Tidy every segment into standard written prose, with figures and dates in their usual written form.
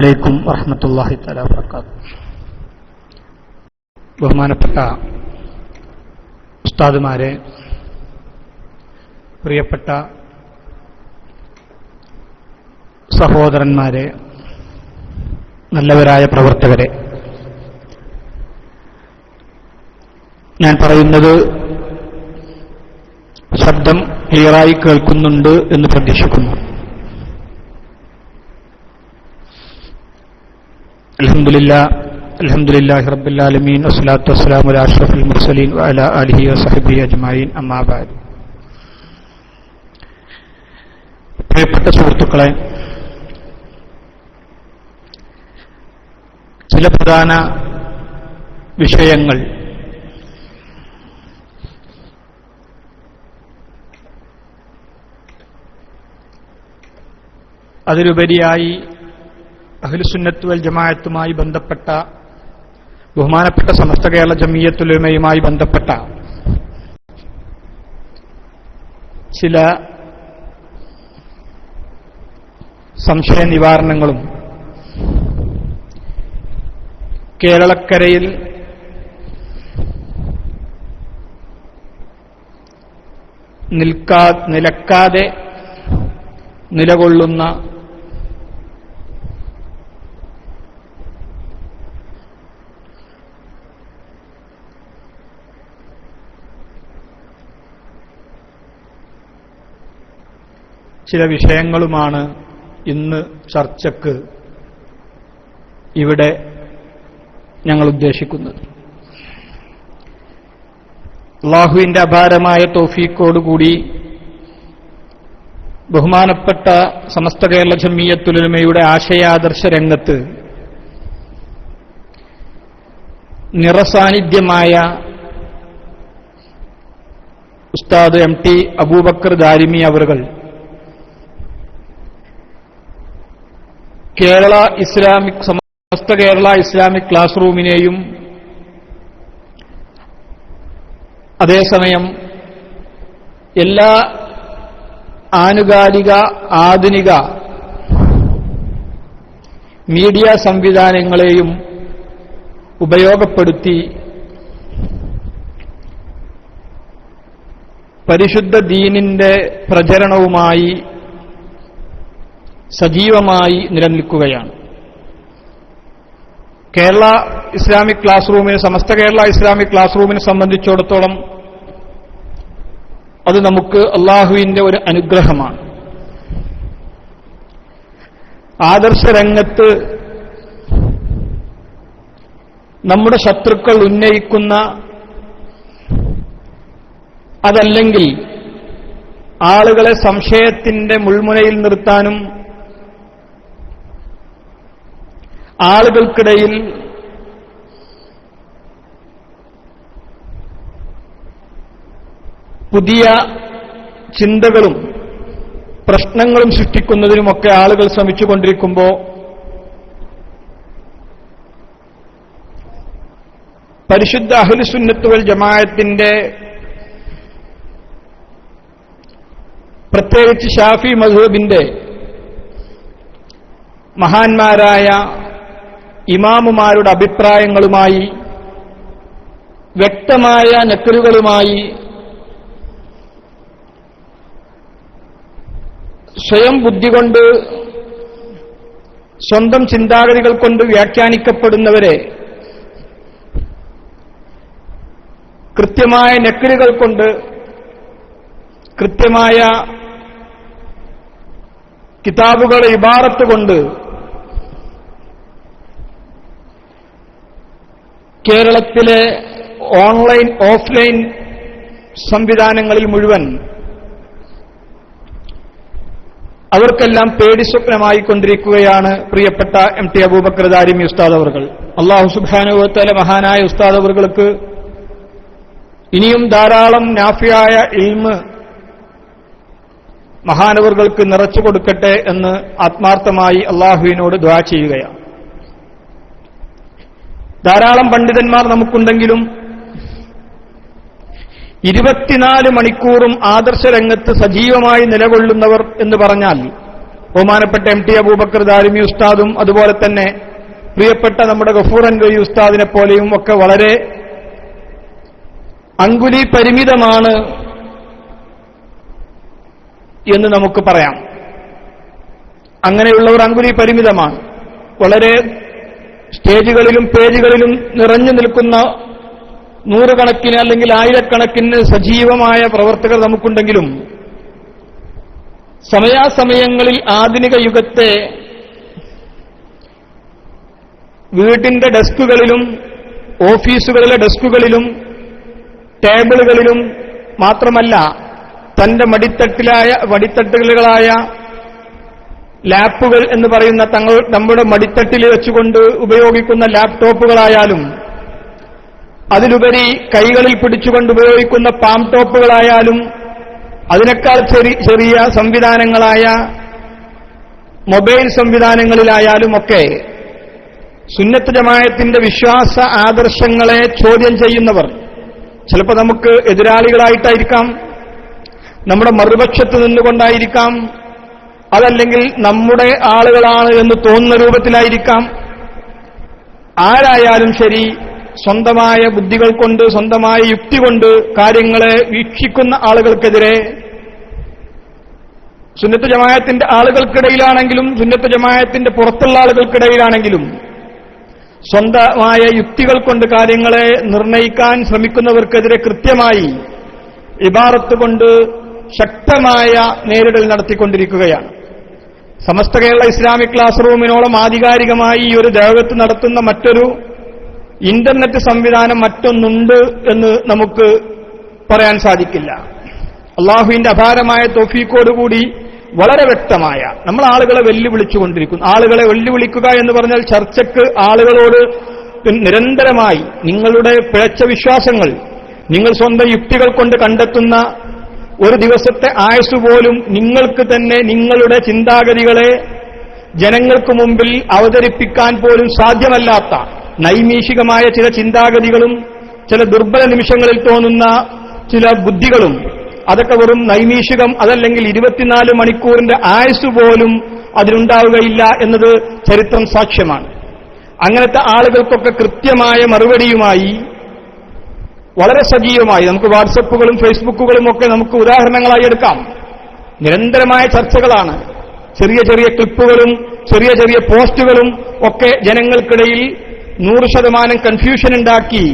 അലൈക്കും വറഹ്മത്തുള്ളാഹി തആല വബറകാതുഹു. ബഹുമാനപ്പെട്ട ഉസ്താദുമാരെ, പ്രിയപ്പെട്ട സഹോദരന്മാരെ, നല്ലവരായ പ്രവർത്തകരെ, ഞാൻ പറയുന്നത് ശബ്ദം ക്ലിയറായി കേൾക്കുന്നുണ്ട് എന്ന് പ്രതീക്ഷിക്കുന്നു. അൽഹംദുലില്ലാഹി റബ്ബിൽ ആലമീൻ വസ്സലാത്തു വസ്സലാമു അലാ അഷ്റഫിൽ മുർസലീൻ വഅലാ ആലിഹി വസഹ്ബിഹി അജ്മഈൻ. അമ്മാ ബഅദ്. പ്രിയപ്പെട്ട സുഹൃത്തുക്കളെ, ചില പ്രധാന വിഷയങ്ങൾ അതിലുപരിയായി അഹ്ലുസുന്നത്ത് വൽ ജമാഅത്തുമായി ബന്ധപ്പെട്ട, ബഹുമാനപ്പെട്ട സമസ്ത കേരള ജമിയത്തുൽ ഉലമയുമായി ബന്ധപ്പെട്ട ചില സംശയ നിവാരണങ്ങളും കേരളക്കരയിൽ നിലക്കാതെ നിലകൊള്ളുന്ന ചില വിഷയങ്ങളുമാണ് ഇന്ന് ചർച്ചയ്ക്ക് ഇവിടെ ഞങ്ങൾ ഉദ്ദേശിക്കുന്നത്. അല്ലാഹുവിന്റെ അപാരമായ തൗഫീഖോടുകൂടി ബഹുമാനപ്പെട്ട സമസ്ത കേരള ജമിയത്തുൽ ഉലമയുടെ ആശയാദർശ രംഗത്ത് നിറസാന്നിധ്യമായ ഉസ്താദ് MT അബൂബക്കർ ദാരിമി അവറുകൾ സമസ്ത കേരള ഇസ്ലാമിക് ക്ലാസ് റൂമിനെയും അതേസമയം എല്ലാ ആനുകാലിക ആധുനിക മീഡിയ സംവിധാനങ്ങളെയും ഉപയോഗപ്പെടുത്തി പരിശുദ്ധ ദീനിന്റെ പ്രചരണവുമായി സജീവമായി നിലനിൽക്കുകയാണ്. കേരള ഇസ്ലാമിക് ക്ലാസ് റൂമിന്, സമസ്ത കേരള ഇസ്ലാമിക് ക്ലാസ് റൂമിനെ സംബന്ധിച്ചിടത്തോളം അത് നമുക്ക് അള്ളാഹുവിന്റെ ഒരു അനുഗ്രഹമാണ്. ആദർശ രംഗത്ത് നമ്മുടെ ശത്രുക്കൾ ഉന്നയിക്കുന്ന, അതല്ലെങ്കിൽ ആളുകളെ സംശയത്തിന്റെ മുൾമുനയിൽ നിർത്താനും ആളുകൾക്കിടയിൽ പുതിയ ചിന്തകളും പ്രശ്നങ്ങളും സൃഷ്ടിക്കുന്നതിനുമൊക്കെ ആളുകൾ ശ്രമിച്ചുകൊണ്ടിരിക്കുമ്പോൾ പരിശുദ്ധ അഹ്ലുസുന്നത്ത് വൽ ജമാഅത്തിന്റെ, പ്രത്യേകിച്ച് ഷാഫി മദ്ഹബിന്റെ മഹാന്മാരായ ഇമാമുമാരുടെ അഭിപ്രായങ്ങളുമായി, വ്യക്തമായ നക്കലുകളുമായി സ്വയം ബുദ്ധി കൊണ്ട്, സ്വന്തം ചിന്താഗതികൾ കൊണ്ട് വ്യാഖ്യാനിക്കപ്പെടുന്നവരെ കൃത്യമായ നക്കലുകൾ കൊണ്ട്, കൃത്യമായ കിതാബുകളെ ഇബാറത്ത് കൊണ്ട് കേരളത്തിലെ ഓൺലൈൻ ഓഫ്ലൈൻ സംവിധാനങ്ങളിൽ മുഴുവൻ അവർക്കെല്ലാം പേടിസ്വപ്നമായിക്കൊണ്ടിരിക്കുകയാണ് പ്രിയപ്പെട്ട MT അബൂബക്കർ ദാരിമി ഉസ്താദ് അവർകൾ. അല്ലാഹു സുബ്ഹാനഹു വ തആല മഹാനായ ഉസ്താദ് അവർകൾക്ക് ഇനിയും ധാരാളം നാഫിയായ ഇൽമ് മഹാനവറുകൾക്ക് നിറച്ചു കൊടുക്കട്ടെ എന്ന് ആത്മാർത്ഥമായി അള്ളാഹുവിനോട് ദുആ ചെയ്യുകയാണ്. ധാരാളം പണ്ഡിതന്മാർ നമുക്കുണ്ടെങ്കിലും 24 മണിക്കൂറും ആദർശ രംഗത്ത് സജീവമായി നിലകൊള്ളുന്നവർ എന്ന് പറഞ്ഞാൽ ബഹുമാനപ്പെട്ട MT അബൂബക്കർ ദാരിമി ഉസ്താദും അതുപോലെ തന്നെ പ്രിയപ്പെട്ട നമ്മുടെ ഗഫൂർ അൻവരി ഉസ്താദിനെ പോലെയും ഒക്കെ വളരെ അങ്കുലി പരിമിതമാണ് എന്ന് നമുക്ക് പറയാം. അങ്ങനെയുള്ളവർ അങ്കുലി പരിമിതമാണ്. വളരെ സ്റ്റേജുകളിലും പേജുകളിലും നിറഞ്ഞു നിൽക്കുന്ന നൂറുകണക്കിന് അല്ലെങ്കിൽ ആയിരക്കണക്കിന് സജീവമായ പ്രവർത്തകർ നമുക്കുണ്ടെങ്കിലും സമയാസമയങ്ങളിൽ ആധുനിക യുഗത്തെ വീടിന്റെ ഡെസ്കുകളിലും ഓഫീസുകളിലെ ടേബിളുകളിലും മാത്രമല്ല തന്റെ മടിത്തട്ടുകളായ ലാപ്പുകൾ എന്ന് പറയുന്ന നമ്മുടെ മടിത്തട്ടിൽ വെച്ചുകൊണ്ട് ഉപയോഗിക്കുന്ന ലാപ്ടോപ്പുകളായാലും അതിലുപരി കൈകളിൽ പിടിച്ചുകൊണ്ട് ഉപയോഗിക്കുന്ന പാം ടോപ്പുകളായാലും അതിനേക്കാൾ ചെറിയ സംവിധാനങ്ങളായ മൊബൈൽ സംവിധാനങ്ങളിലായാലും ഒക്കെ സുന്നത്ത് ജമാഅത്തിന്റെ വിശ്വാസ ആദർശങ്ങളെ ചോദ്യം ചെയ്യുന്നവർ ചിലപ്പോൾ നമുക്ക് എതിരാളികളായിട്ടായിരിക്കാം, നമ്മുടെ മറുപക്ഷത്ത് നിന്നുകൊണ്ടായിരിക്കാം, അതല്ലെങ്കിൽ നമ്മുടെ ആളുകളാണ് എന്ന് തോന്നുന്ന രൂപത്തിലായിരിക്കാം. ആരായാലും ശരി, സ്വന്തമായ ബുദ്ധികൾ കൊണ്ട് സ്വന്തമായ യുക്തി കൊണ്ട് കാര്യങ്ങളെ വീക്ഷിക്കുന്ന ആളുകൾക്കെതിരെ സുന്നത്ത് ജമാഅത്തിന്റെ ആളുകൾക്കിടയിലാണെങ്കിലും സുന്നത്ത് ജമാഅത്തിന്റെ പുറത്തുള്ള ആളുകൾക്കിടയിലാണെങ്കിലും സ്വന്തമായ യുക്തികൾ കൊണ്ട് കാര്യങ്ങളെ നിർണയിക്കാൻ ശ്രമിക്കുന്നവർക്കെതിരെ കൃത്യമായി ഇബാറത്ത് കൊണ്ട് ശക്തമായ നേരിടൽ നടത്തിക്കൊണ്ടിരിക്കുകയാണ്. സമസ്ത കേരള ഇസ്ലാമിക് ക്ലാസ് റൂമിനോളം ആധികാരികമായി ഈ ഒരു ദഅവത്ത് നടത്തുന്ന മറ്റൊരു ഇന്റർനെറ്റ് സംവിധാനം മറ്റൊന്നുണ്ട് എന്ന് നമുക്ക് പറയാൻ സാധിക്കില്ല. അള്ളാഹുവിന്റെ അപാരമായ തൗഫീഖോടുകൂടി വളരെ വ്യക്തമായ നമ്മൾ ആളുകളെ വെല്ലുവിളിച്ചുകൊണ്ടിരിക്കുന്നു. ആളുകളെ വെല്ലുവിളിക്കുക എന്ന് പറഞ്ഞാൽ ചർച്ചയ്ക്ക് ആളുകളോട് നിരന്തരമായി നിങ്ങളുടെ പിഴച്ച വിശ്വാസങ്ങൾ, നിങ്ങൾ സ്വന്തം യുക്തികൾ കൊണ്ട് കണ്ടെത്തുന്ന ഒരു ദിവസത്തെ ആയുസ് പോലും നിങ്ങൾക്ക് തന്നെ നിങ്ങളുടെ ചിന്താഗതികളെ ജനങ്ങൾക്ക് മുമ്പിൽ അവതരിപ്പിക്കാൻ പോലും സാധ്യമല്ലാത്ത നൈമിഷികമായ ചില ചിന്താഗതികളും ചില ദുർബല നിമിഷങ്ങളിൽ തോന്നുന്ന ചില ബുദ്ധികളും അതൊക്കെ വെറും നൈമിഷികം, അതല്ലെങ്കിൽ 24 മണിക്കൂറിന്റെ ആയുസ് പോലും അതിനുണ്ടാവുകയില്ല എന്നത് ചരിത്രം സാക്ഷ്യമാണ്. അങ്ങനത്തെ ആളുകൾക്കൊക്കെ കൃത്യമായ മറുപടിയുമായി വളരെ സജീവമായി നമുക്ക് വാട്സപ്പുകളും ഫേസ്ബുക്കുകളും ഒക്കെ നമുക്ക് ഉദാഹരണങ്ങളായി എടുക്കാം. നിരന്തരമായ ചർച്ചകളാണ്. ചെറിയ ചെറിയ ക്ലിപ്പുകളും ചെറിയ ചെറിയ പോസ്റ്റുകളും ഒക്കെ ജനങ്ങൾക്കിടയിൽ 100% കൺഫ്യൂഷൻ ഉണ്ടാക്കി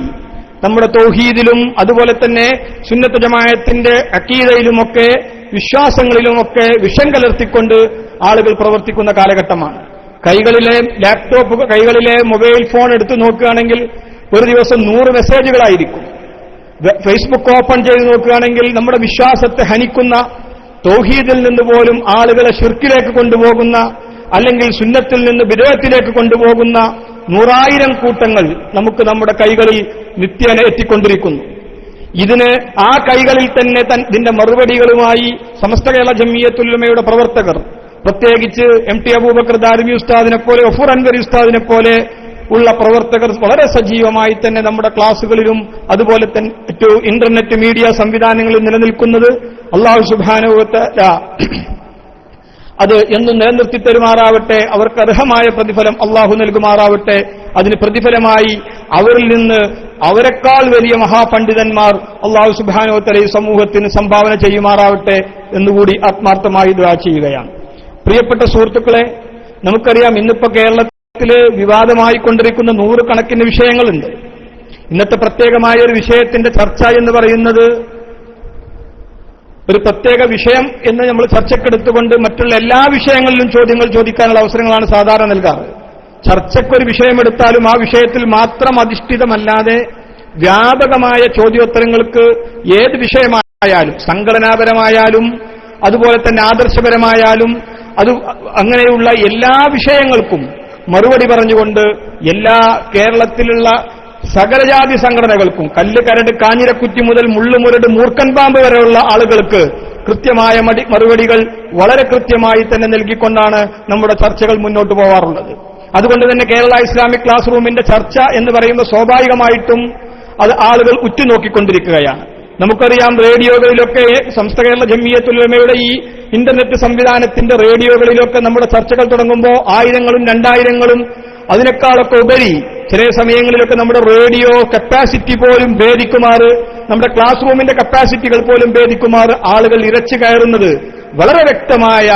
നമ്മുടെ തൗഹീദിലും അതുപോലെ തന്നെ സുന്നത്ത് ജമാഅത്തിന്റെ അഖീദയിലുമൊക്കെ വിശ്വാസങ്ങളിലുമൊക്കെ വിഷം കലർത്തിക്കൊണ്ട് ആളുകൾ പ്രവർത്തിക്കുന്ന കാലഘട്ടമാണ്. കൈകളിലെ ലാപ്ടോപ്പ്, കൈകളിലെ മൊബൈൽ ഫോൺ എടുത്തു നോക്കുകയാണെങ്കിൽ ഒരു ദിവസം 100 മെസ്സേജുകളായിരിക്കും. ഫേസ്ബുക്ക് ഓപ്പൺ ചെയ്ത് നോക്കുകയാണെങ്കിൽ നമ്മുടെ വിശ്വാസത്തെ ഹനിക്കുന്ന, തൗഹീദിൽ നിന്ന് പോലും ആളുകളെ ശിർക്കിലേക്ക് കൊണ്ടുപോകുന്ന അല്ലെങ്കിൽ സുന്നത്തിൽ നിന്ന് ബിദ്അത്തിലേക്ക് കൊണ്ടുപോകുന്ന 100,000 കൂട്ടങ്ങൾ നമുക്ക് നമ്മുടെ കൈകളിൽ നിത്യേന എത്തിക്കൊണ്ടിരിക്കുന്നു. ഇതിന് ആ കൈകളിൽ തന്നെ ഇതിന്റെ മറുപടികളുമായി സമസ്ത കേരള ജംഇയ്യത്തുൽ ഉലമയുടെ പ്രവർത്തകർ, പ്രത്യേകിച്ച് MT അബൂബക്കർ ദാരിമി ഉസ്താദിനെ പോലെ ഗഫൂർ അൻവരി ഉസ്താദിനെ പോലെ ഉള്ള പ്രവർത്തകർ വളരെ സജീവമായി തന്നെ നമ്മുടെ ക്ലാസുകളിലും അതുപോലെ തന്നെ മറ്റു ഇന്റർനെറ്റ് മീഡിയ സംവിധാനങ്ങളിൽ നിലനിൽക്കുന്നത് അല്ലാഹു സുബ്ഹാനഹു വ തആല അത് എന്നും നിലനിർത്തി തരുമാറാവട്ടെ. അവർക്ക് അർഹമായ പ്രതിഫലം അള്ളാഹു നൽകുമാറാവട്ടെ. അതിന് പ്രതിഫലമായി അവരിൽ നിന്ന് അവരെക്കാൾ വലിയ മഹാപണ്ഡിതന്മാർ അള്ളാഹു സുബ്ഹാനഹു വ തആല ഈ സമൂഹത്തിന് സംഭാവന ചെയ്യുമാറാവട്ടെ എന്നുകൂടി ആത്മാർത്ഥമായി ദുആ ചെയ്യുകയാണ്. പ്രിയപ്പെട്ട സുഹൃത്തുക്കളെ, നമുക്കറിയാം ഇന്നിപ്പോ കേരളത്തില് വിവാദമായിക്കൊണ്ടിരിക്കുന്ന 100 കണക്കിന് വിഷയങ്ങളുണ്ട്. ഇന്നത്തെ പ്രത്യേകമായ ഒരു വിഷയത്തിന്റെ ചർച്ച എന്ന് പറയുന്നത് ഒരു പ്രത്യേക വിഷയം എന്ന് നമ്മൾ ചർച്ചക്കെടുത്തുകൊണ്ട് മറ്റുള്ള എല്ലാ വിഷയങ്ങളിലും ചോദ്യങ്ങൾ ചോദിക്കാനുള്ള അവസരങ്ങളാണ് സാധാരണ നൽകാറ്. ചർച്ചയ്ക്കൊരു വിഷയമെടുത്താലും ആ വിഷയത്തിൽ മാത്രം അധിഷ്ഠിതമല്ലാതെ വ്യാപകമായ ചോദ്യോത്തരങ്ങൾക്ക് ഏത് വിഷയമായാലും, സംഘടനാപരമായാലും അതുപോലെ തന്നെ ആദർശപരമായാലും അത് അങ്ങനെയുള്ള എല്ലാ വിഷയങ്ങൾക്കും മറുപടി പറഞ്ഞുകൊണ്ട് എല്ലാ കേരളത്തിലുള്ള സകലജാതി സംഘടനകൾക്കും, കല്ല് കരട് കാഞ്ഞിരക്കുറ്റി മുതൽ മുള്ളുമുരട് മൂർക്കൻ പാമ്പ് വരെയുള്ള ആളുകൾക്ക് കൃത്യമായ മറുപടികൾ വളരെ കൃത്യമായി തന്നെ നൽകിക്കൊണ്ടാണ് നമ്മുടെ ചർച്ചകൾ മുന്നോട്ട് പോവാറുള്ളത്. അതുകൊണ്ട് തന്നെ കേരള ഇസ്ലാമിക് ക്ലാസ് റൂമിന്റെ ചർച്ച എന്ന് പറയുമ്പോൾ സ്വാഭാവികമായിട്ടും അത് ആളുകൾ ഉറ്റുനോക്കിക്കൊണ്ടിരിക്കുകയാണ്. നമുക്കറിയാം റേഡിയോകളിലൊക്കെ സമസ്ത കേരള ജംഇയ്യത്തുൽ ഉലമയുടെ ഈ ഇന്റർനെറ്റ് സംവിധാനത്തിന്റെ റേഡിയോകളിലൊക്കെ നമ്മുടെ ചർച്ചകൾ തുടങ്ങുമ്പോൾ 1000-ങ്ങളും 2000-ങ്ങളും അതിനേക്കാളൊക്കെ ഉപരി ചില സമയങ്ങളിലൊക്കെ നമ്മുടെ റേഡിയോ കപ്പാസിറ്റി പോലും ഭേദിക്കുമാറ്, നമ്മുടെ ക്ലാസ് റൂമിന്റെ കപ്പാസിറ്റികൾ പോലും ഭേദിക്കുമാറ് ആളുകൾ ഇരച്ചു കയറുന്നത് വളരെ വ്യക്തമായ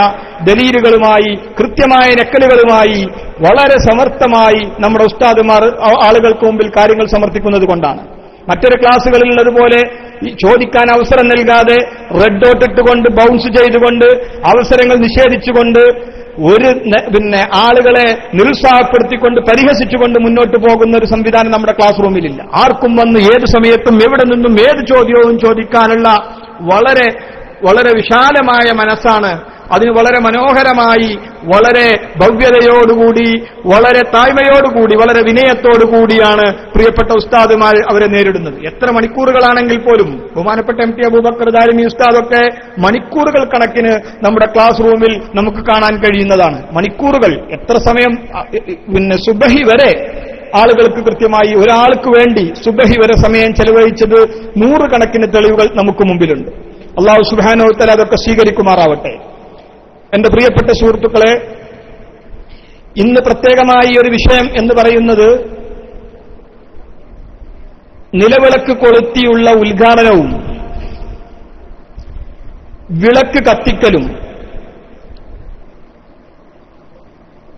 ദലീലുകളുമായി, കൃത്യമായ നക്കലുകളുമായി, വളരെ സമർത്ഥമായി നമ്മുടെ ഉസ്താദുമാർ ആളുകൾക്ക് മുമ്പിൽ കാര്യങ്ങൾ സമർത്ഥിക്കുന്നത് കൊണ്ടാണ്. മറ്റൊരു ക്ലാസുകളിലുള്ളതുപോലെ ചോദിക്കാൻ അവസരം നൽകാതെ റെഡ് ഡോട്ട് ഇട്ടുകൊണ്ട് ബൗൺസ് ചെയ്തുകൊണ്ട് അവസരങ്ങൾ നിഷേധിച്ചുകൊണ്ട് ആളുകളെ നിരുത്സാഹപ്പെടുത്തിക്കൊണ്ട് പരിഹസിച്ചുകൊണ്ട് മുന്നോട്ട് പോകുന്ന ഒരു സംവിധാനം നമ്മുടെ ക്ലാസ് റൂമിലില്ല. ആർക്കും വന്ന് ഏത് സമയത്തും എവിടെ നിന്നും ഏത് ചോദ്യവും ചോദിക്കാനുള്ള വളരെ വളരെ വിശാലമായ മനസ്സാണ്. അതിന് വളരെ മനോഹരമായി, വളരെ ഭവ്യതയോടുകൂടി, വളരെ താഴ്മയോടുകൂടി, വളരെ വിനയത്തോടുകൂടിയാണ് പ്രിയപ്പെട്ട ഉസ്താദുമാർ അവരെ നേരിടുന്നത്. എത്ര മണിക്കൂറുകളാണെങ്കിൽ പോലും ബഹുമാനപ്പെട്ട MT അബൂബക്കർ ദാരിമി ഉസ്താദൊക്കെ മണിക്കൂറുകൾ കണക്കിന് നമ്മുടെ ക്ലാസ് റൂമിൽ നമുക്ക് കാണാൻ കഴിയുന്നതാണ്. മണിക്കൂറുകൾ, എത്ര സമയം, സുബഹി വരെ ആളുകൾക്ക് കൃത്യമായി ഒരാൾക്ക് വേണ്ടി സുബഹി വരെ സമയം ചെലവഴിച്ചത് 100 കണക്കിന് തെളിവുകൾ നമുക്ക് മുമ്പിലുണ്ട്. അല്ലാഹു സുബ്ഹാനഹു വ തആല അതൊക്കെ സ്വീകരിക്കുമാറാവട്ടെ. എന്റെ പ്രിയപ്പെട്ട സുഹൃത്തുക്കളെ, ഇന്ന് പ്രത്യേകമായി ഒരു വിഷയം എന്ന് പറയുന്നത് നിലവിളക്ക് കൊളുത്തിയുള്ള ഉദ്ഘാടനവും വിളക്ക് കത്തിക്കലും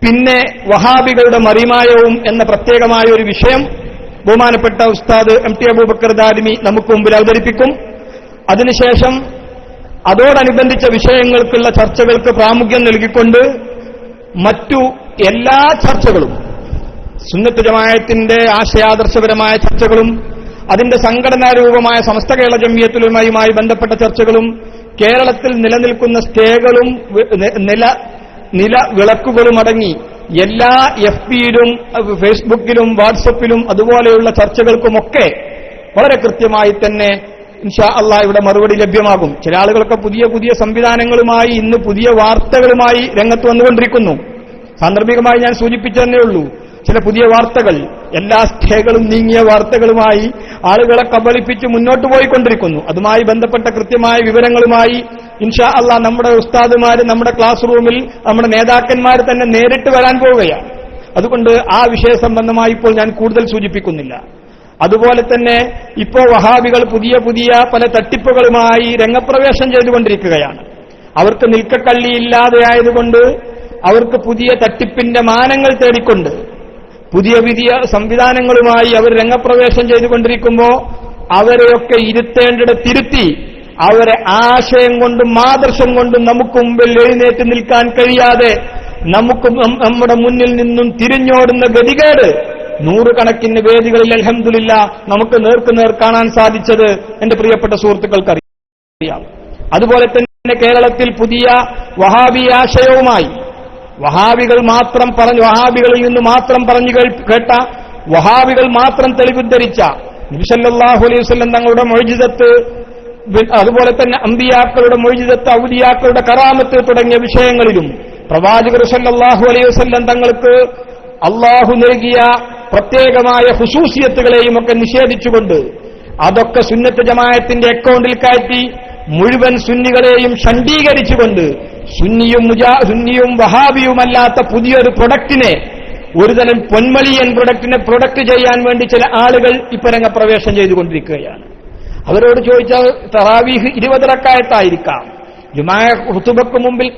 പിന്നെ വഹാബികളുടെ മറിമായവും എന്ന പ്രത്യേകമായ ഒരു വിഷയം ബഹുമാനപ്പെട്ട ഉസ്താദ് MT അബൂബക്കർ ദാരിമി നമുക്ക് മുമ്പിൽ അവതരിപ്പിക്കും. അതിനുശേഷം അതോടനുബന്ധിച്ച വിഷയങ്ങൾക്കുള്ള ചർച്ചകൾക്ക് പ്രാമുഖ്യം നൽകിക്കൊണ്ട് മറ്റു എല്ലാ ചർച്ചകളും, സുന്നത്ത് ജമാഅത്തിന്റെ ആശയാദർശപരമായ ചർച്ചകളും അതിന്റെ സംഘടനാരൂപമായ സമസ്ത കേരള ജംഇയ്യത്തുൽ ഉലമയുമായി ബന്ധപ്പെട്ട ചർച്ചകളും കേരളത്തിൽ നിലനിൽക്കുന്ന സ്റ്റേകളും നില വിളക്കുകളും അടങ്ങി എല്ലാ FB-യിലും ഫേസ്ബുക്കിലും വാട്സപ്പിലും അതുപോലെയുള്ള ചർച്ചകൾക്കുമൊക്കെ വളരെ കൃത്യമായി തന്നെ ഇൻഷാ അല്ലാഹ് ഇവിടെ മറുപടി ലഭ്യമാകും. ചില ആളുകളൊക്കെ പുതിയ പുതിയ സംവിധാനങ്ങളുമായി ഇന്ന് പുതിയ വാർത്തകളുമായി രംഗത്ത് വന്നുകൊണ്ടിരിക്കുന്നു. സാന്ദർഭികമായി ഞാൻ സൂചിപ്പിച്ചതന്നേ ഉള്ളൂ. ചില പുതിയ വാർത്തകൾ, എല്ലാ സ്റ്റേകളും നീങ്ങിയ വാർത്തകളുമായി ആളുകളെ കബളിപ്പിച്ച് മുന്നോട്ട് പോയിക്കൊണ്ടിരിക്കുന്നു. അതുമായി ബന്ധപ്പെട്ട കൃത്യമായ വിവരങ്ങളുമായി ഇൻഷാ അല്ലാഹ് നമ്മുടെ ഉസ്താദുമാര് നമ്മുടെ ക്ലാസ് റൂമിൽ നമ്മുടെ നേതാക്കന്മാർ തന്നെ നേരിട്ട് വരാൻ പോവുകയാണ്. അതുകൊണ്ട് ആ വിഷയ സംബന്ധമായി ഇപ്പോൾ ഞാൻ കൂടുതൽ സൂചിപ്പിക്കുന്നില്ല. അതുപോലെ തന്നെ ഇപ്പോൾ വഹാബികൾ പുതിയ പുതിയ പല തട്ടിപ്പുകളുമായി രംഗപ്രവേശം ചെയ്തുകൊണ്ടിരിക്കുകയാണ്. അവർക്ക് നിൽക്കക്കള്ളിയില്ലാതെയായതുകൊണ്ട് അവർക്ക് പുതിയ തട്ടിപ്പിന്റെ മാനങ്ങൾ തേടിക്കൊണ്ട് പുതിയ പുതിയ സംവിധാനങ്ങളുമായി അവർ രംഗപ്രവേശം ചെയ്തുകൊണ്ടിരിക്കുമ്പോൾ അവരെയൊക്കെ ഇരുത്തേണ്ടിടത്തിരുത്തി അവരെ ആശയം കൊണ്ടും ആദർശം കൊണ്ടും നമുക്ക് മുമ്പിൽ എഴുന്നേറ്റ് നിൽക്കാൻ കഴിയാതെ നമുക്ക് നമ്മുടെ മുന്നിൽ നിന്നും തിരിഞ്ഞോടുന്ന ഗതികേട് 100 കണക്കിന് വേദികളിൽ അൽഹംദുലില്ലാഹ് നമുക്ക് നേർക്കുനേർ കാണാൻ സാധിച്ചത് എന്റെ പ്രിയപ്പെട്ട സുഹൃത്തുക്കൾക്കറിയാം. അതുപോലെ തന്നെ കേരളത്തിൽ പുതിയ വഹാബി ആശയവുമായി വഹാബികളിൽ നിന്ന് മാത്രം പറഞ്ഞു കേട്ട, വഹാബികൾ മാത്രം തെളിവുദ്ധരിച്ച നബി സല്ലല്ലാഹു അലൈഹി വസല്ലം തങ്ങളുടെ മുഅ്ജിസത്ത്, അതുപോലെ തന്നെ അമ്പിയാക്കളുടെ മുഅ്ജിസത്ത്, ഔലിയാക്കളുടെ കറാമത്ത് തുടങ്ങിയ വിഷയങ്ങളിലും പ്രവാചകർ സല്ലല്ലാഹു അലൈഹി വസല്ലം തങ്ങൾക്ക് അല്ലാഹു നൽകിയ പ്രത്യേകമായ ഖുസൂസിയത്തുകളെയും ഒക്കെ നിഷേധിച്ചുകൊണ്ട് അതൊക്കെ സുന്നത്ത് ജമാഅത്തിന്റെ അക്കൗണ്ടിൽ കയറ്റി മുഴുവൻ സുന്നികളെയും ഷണ്ഡീകരിച്ചുകൊണ്ട് സുന്നിയും വഹാബിയുമല്ലാത്ത പുതിയൊരു പ്രൊഡക്റ്റിനെ, ഒരുതരം പൊന്മളിയൻ പ്രൊഡക്റ്റ് ചെയ്യാൻ വേണ്ടി ചില ആളുകൾ ഇപ്പൊ രംഗപ്രവേശം ചെയ്തുകൊണ്ടിരിക്കുകയാണ്. അവരോട് ചോദിച്ചാൽ തറാവീഹ് 20 റക്അത്തായിരിക്കാം. ജുമാ ഖുതുബക്ക് മുമ്പിൽ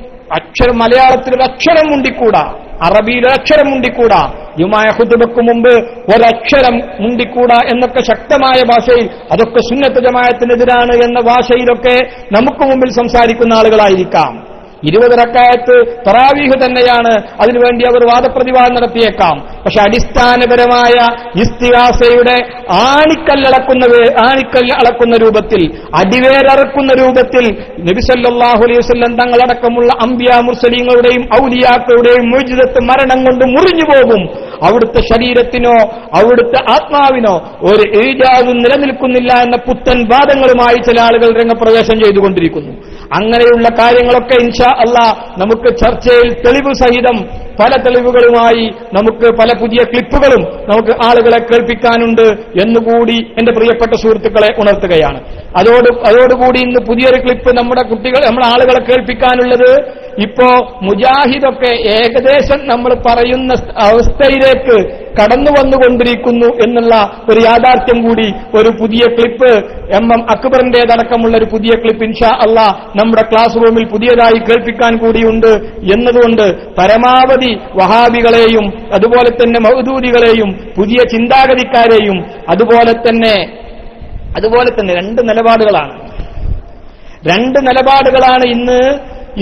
മലയാളത്തിൽ ഒരു അക്ഷരം മുണ്ടിക്കൂടാ, അറബിയിൽ ഒരക്ഷരം മുണ്ടിക്കൂടാ, ജുമാ ഖുതുബക്ക് മുമ്പ് ഒരക്ഷരം മുണ്ടിക്കൂടാ എന്നൊക്കെ ശക്തമായ ഭാഷയിൽ, അതൊക്കെ സുന്നത്ത് ജമാഅത്തിനെതിരാണ് എന്ന ഭാഷയിലൊക്കെ നമുക്ക് മുമ്പിൽ സംസാരിക്കുന്ന ആളുകളായിരിക്കാം. 20 റക്അത്ത് തറാവീഹ് തന്നെയാണ്, അതിനുവേണ്ടി അവർ വാദപ്രതിവാദം നടത്തിയേക്കാം. പക്ഷെ അടിസ്ഥാനപരമായ ഇസ്തിഗാസയുടെ ആണിക്കല്ല് അളക്കുന്ന രൂപത്തിൽ, അടിവേരറക്കുന്ന രൂപത്തിൽ നബി സല്ലല്ലാഹു അലൈഹി വസല്ലം തങ്ങളടക്കമുള്ള അംബിയാ മുർസലീങ്ങളുടെയും ഔലിയാക്കളുടെയും മുഅ്ജിസത്ത് മരണം കൊണ്ട് മുറിഞ്ഞു പോകും. അവിടുത്തെ ശരീരത്തിനോ അവിടുത്തെ ആത്മാവിനോ ഒരു ഈജാദും നിലനിൽക്കുന്നില്ല എന്ന പുത്തൻ വാദങ്ങളുമായി ചില ആളുകൾ രംഗപ്രവേശം ചെയ്തുകൊണ്ടിരിക്കുന്നു. അങ്ങനെയുള്ള കാര്യങ്ങളൊക്കെ ഇൻഷാ അല്ലാഹ് നമുക്ക് ചർച്ചയിൽ തെളിവ് സഹിതം പല തെളിവുകളുമായി നമുക്ക് പല പുതിയ ക്ലിപ്പുകളും നമുക്ക് ആളുകളെ കേൾപ്പിക്കാനുണ്ട് എന്നുകൂടി എന്റെ പ്രിയപ്പെട്ട സുഹൃത്തുക്കളെ ഉണർത്തുകയാണ്. അതോടുകൂടി ഇന്ന് പുതിയൊരു ക്ലിപ്പ് നമ്മുടെ ആളുകളെ കേൾപ്പിക്കാനുള്ളത്, ഇപ്പോ മുജാഹിദൊക്കെ ഏകദേശം നമ്മൾ പറയുന്ന അവസ്ഥയിലേക്ക് കടന്നു വന്നുകൊണ്ടിരിക്കുന്നു എന്നുള്ള ഒരു യാഥാർത്ഥ്യം കൂടി ഒരു പുതിയ ക്ലിപ്പ് MM അക്ബറിന്റേതടക്കമുള്ള ഒരു പുതിയ ക്ലിപ്പ് ഇൻഷാ അല്ലാഹ് നമ്മുടെ ക്ലാസ് റൂമിൽ പുതിയതായി കേൾപ്പിക്കാൻ കൂടിയുണ്ട് എന്നതുകൊണ്ട് പരമാവധി വഹാബികളെയും അതുപോലെ തന്നെ മൗദൂദികളെയും പുതിയ ചിന്താഗതിക്കാരെയും അതുപോലെ തന്നെ രണ്ട് നിലപാടുകളാണ്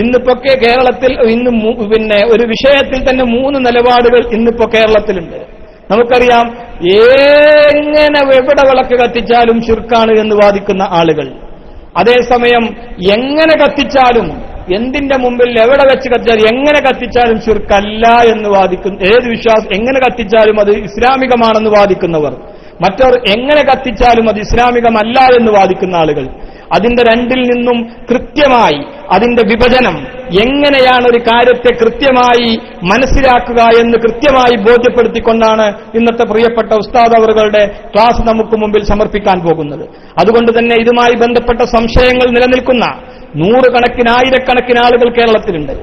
ഇന്നിപ്പോ കേരളത്തിൽ പിന്നെ ഒരു വിഷയത്തിൽ തന്നെ 3 നിലപാടുകൾ ഇന്നിപ്പോ കേരളത്തിലുണ്ട്. നമുക്കറിയാം, എങ്ങനെ എവിടെ വിളക്ക് കത്തിച്ചാലും ശിർക്കാണ് എന്ന് വാദിക്കുന്ന ആളുകൾ, അതേസമയം എങ്ങനെ കത്തിച്ചാലും എന്തിന്റെ മുമ്പിൽ എവിടെ വെച്ച് കത്തിച്ചാലും എങ്ങനെ കത്തിച്ചാലും ശിർക്കല്ല എന്ന് വാദിക്കുന്ന എങ്ങനെ കത്തിച്ചാലും അത് ഇസ്ലാമികമാണെന്ന് വാദിക്കുന്നവർ, മറ്റവർ എങ്ങനെ കത്തിച്ചാലും അത് ഇസ്ലാമികമല്ല എന്ന് വാദിക്കുന്ന ആളുകൾ. അതിന്റെ രണ്ടിൽ നിന്നും കൃത്യമായി അതിന്റെ വിഭജനം, എങ്ങനെയാണ് ഒരു കാര്യത്തെ കൃത്യമായി മനസ്സിലാക്കുക എന്ന് കൃത്യമായി ബോധ്യപ്പെടുത്തിക്കൊണ്ടാണ് ഇന്നത്തെ പ്രിയപ്പെട്ട ഉസ്താദ് അവറുകളുടെ ക്ലാസ് നമുക്ക് മുമ്പിൽ സമർപ്പിക്കാൻ പോകുന്നത്. അതുകൊണ്ട് തന്നെ ഇതുമായി ബന്ധപ്പെട്ട സംശയങ്ങൾ നിലനിൽക്കുന്ന നൂറുകണക്കിന് ആയിരക്കണക്കിന് ആളുകൾ കേരളത്തിലുണ്ട്.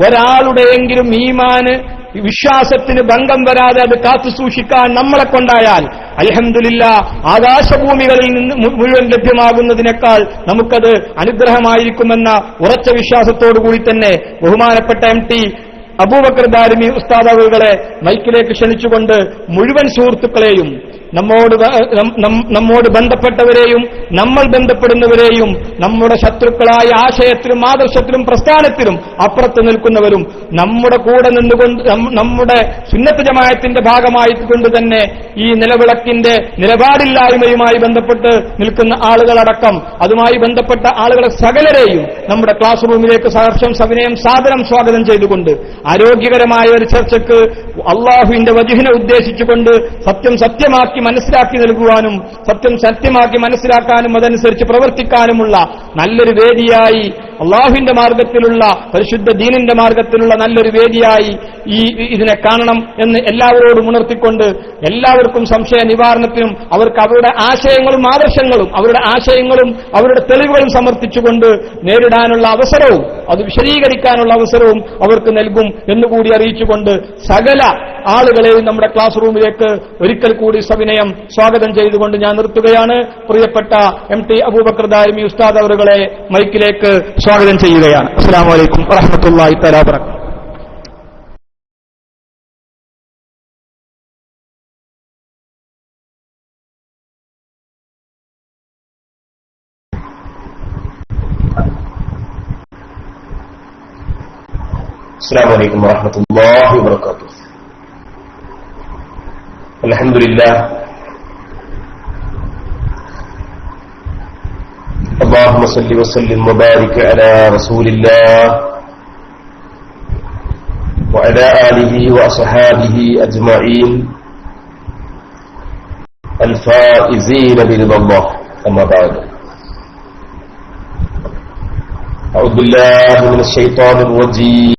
ഒരാളുടെയെങ്കിലും ഈമാന് വിശ്വാസത്തിന് ഭംഗം വരാതെ അത് കാത്തുസൂക്ഷിക്കാൻ നമ്മളെ കൊണ്ടായാൽ അൽഹംദുലില്ലാഹ് ആകാശഭൂമികളിൽ നിന്ന് മുഴുവൻ ലഭ്യമാകുന്നതിനേക്കാൾ നമുക്കത് അനുഗ്രഹമായിരിക്കുമെന്ന ഉറച്ച വിശ്വാസത്തോടുകൂടി തന്നെ ബഹുമാനപ്പെട്ട MT അബൂബക്കർ ദാരിമി ഉസ്താദ് അവറുകളെ മൈക്കിലേക്ക് ക്ഷണിച്ചുകൊണ്ട് മുഴുവൻ സുഹൃത്തുക്കളെയും നമ്മോട് ബന്ധപ്പെട്ടവരെയും നമ്മൾ ബന്ധപ്പെടുന്നവരെയും നമ്മുടെ ശത്രുക്കളായ ആശയത്തിലും ആദർശത്തിലും പ്രസ്ഥാനത്തിലും അപ്പുറത്ത് നിൽക്കുന്നവരും നമ്മുടെ കൂടെ നിന്നുകൊണ്ട് നമ്മുടെ സുന്നത്ത് ജമാഅത്തിന്റെ ഭാഗമായിക്കൊണ്ട് തന്നെ ഈ നിലവിളക്കിന്റെ നിലപാടില്ലായ്മയുമായി ബന്ധപ്പെട്ട് നിൽക്കുന്ന ആളുകളടക്കം അതുമായി ബന്ധപ്പെട്ട ആളുകളെ സകലരെയും നമ്മുടെ ക്ലാസ് റൂമിലേക്ക് സഹർഷം സവിനയം സാദരം സ്വാഗതം ചെയ്തുകൊണ്ട് ആരോഗ്യകരമായ ഒരു ചർച്ചയ്ക്ക് അള്ളാഹുവിന്റെ വജ്ഹിനെ ഉദ്ദേശിച്ചുകൊണ്ട് സത്യം സത്യമാക്കി മനസ്സിലാക്കി നൽകുവാനും സത്യം സത്യമാക്കി മനസ്സിലാക്കാനും അതനുസരിച്ച് പ്രവർത്തിക്കാനുമുള്ള നല്ലൊരു വേദിയായി, അള്ളാഹുവിന്റെ മാർഗത്തിലുള്ള പരിശുദ്ധ ദീനിന്റെ മാർഗത്തിലുള്ള നല്ലൊരു വേദിയായി ഇതിനെ കാണണം എന്ന് എല്ലാവരോടും ഉണർത്തിക്കൊണ്ട് എല്ലാവർക്കും സംശയ നിവാരണത്തിനും അവർക്ക് അവരുടെ ആശയങ്ങളും ആദർശങ്ങളും അവരുടെ തെളിവുകളും സമർത്ഥിച്ചുകൊണ്ട് നേരിടാനുള്ള അവസരവും അത് വിശദീകരിക്കാനുള്ള അവസരവും അവർക്ക് നൽകും എന്നുകൂടി അറിയിച്ചുകൊണ്ട് സകല ആളുകളെയും നമ്മുടെ ക്ലാസ് റൂമിലേക്ക് ഒരിക്കൽ കൂടി സവിനയം സ്വാഗതം ചെയ്തുകൊണ്ട് ഞാൻ നിർത്തുകയാണ്. പ്രിയപ്പെട്ട MT അബൂബക്കർ ദാരിമി ഉസ്താദ് അവറുകളെ മൈക്കിലേക്ക് സ്വാഗതം ചെയ്യുകയാണ്. അസ്സലാമു അലൈക്കും വറഹ്മത്തുള്ളാഹി തആല വബറകാതുഹു. السلام عليكم ورحمة الله وبركاته. الحمد لله. اللهم صل وسلم وبارك على رسول الله وعلى آله وأصحابه أجمعين الفائزين برضا الله. أما بعد، أعوذ بالله من الشيطان الرجيم.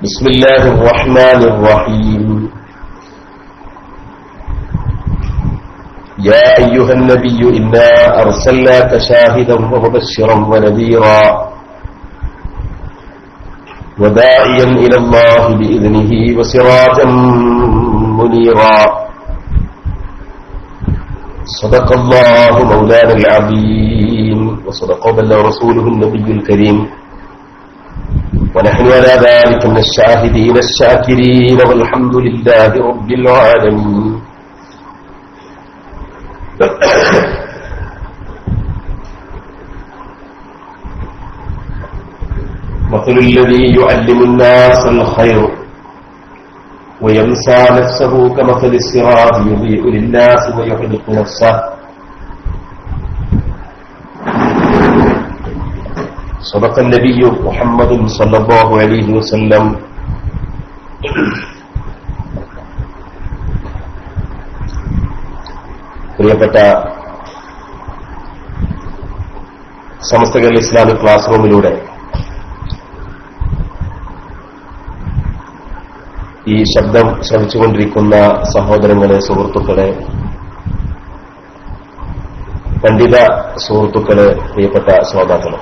بسم الله الرحمن الرحيم. يا أيها النبي إنا أرسلناك شاهدا ومبشرا ونذيرا وداعيا إلى الله بإذنه وسراجا منيرا. صدق الله مولانا العظيم وصدق بلغ رسوله النبي الكريم ونحن على ذلك من الشاهدين الشاكرين والحمد لله رب العالمين. مثل الذي يعلم الناس الخير وينسى نفسه كمثل السراج يضيء للناس ويحرق نفسه. സദഖ നബിയ്യു മുഹമ്മദുൻ സ്വല്ലല്ലാഹു അലൈഹി വസല്ലം. പ്രിയപ്പെട്ട സമസ്ത കേരള ഇസ്ലാമിക് ക്ലാസ് റൂമിലൂടെ ഈ ശബ്ദം ശ്രവിച്ചുകൊണ്ടിരിക്കുന്ന സഹോദരങ്ങളെ, സുഹൃത്തുക്കളെ, പണ്ഡിത സുഹൃത്തുക്കളെ, പ്രിയപ്പെട്ട ശ്രോതാക്കളെ,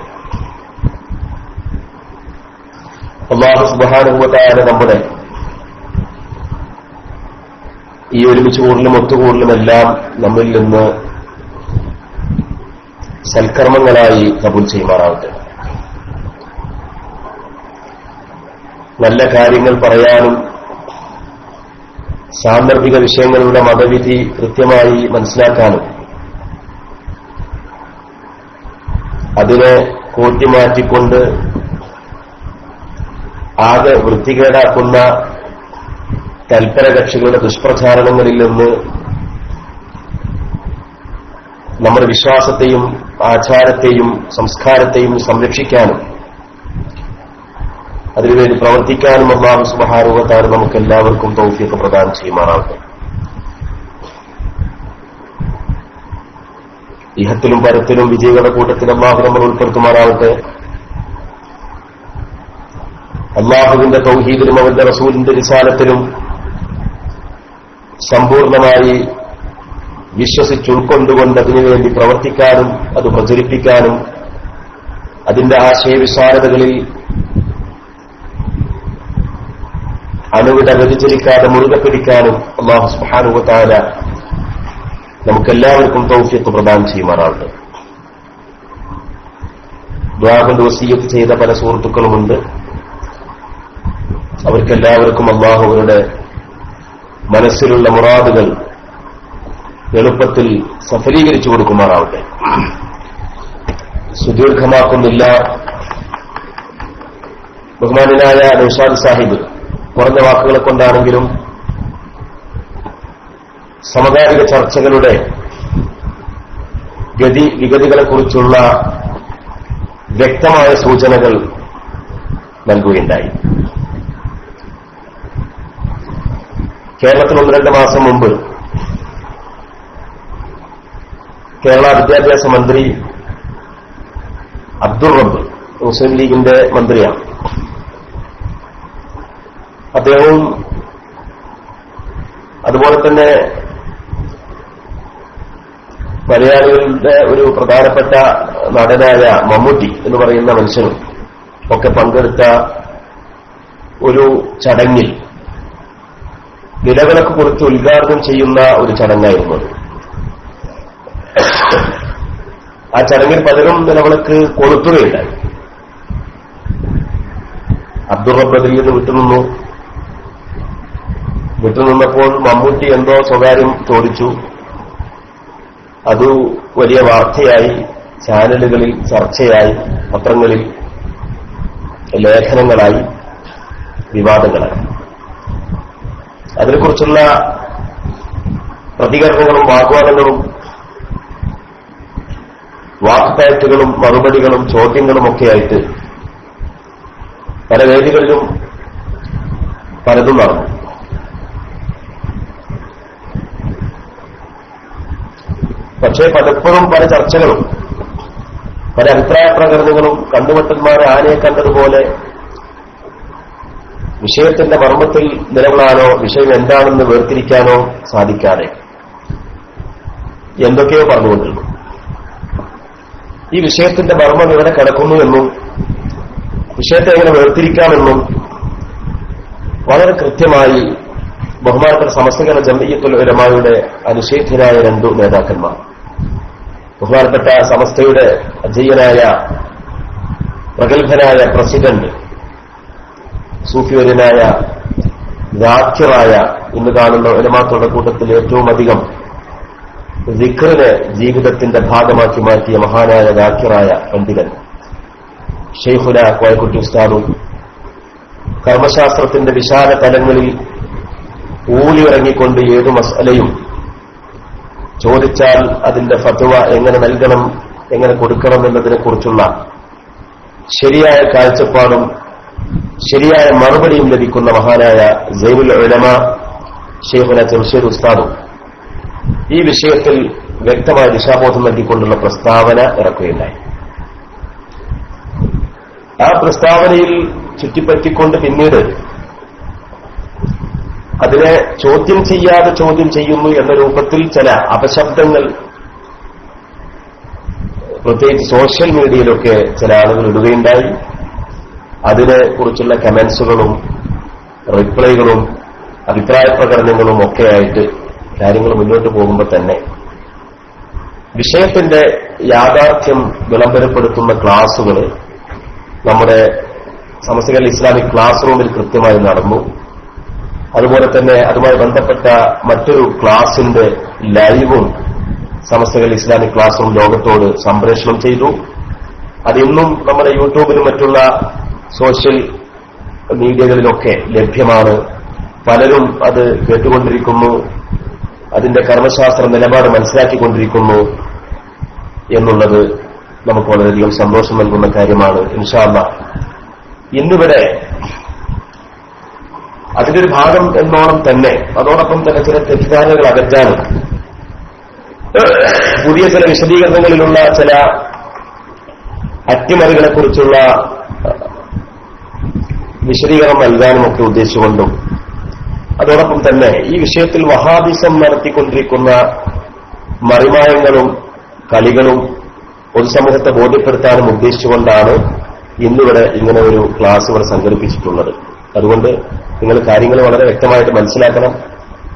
അല്ലാഹു സുബ്ഹാനഹു വ തആല നമ്മുടെ ഈ ഒരുമിച്ച് കൂടലും ഒത്തുകൂടലുമെല്ലാം നമ്മിൽ നിന്ന് സൽക്കർമ്മങ്ങളായി കബൂൽ ചെയ്യുമാറാവട്ടെ. നല്ല കാര്യങ്ങൾ പറയാനും സാന്ദർഭിക വിഷയങ്ങളുടെ മതവിധി കൃത്യമായി മനസ്സിലാക്കാനും അതിനെ കൂട്ടിമാറ്റിക്കൊണ്ട് ആകെ വൃത്തികേടാക്കുന്ന തൽപരകക്ഷികളുടെ ദുഷ്പ്രചാരണങ്ങളിൽ നിന്ന് നമ്മുടെ വിശ്വാസത്തെയും ആചാരത്തെയും സംസ്കാരത്തെയും സംരക്ഷിക്കാനും അതിനുവേണ്ടി പ്രവർത്തിക്കാനും അല്ലാഹു സുബ്ഹാനഹു വ തആല നമുക്ക് എല്ലാവർക്കും തൗഫീഖ് പ്രദാനം ചെയ്യുമാറാവട്ടെ. ഇഹത്തിലും പരത്തിലും വിജയികളുടെ കൂട്ടത്തിൽ അല്ലാഹു നമ്മൾ ഉൾപ്പെടുത്തുമാറാവട്ടെ. അല്ലാഹുവിന്റെ തൗഹീദിലും അവന്റെ റസൂലിന്റെ റിസാലത്തിലും സമ്പൂർണമായി വിശ്വസിച്ചുൾക്കൊണ്ടുകൊണ്ട് അതിനുവേണ്ടി പ്രവർത്തിക്കാനും അത് പ്രചരിപ്പിക്കാനും അതിന്റെ ആശയവിശാലതകളിൽ അണുവിട വ്യതിചലിക്കാതെ മുറുകെ പിടിക്കാനും അല്ലാഹു സുബ്ഹാനഹു വ തആല നമുക്കെല്ലാവർക്കും തൗഫീഖ് പ്രദാനം ചെയ്യുമാറാവട്ടെ. ദുആ കൊണ്ട് വസിയ്യത്ത് ചെയ്ത പല സുഹൃത്തുക്കളുമുണ്ട്. അവർക്കെല്ലാവർക്കും അല്ലാഹുവിന്റെ മനസ്സിലുള്ള മുറാദുകൾ എളുപ്പത്തിൽ സഫലീകരിച്ചു കൊടുക്കുമാറാവട്ടെ. സുദീർഘമാക്കുന്നില്ല. ബഹുമാനനായ നൗഷാദ് സാഹിബ് കുറഞ്ഞ വാക്കുകളെ കൊണ്ടാണെങ്കിലും സമകാലിക ചർച്ചകളുടെ വിഗതികളെക്കുറിച്ചുള്ള വ്യക്തമായ സൂചനകൾ നൽകുകയുണ്ടായി. കേരളത്തിൽ 1-2 മാസം മുമ്പ് കേരള വിദ്യാഭ്യാസ മന്ത്രി അബ്ദുൾ റബ്ബ് മുസ്ലിം ലീഗിന്റെ മന്ത്രിയാണ്. അദ്ദേഹവും അതുപോലെ തന്നെ മലയാളികളുടെ ഒരു പ്രധാനപ്പെട്ട നടനായ മമ്മൂട്ടി എന്ന് പറയുന്ന മനുഷ്യനും ഒക്കെ പങ്കെടുത്ത ഒരു ചടങ്ങിൽ നിലവിളക്ക് കുറിച്ച് ഉദ്ഘാടനം ചെയ്യുന്ന ഒരു ചടങ്ങായിരുന്നു. ആ ചടങ്ങിൽ പലരും നിലവിളക്ക് കൊളുത്തുകയുണ്ടായി. അബ്ദുൾ റബ്ബ് അതിൽ നിന്ന് വിട്ടുനിന്നപ്പോൾ മമ്മൂട്ടി എന്തോ സ്വകാര്യം ചോദിച്ചു. അത് വലിയ വാർത്തയായി, ചാനലുകളിൽ ചർച്ചയായി, പത്രങ്ങളിൽ ലേഖനങ്ങളായി, വിവാദങ്ങളായി. അതിനെക്കുറിച്ചുള്ള പ്രതികരണങ്ങളും വാഗ്വാദങ്ങളും വാക്പാറ്റുകളും മറുപടികളും ചോദ്യങ്ങളുമൊക്കെയായിട്ട് പല വേദികളിലും പലതും നടന്നു. പക്ഷേ പലപ്പോഴും പല ചർച്ചകളും പല അഭിപ്രായ പ്രകടനങ്ങളും കണ്ടുവെട്ടന്മാരെ ആനയെ കണ്ടതുപോലെ വിഷയത്തിന്റെ മർമ്മത്തിൽ നിലകൊള്ളാനോ വിഷയം എന്താണെന്ന് വേർതിരിക്കാനോ സാധിക്കാതെ എന്തൊക്കെയോ പറഞ്ഞുകൊണ്ടിരുന്നു. ഈ വിഷയത്തിന്റെ മർമ്മം ഇവിടെ കിടക്കുന്നുവെന്നും വിഷയത്തെ എങ്ങനെ വേർതിരിക്കാമെന്നും വളരെ കൃത്യമായി ബഹുമാനപ്പെട്ട സമസ്ത കേരള ജംഇയ്യത്തുൽ ഉലമായുടെ അനുശേധ്യരായ 2 നേതാക്കന്മാർ, ബഹുമാനപ്പെട്ട സമസ്തയുടെ അജയ്യനായ പ്രഗത്ഭനായ പ്രസിഡന്റ്, സൂഫിവര്യനായ ദാക്കിറായ, ഇന്ന് കാണുന്ന ഉലമാക്കളുടെ കൂട്ടത്തിൽ ഏറ്റവും അധികം ദിക്റിനെ ജീവിതത്തിന്റെ ഭാഗമാക്കി മാറ്റിയ മഹാനായ ദാക്കിറായ പണ്ഡിതൻ ഷെയ്ഖുന കോയക്കുട്ടി ഉസ്താദും കർമ്മശാസ്ത്രത്തിന്റെ വിശാല തലങ്ങളിൽ ഊലിയിറങ്ങിക്കൊണ്ട് ഏതു മസ്അലയും ചോദിച്ചാൽ അതിന്റെ ഫത്വ എങ്ങനെ നൽകണം, എങ്ങനെ കൊടുക്കണം എന്നതിനെക്കുറിച്ചുള്ള ശരിയായ കാഴ്ചപ്പാടും ശരിയായ മറുപടിയും ലഭിക്കുന്ന മഹാനായ സൈനുൽ ഉലമ ശൈഖുന ജംഷീദ് ഉസ്താദും ഈ വിഷയത്തിൽ വ്യക്തമായ ദിശാബോധം നൽകിക്കൊണ്ടുള്ള പ്രസ്താവന ഇറക്കുകയുണ്ടായി. ആ പ്രസ്താവനയിൽ ചുറ്റിപ്പറ്റിക്കൊണ്ട് പിന്നീട് അതിനെ ചോദ്യം ചെയ്യാതെ ചോദ്യം ചെയ്യുന്നു എന്ന രൂപത്തിൽ ചില അപശബ്ദങ്ങൾ പ്രത്യേകിച്ച് സോഷ്യൽ മീഡിയയിലൊക്കെ ചില ആളുകൾ ഇടുകയുണ്ടായി. അതിനെ കുറിച്ചുള്ള കമന്റ്സുകളും റിപ്ലൈകളും അഭിപ്രായ പ്രകടനങ്ങളും ഒക്കെയായിട്ട് കാര്യങ്ങൾ മുന്നോട്ട് പോകുമ്പോൾ തന്നെ വിഷയത്തിന്റെ യാഥാർത്ഥ്യം വിളംബരപ്പെടുത്തുന്ന ക്ലാസുകൾ നമ്മുടെ സമസ്ത ഇസ്ലാമിക് ക്ലാസ് റൂമിൽ കൃത്യമായി നടന്നു. അതുപോലെ തന്നെ അതുമായി ബന്ധപ്പെട്ട മറ്റൊരു ക്ലാസിന്റെ ലൈവും സമസ്ത ഇസ്ലാമിക് ക്ലാസ് റൂം ലോകത്തോട് സംപ്രേഷണം ചെയ്തു. അതിന്നും നമ്മുടെ യൂട്യൂബിലും മറ്റുള്ള സോഷ്യൽ മീഡിയകളിലൊക്കെ ലഭ്യമാണ്. പലരും അത് കേട്ടുകൊണ്ടിരിക്കുന്നു, അതിന്റെ കർമ്മശാസ്ത്ര നിലപാട് മനസ്സിലാക്കിക്കൊണ്ടിരിക്കുന്നു എന്നുള്ളത് നമുക്ക് വളരെയധികം സന്തോഷം നൽകുന്ന കാര്യമാണ്. ഇൻഷാ അല്ലാഹ് ഇന്നിവിടെ അതിന്റെ ഒരു ഭാഗം എന്നോണം തന്നെ അതോടൊപ്പം തന്നെ ചില തെറ്റിദ്ധാരണകൾ അകറ്റാനും പുതിയ ചില വിശദീകരണങ്ങളിലുള്ള ചില അട്ടിമറികളെക്കുറിച്ചുള്ള വിശദീകരണം നൽകാനുമൊക്കെ ഉദ്ദേശിച്ചുകൊണ്ടും അതോടൊപ്പം തന്നെ ഈ വിഷയത്തിൽ വഹാബിസം നടത്തിക്കൊണ്ടിരിക്കുന്ന മറിമായങ്ങളും കളികളും പൊതുസമൂഹത്തെ ബോധ്യപ്പെടുത്താനും ഉദ്ദേശിച്ചുകൊണ്ടാണ് ഇന്നിവിടെ ഇങ്ങനെ ഒരു ക്ലാസ് ഇവിടെ സംഘടിപ്പിച്ചിട്ടുള്ളത്. അതുകൊണ്ട് നിങ്ങൾ കാര്യങ്ങൾ വളരെ വ്യക്തമായിട്ട് മനസ്സിലാക്കണം.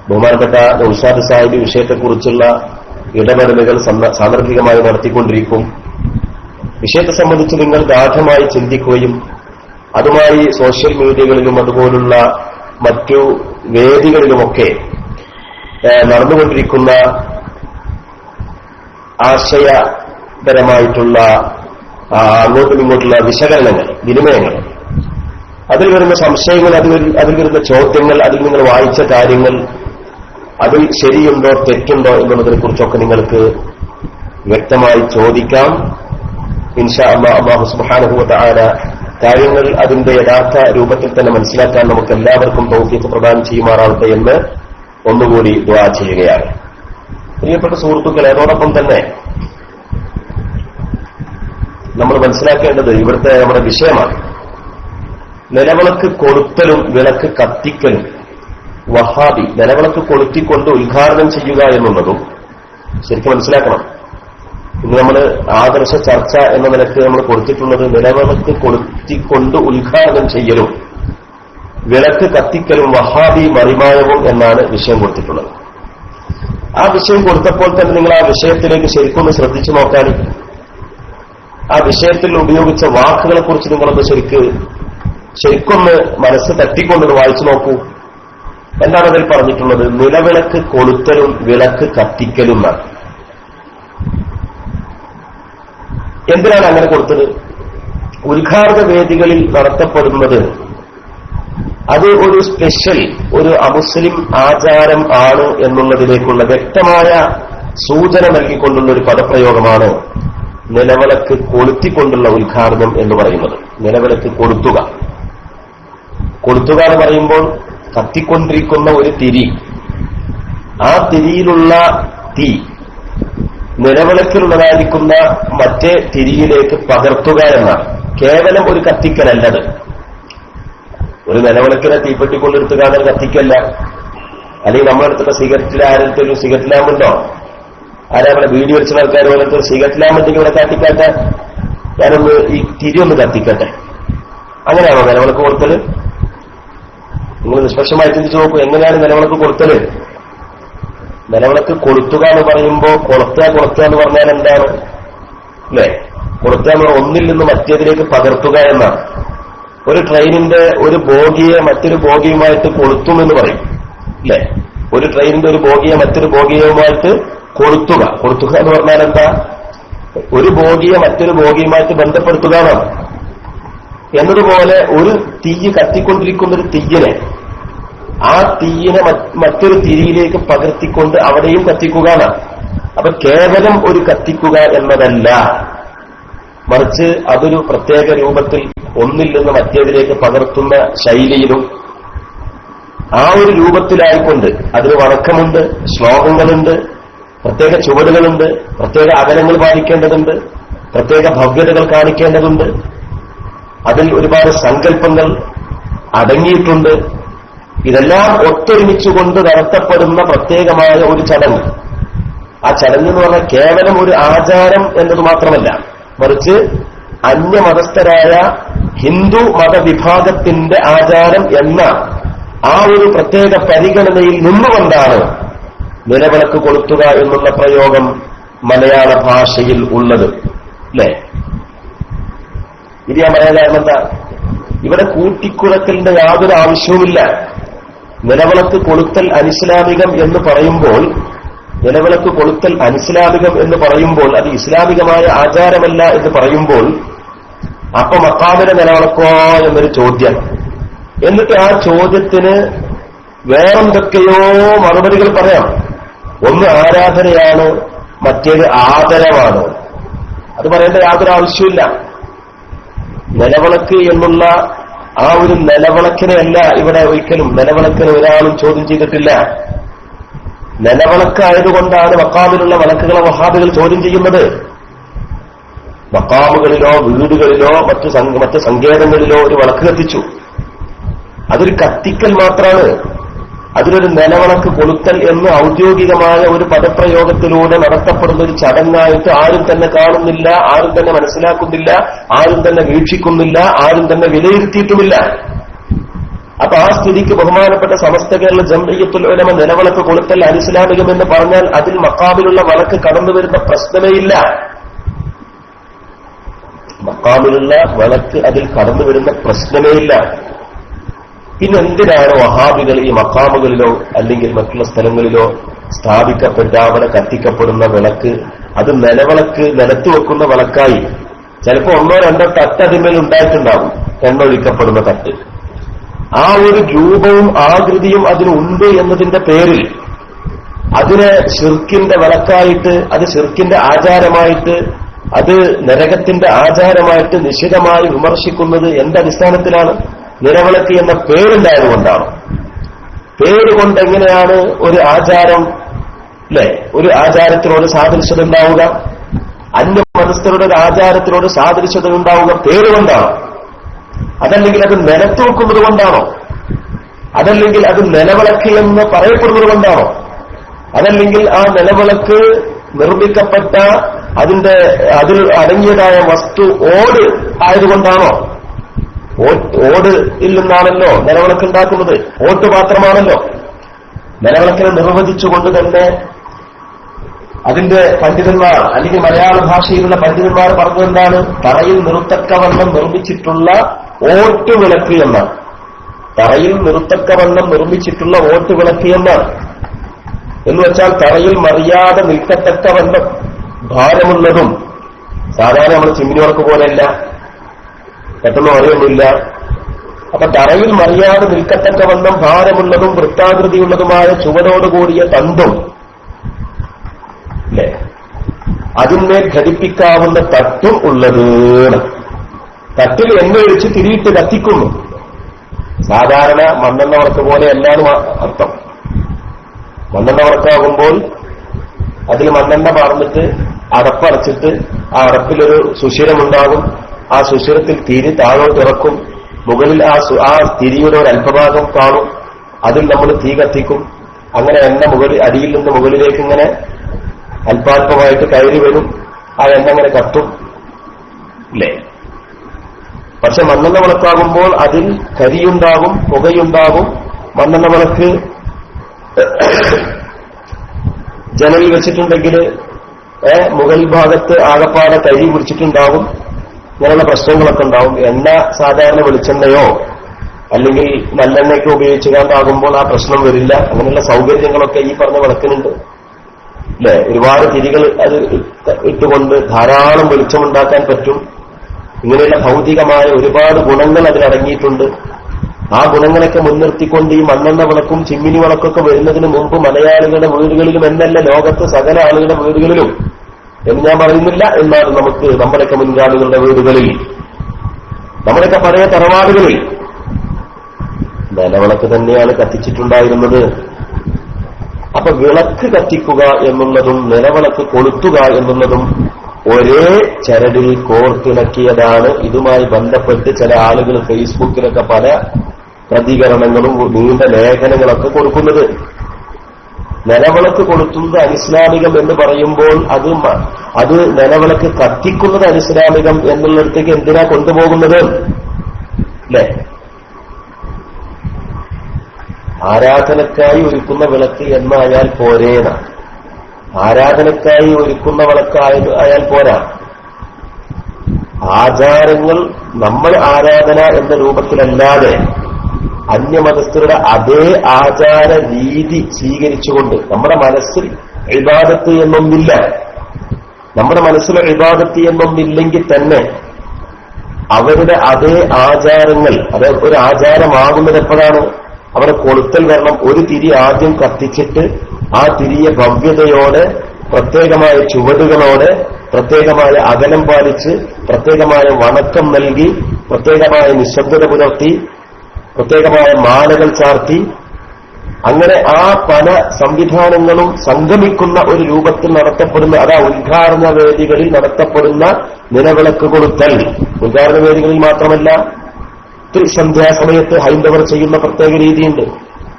ബഹുമാനപ്പെട്ട ഉസ്താദ് സാഹിബ് വിഷയത്തെക്കുറിച്ചുള്ള ഇടപെടലുകൾ സാന്ദർഭികമായി നടത്തിക്കൊണ്ടിരിക്കും. വിഷയത്തെ സംബന്ധിച്ച് നിങ്ങൾ ഗാഢമായി ചിന്തിക്കുകയും അതുമായി സോഷ്യൽ മീഡിയകളിലും അതുപോലുള്ള മറ്റു വേദികളിലുമൊക്കെ നടന്നുകൊണ്ടിരിക്കുന്ന ആശയപരമായിട്ടുള്ള അങ്ങോട്ടും ഇങ്ങോട്ടുള്ള വിശകലനങ്ങൾ, വിനിമയങ്ങൾ, അതിൽ വരുന്ന സംശയങ്ങൾ, അതിൽ വരുന്ന ചോദ്യങ്ങൾ, അതിൽ നിങ്ങൾ വായിച്ച കാര്യങ്ങൾ, അതിൽ ശരിയുണ്ടോ തെറ്റുണ്ടോ എന്നുള്ളതിനെ കുറിച്ചൊക്കെ നിങ്ങൾക്ക് വ്യക്തമായി ചോദിക്കാം. ഇൻഷാ അല്ലാഹ് അല്ലാഹു സുബ്ഹാനഹു വ തആല കാര്യങ്ങൾ അതിന്റെ യഥാർത്ഥ രൂപത്തിൽ തന്നെ മനസ്സിലാക്കാൻ നമുക്ക് എല്ലാവർക്കും തൗഫീഖ് പ്രദാനം ചെയ്യുമാറാവട്ടെ എന്ന് ഒന്നുകൂടി ദുആ ചെയ്യുകയാണ്. പ്രിയപ്പെട്ട സുഹൃത്തുക്കളെ, അതോടൊപ്പം തന്നെ നമ്മൾ മനസ്സിലാക്കേണ്ടത് ഇവിടുത്തെ നമ്മുടെ വിഷയമാണ്. നിലവിളക്ക് കൊളുത്തലും വിളക്ക് കത്തിക്കലും. വഹാബി നിലവിളക്ക് കൊളുത്തിക്കൊണ്ട് ഉദ്ഘാടനം ചെയ്യുക എന്നുള്ളതും ശരിക്കും മനസ്സിലാക്കണം. ഇന്ന് നമ്മൾ ആദർശ ചർച്ച എന്ന നിലയ്ക്ക് നമ്മൾ കൊടുത്തിട്ടുള്ളത് നിലവിളക്ക് കൊളുത്തിക്കൊണ്ട് ഉദ്ഘാടനം ചെയ്യലും വിളക്ക് കത്തിക്കലും വഹാബി മറിമായവും എന്നാണ് വിഷയം കൊടുത്തിട്ടുള്ളത്. ആ വിഷയം കൊടുത്തപ്പോൾ തന്നെ നിങ്ങൾ ആ വിഷയത്തിലേക്ക് ശരിക്കൊന്ന് ശ്രദ്ധിച്ചു നോക്കാൻ, ആ വിഷയത്തിൽ ഉപയോഗിച്ച വാക്കുകളെ കുറിച്ച് നിങ്ങളൊന്ന് ശരിക്കൊന്ന് മനസ്സ് തട്ടിക്കൊണ്ടൊന്ന് വായിച്ചു നോക്കൂ. എന്താണ് അതിൽ പറഞ്ഞിട്ടുള്ളത്? നിലവിളക്ക് കൊളുത്തലും വിളക്ക് കത്തിക്കലും എന്നാണ്. എന്തിനാണ് അങ്ങനെ കൊടുത്തത്? ഉദ്ഘാടന വേദികളിൽ നടത്തപ്പെടുന്നത് അത് ഒരു സ്പെഷ്യൽ, ഒരു അമുസ്ലിം ആചാരം ആണ് എന്നുള്ളതിലേക്കുള്ള വ്യക്തമായ സൂചന നൽകിക്കൊണ്ടുള്ള ഒരു പദപ്രയോഗമാണ് നിലവിളക്ക് കൊളുത്തിക്കൊണ്ടുള്ള ഉദ്ഘാടനം എന്ന് പറയുന്നത്. നിലവിളക്ക് കൊളുത്തുക എന്ന് പറയുമ്പോൾ കത്തിക്കൊണ്ടിരിക്കുന്ന ഒരു തിരി, ആ തിരിയിലുള്ള തീ നിലവിളക്കിലുള്ളതായിരിക്കുന്ന മറ്റേ തിരിയിലേക്ക് പകർത്തുക എന്നാണ്. കേവലം ഒരു കത്തിക്കലല്ലത്. ഒരു നിലവിളക്കിനെ തീപ്പെട്ടിക്കൊണ്ടെടുത്തുകാണ് കത്തിക്കല്ല. അല്ലെങ്കിൽ നമ്മളെടുത്തുള്ള സിഗരറ്റിൽ ആരുടെ ഒരു സിഗരറ്റ് ലാമ്പുണ്ടോ? ആരാ വീഡിയോ വെച്ച ആൾക്കാർ പോലത്തെ ഒരു സിഗരറ്റ് ലാമ്പുണ്ടെങ്കിൽ ഇവിടെ കത്തിക്കാട്ടെ, ഞാനൊന്ന് ഈ തിരി ഒന്ന് കത്തിക്കട്ടെ, അങ്ങനെയാണോ നിലവിളക്ക് കൊടുത്തല്? നിങ്ങൾ നിഷ്പക്ഷമായി ചിന്തിച്ചു നോക്കൂ, എങ്ങനെയാണ് നിലവിളക്ക് കൊടുത്തല്? നിലവിളക്ക് കൊളുത്തുക എന്ന് പറയുമ്പോൾ കൊളുത്തുക എന്ന് പറഞ്ഞാൽ എന്താണ്? അല്ലേ? കൊളുത്തുക എന്ന് പറഞ്ഞാൽ ഒന്നിൽ നിന്ന് മറ്റേതിലേക്ക് പകർത്തുക എന്നാണ്. ഒരു ട്രെയിനിന്റെ ഒരു ബോഗിയെ മറ്റൊരു ബോഗിയുമായിട്ട് കൊളുത്തുമെന്ന് പറയും, അല്ലേ? ഒരു ട്രെയിനിന്റെ ഒരു ബോഗിയെ മറ്റൊരു ബോഗിയുമായിട്ട് കൊളുത്തുക എന്ന് പറഞ്ഞാൽ എന്താ? ഒരു ബോഗിയെ മറ്റൊരു ബോഗിയുമായിട്ട് ബന്ധപ്പെടുത്തുക എന്നാണ്. എന്നതുപോലെ ഒരു തീ കത്തിക്കൊണ്ടിരിക്കുന്ന ഒരു തീയിനെ, ആ തീയിനെ മറ്റൊരു തിരിയിലേക്ക് പകർത്തിക്കൊണ്ട് അവിടെയും കത്തിക്കുക എന്നാണ്. അപ്പൊ കേവലം ഒരു കത്തിക്കുക എന്നതല്ല, മറിച്ച് അതൊരു പ്രത്യേക രൂപത്തിൽ ഒന്നിൽ നിന്ന് മറ്റേതിലേക്ക് പകർത്തുന്ന ശൈലിയിലും ആ ഒരു രൂപത്തിലായിക്കൊണ്ട് അതിന് വഴക്കമുണ്ട്, ശ്ലോകങ്ങളുണ്ട്, പ്രത്യേക ചുവടുകളുണ്ട്, പ്രത്യേക അകലങ്ങൾ പാലിക്കേണ്ടതുണ്ട്, പ്രത്യേക ഭവ്യതകൾ കാണിക്കേണ്ടതുണ്ട്, അതിൽ ഒരുപാട് സങ്കല്പങ്ങൾ അടങ്ങിയിട്ടുണ്ട്. ഇതെല്ലാം ഒത്തൊരുമിച്ചുകൊണ്ട് നടത്തപ്പെടുന്ന പ്രത്യേകമായ ഒരു ചടങ്ങ്. ആ ചടങ്ങ് എന്ന് പറഞ്ഞാൽ കേവലം ഒരു ആചാരം എന്നത് മാത്രമല്ല, മറിച്ച് അന്യമതസ്ഥരായ ഹിന്ദു മതവിഭാഗത്തിന്റെ ആചാരം എന്ന ആ ഒരു പ്രത്യേക പരിഗണനയിൽ നിന്നുകൊണ്ടാണ് നിലവിളക്ക് കൊളുത്തുക എന്നുള്ള പ്രയോഗം മലയാള ഭാഷയിൽ ഉള്ളത്. അല്ലേ? ഇത് ഞാൻ പറയാൻ കാരണം എന്താ? ഇവിടെ കൂട്ടിക്കുറക്കലിന്റെ യാതൊരു ആവശ്യവുമില്ല. നിലവിളക്ക് കൊളുത്തൽ അനിസ്ലാമികം എന്ന് പറയുമ്പോൾ, നിലവിളക്ക് കൊളുത്തൽ അനിസ്ലാമികം എന്ന് പറയുമ്പോൾ, അത് ഇസ്ലാമികമായ ആചാരമല്ല എന്ന് പറയുമ്പോൾ, അപ്പൊ മക്കാമിലെ നിലവിളക്കോ എന്നൊരു ചോദ്യം. എന്നിട്ട് ആ ചോദ്യത്തിന് വേറെന്തൊക്കെയോ മറുപടികൾ പറയാം. ഒന്ന് ആരാധനയാണ്, മറ്റേത് ആദരവാണ്. അത് പറയേണ്ട യാതൊരു ആവശ്യമില്ല. നിലവിളക്ക് എന്നുള്ള ആ ഒരു നിലവിളക്കിനെയല്ല ഇവിടെ ഒരിക്കലും നിലവിളക്കിന് ഒരാളും ചോദ്യം ചെയ്തിട്ടില്ല. നിലവിളക്കായതുകൊണ്ടാണ് മക്കാമിലുള്ള വിളക്കുകളെ വഹാബികൾ ചോദ്യം ചെയ്യുന്നത്. മക്കാമുകളിലോ വീടുകളിലോ മറ്റ് സങ്കേതങ്ങളിലോ ഒരു വിളക്ക് കത്തിച്ചു, അതൊരു കത്തിക്കൽ മാത്രമാണ്. അതിലൊരു നിലവിളക്ക് കൊളുത്തൽ എന്ന് ഔദ്യോഗികമായ ഒരു പദപ്രയോഗത്തിലൂടെ നടത്തപ്പെടുന്ന ഒരു ചടങ്ങായിട്ട് ആരും തന്നെ കാണുന്നില്ല, ആരും തന്നെ മനസ്സിലാക്കുന്നില്ല, ആരും തന്നെ വീക്ഷിക്കുന്നില്ല, ആരും തന്നെ വിലയിരുത്തിയിട്ടുമില്ല. അപ്പൊ ആ സ്ഥിതിക്ക് ബഹുമാനപ്പെട്ട സമസ്ത കേരള ജംഇയ്യത്തുൽ ഉലമ നിലവിളക്ക് കൊളുത്തൽ അനിസ്ലാമികം എന്ന് പറഞ്ഞാൽ അതിൽ മക്കാമിലുള്ള വിളക്ക് കടന്നു വരുന്ന പ്രശ്നമേ ഇല്ല. മക്കാമിലുള്ള വിളക്ക് അതിൽ കടന്നു വരുന്ന പ്രശ്നമേ ഇല്ല. പിന്നെ എന്തിനാണ് വഹാബികൾ ഈ മക്കാമുകളിലോ അല്ലെങ്കിൽ മറ്റുള്ള സ്ഥലങ്ങളിലോ സ്ഥാപിക്കപ്പെട്ട അവിടെ കത്തിക്കപ്പെടുന്ന വിളക്ക് അത് നിലവിളക്ക് നിലത്ത് വെക്കുന്ന വിളക്കായി ചിലപ്പോ ഒന്നോ രണ്ടോ തട്ട് അതിന്മേൽ ഉണ്ടായിട്ടുണ്ടാവും, എണ്ണൊഴിക്കപ്പെടുന്ന തട്ട്. ആ ഒരു രൂപവും ആകൃതിയും അതിനുണ്ട് എന്നതിന്റെ പേരിൽ അതിനെ ശിർക്കിന്റെ വിളക്കായിട്ട്, അത് ശിർക്കിന്റെ ആചാരമായിട്ട്, അത് നരകത്തിന്റെ ആചാരമായിട്ട് നിശിതമായി വിമർശിക്കുന്നത് എന്തടിസ്ഥാനത്തിലാണ്? നിലവിളക്ക് എന്ന പേരുണ്ടായതുകൊണ്ടാണ്. പേരുകൊണ്ട് എങ്ങനെയാണ് ഒരു ആചാരം, അല്ലെ, ഒരു ആചാരത്തിനോട് സാദൃശ്യത ഉണ്ടാവുക? അന്യമതസ്ഥരുടെ ഒരു ആചാരത്തിനോട് സാദൃശ്യത ഉണ്ടാവുക പേരുകൊണ്ടാണ്. അതല്ലെങ്കിൽ അത് നിലത്ത് വെക്കുന്നത് കൊണ്ടാണോ? അതല്ലെങ്കിൽ അത് നിലവിളക്ക് എന്ന് പറയപ്പെടുന്നത് കൊണ്ടാണോ? അതല്ലെങ്കിൽ ആ നിലവിളക്ക് നിർമ്മിക്കപ്പെട്ട അതിൽ അടങ്ങിയതായ വസ്തു ഓട് ആയതുകൊണ്ടാണോ? ഓടിൽ നിന്നാണല്ലോ നിലവിളക്ക് ഉണ്ടാക്കുന്നത്, ഓട്ട് പാത്രമാണല്ലോ. നിലവിളക്കിനെ നിർവചിച്ചുകൊണ്ട് തന്നെ അതിന്റെ പണ്ഡിതന്മാർ അല്ലെങ്കിൽ മലയാള ഭാഷയിലുള്ള പണ്ഡിതന്മാർ പറഞ്ഞതെന്താണ്? തറയിൽ നിർത്തക്കവണ്ണം നിർമ്മിച്ചിട്ടുള്ള ഓട്ടുവിളക്ക് എന്നാണ്. തറയിൽ നിർത്തക്കവണ്ണം നിർമ്മിച്ചിട്ടുള്ള ഓട്ടുവിളക്ക് എന്നാണ്. എന്ന് വെച്ചാൽ തറയിൽ മറിയാതെ നിൽക്കത്തക്കവണ്ണം ഭാരമുള്ളതും. സാധാരണ നമ്മൾ ചിമ്മിനി വിളക്ക് പോലെയല്ല, പെട്ടെന്ന് അറിയൊന്നുമില്ല. അപ്പൊ തറയിൽ മറിയാതെ നിൽക്കത്തക്കവണ്ണം ഭാരമുള്ളതും വൃത്താകൃതിയുള്ളതുമായ ചുവടോടുകൂടിയ തണ്ടും, അല്ലേ, അതിന്മേൽ ഘടിപ്പിക്കാവുന്ന തട്ടും ഉള്ളത്. തട്ടിൽ എണ്ണ ഒഴിച്ച് തിരിയിട്ട് കത്തിക്കുന്നു. സാധാരണ മണ്ണെണ്ണ വിളക്ക് പോലെ അല്ലാതെ അർത്ഥം. മണ്ണെണ്ണ വിളക്കാകുമ്പോൾ അതിൽ മണ്ണെണ്ണ പാർന്നിട്ട് അടപ്പടച്ചിട്ട് ആ അടപ്പിലൊരു സുഷിരമുണ്ടാകും. ആ സുഷിരത്തിൽ തിരി താഴോട്ടിറക്കും. മുകളിൽ ആ തിരിയുടെ ഒരു അല്പഭാഗം കാണും. അതിൽ നമ്മൾ തീ കത്തിക്കും. അങ്ങനെ എണ്ണ അടിയിൽ നിന്ന് മുകളിലേക്ക് ഇങ്ങനെ അല്പാൽപമായിട്ട് കയറി വരും. ആ എണ്ണ അങ്ങനെ കത്തും, ഇല്ലേ? പക്ഷെ മണ്ണെണ്ണ വിളക്കാകുമ്പോൾ അതിൽ കരിയുണ്ടാകും, പുകയുണ്ടാകും. മണ്ണെണ്ണ വിളക്ക് ജനലിൽ വെച്ചിട്ടുണ്ടെങ്കിൽ മുകൾ ഭാഗത്ത് ആകപ്പാടെ കരി പിടിച്ചിട്ടുണ്ടാകും. ഇങ്ങനെയുള്ള പ്രശ്നങ്ങളൊക്കെ ഉണ്ടാവും. എണ്ണ സാധാരണ വെളിച്ചെണ്ണയോ അല്ലെങ്കിൽ നല്ലെണ്ണയ്ക്കോ ഉപയോഗിച്ചുകൊണ്ടാകുമ്പോൾ ആ പ്രശ്നം വരില്ല. അങ്ങനെയുള്ള സൗകര്യങ്ങളൊക്കെ ഈ പറഞ്ഞ വിളക്കിനുണ്ട്, അല്ലെ? ഒരുപാട് തിരികൾ അത് ഇട്ടുകൊണ്ട് ധാരാളം വെളിച്ചമുണ്ടാക്കാൻ പറ്റും. ഇങ്ങനെയുള്ള ഭൗതികമായ ഒരുപാട് ഗുണങ്ങൾ അതിലടങ്ങിയിട്ടുണ്ട്. ആ ഗുണങ്ങളൊക്കെ മുൻനിർത്തിക്കൊണ്ട് ഈ മണ്ണെണ്ണ വിളക്കും ചിമ്മിനി വിളക്കൊക്കെ വരുന്നതിന് മുമ്പ് മലയാളികളുടെ വീടുകളിലും എന്നല്ല ലോകത്ത് സകല ആളുകളുടെ വീടുകളിലും എന്ന് ഞാൻ പറയുന്നില്ല. എന്നാലും നമുക്ക് നമ്മുടെയൊക്കെ മുൻഗാമികളുടെ വീടുകളിൽ, നമ്മുടെയൊക്കെ പഴയ തറവാടുകളിൽ നിലവിളക്ക് തന്നെയാണ് കത്തിച്ചിട്ടുണ്ടായിരുന്നത്. അപ്പൊ വിളക്ക് കത്തിക്കുക എന്നുള്ളതും നിലവിളക്ക് കൊളുത്തുക എന്നുള്ളതും ഒരേ ചരടിൽ കോർത്തിണക്കിയതാണ്. ഇതുമായി ബന്ധപ്പെട്ട് ചില ആളുകൾ ഫേസ്ബുക്കിലൊക്കെ പല പ്രതികരണങ്ങളും നീണ്ട ലേഖനങ്ങളൊക്കെ കൊടുക്കുന്നത്. നിലവിളക്ക് കൊളുത്തുന്നത് അനിസ്ലാമികം എന്ന് പറയുമ്പോൾ അത് നിലവിളക്ക് കത്തിക്കുന്നത് അനിസ്ലാമികം എന്നുള്ളിടത്തേക്ക് എന്തിനാ കൊണ്ടുപോകുന്നത്? അല്ലേ? ആരാധനക്കായി ഒരുക്കുന്ന വിളക്ക് എന്നായാൽ പോരേന്നാണ്. ആരാധനക്കായി ഒരുക്കുന്ന വിളക്കായാൽ പോരാ. ആചാരങ്ങൾ നമ്മൾ ആരാധന എന്ന രൂപത്തിലല്ലാതെ അന്യമതസ്ഥരുടെ അതേ ആചാര രീതി സ്വീകരിച്ചുകൊണ്ട് നമ്മുടെ മനസ്സിൽ ഇബാദത്ത് എന്നൊന്നില്ല. നമ്മുടെ മനസ്സിൽ ഇബാദത്ത് എന്നൊന്നില്ലെങ്കിൽ തന്നെ അവരുടെ അതേ ആചാരങ്ങൾ, അത് ഒരു ആചാരമാകുന്നത് എപ്പോഴാണ്? അവിടെ കൊളുത്തൽ വരണം. ഒരു തിരി ആദ്യം കത്തിച്ചിട്ട് ആ തിരിയെ ഭവ്യതയോടെ, പ്രത്യേകമായ ചുവടുകളോടെ, പ്രത്യേകമായ അകലം പാലിച്ച്, പ്രത്യേകമായ വണക്കം നൽകി, പ്രത്യേകമായ നിശബ്ദത പുലർത്തി, പ്രത്യേകമായ മാലകൾ ചാർത്തി, അങ്ങനെ ആ പല സംവിധാനങ്ങളും സംഗമിക്കുന്ന ഒരു രൂപത്തിൽ നടത്തപ്പെടുന്ന, അതാ ഉദ്ഘാടന വേദികളിൽ നടത്തപ്പെടുന്ന നിലവിളക്ക് കൊളുത്തൽ. ഉദ്ഘാടന വേദികളിൽ മാത്രമല്ല, സന്ധ്യാസമയത്ത് ഹൈന്ദവർ ചെയ്യുന്ന പ്രത്യേക രീതിയുണ്ട്.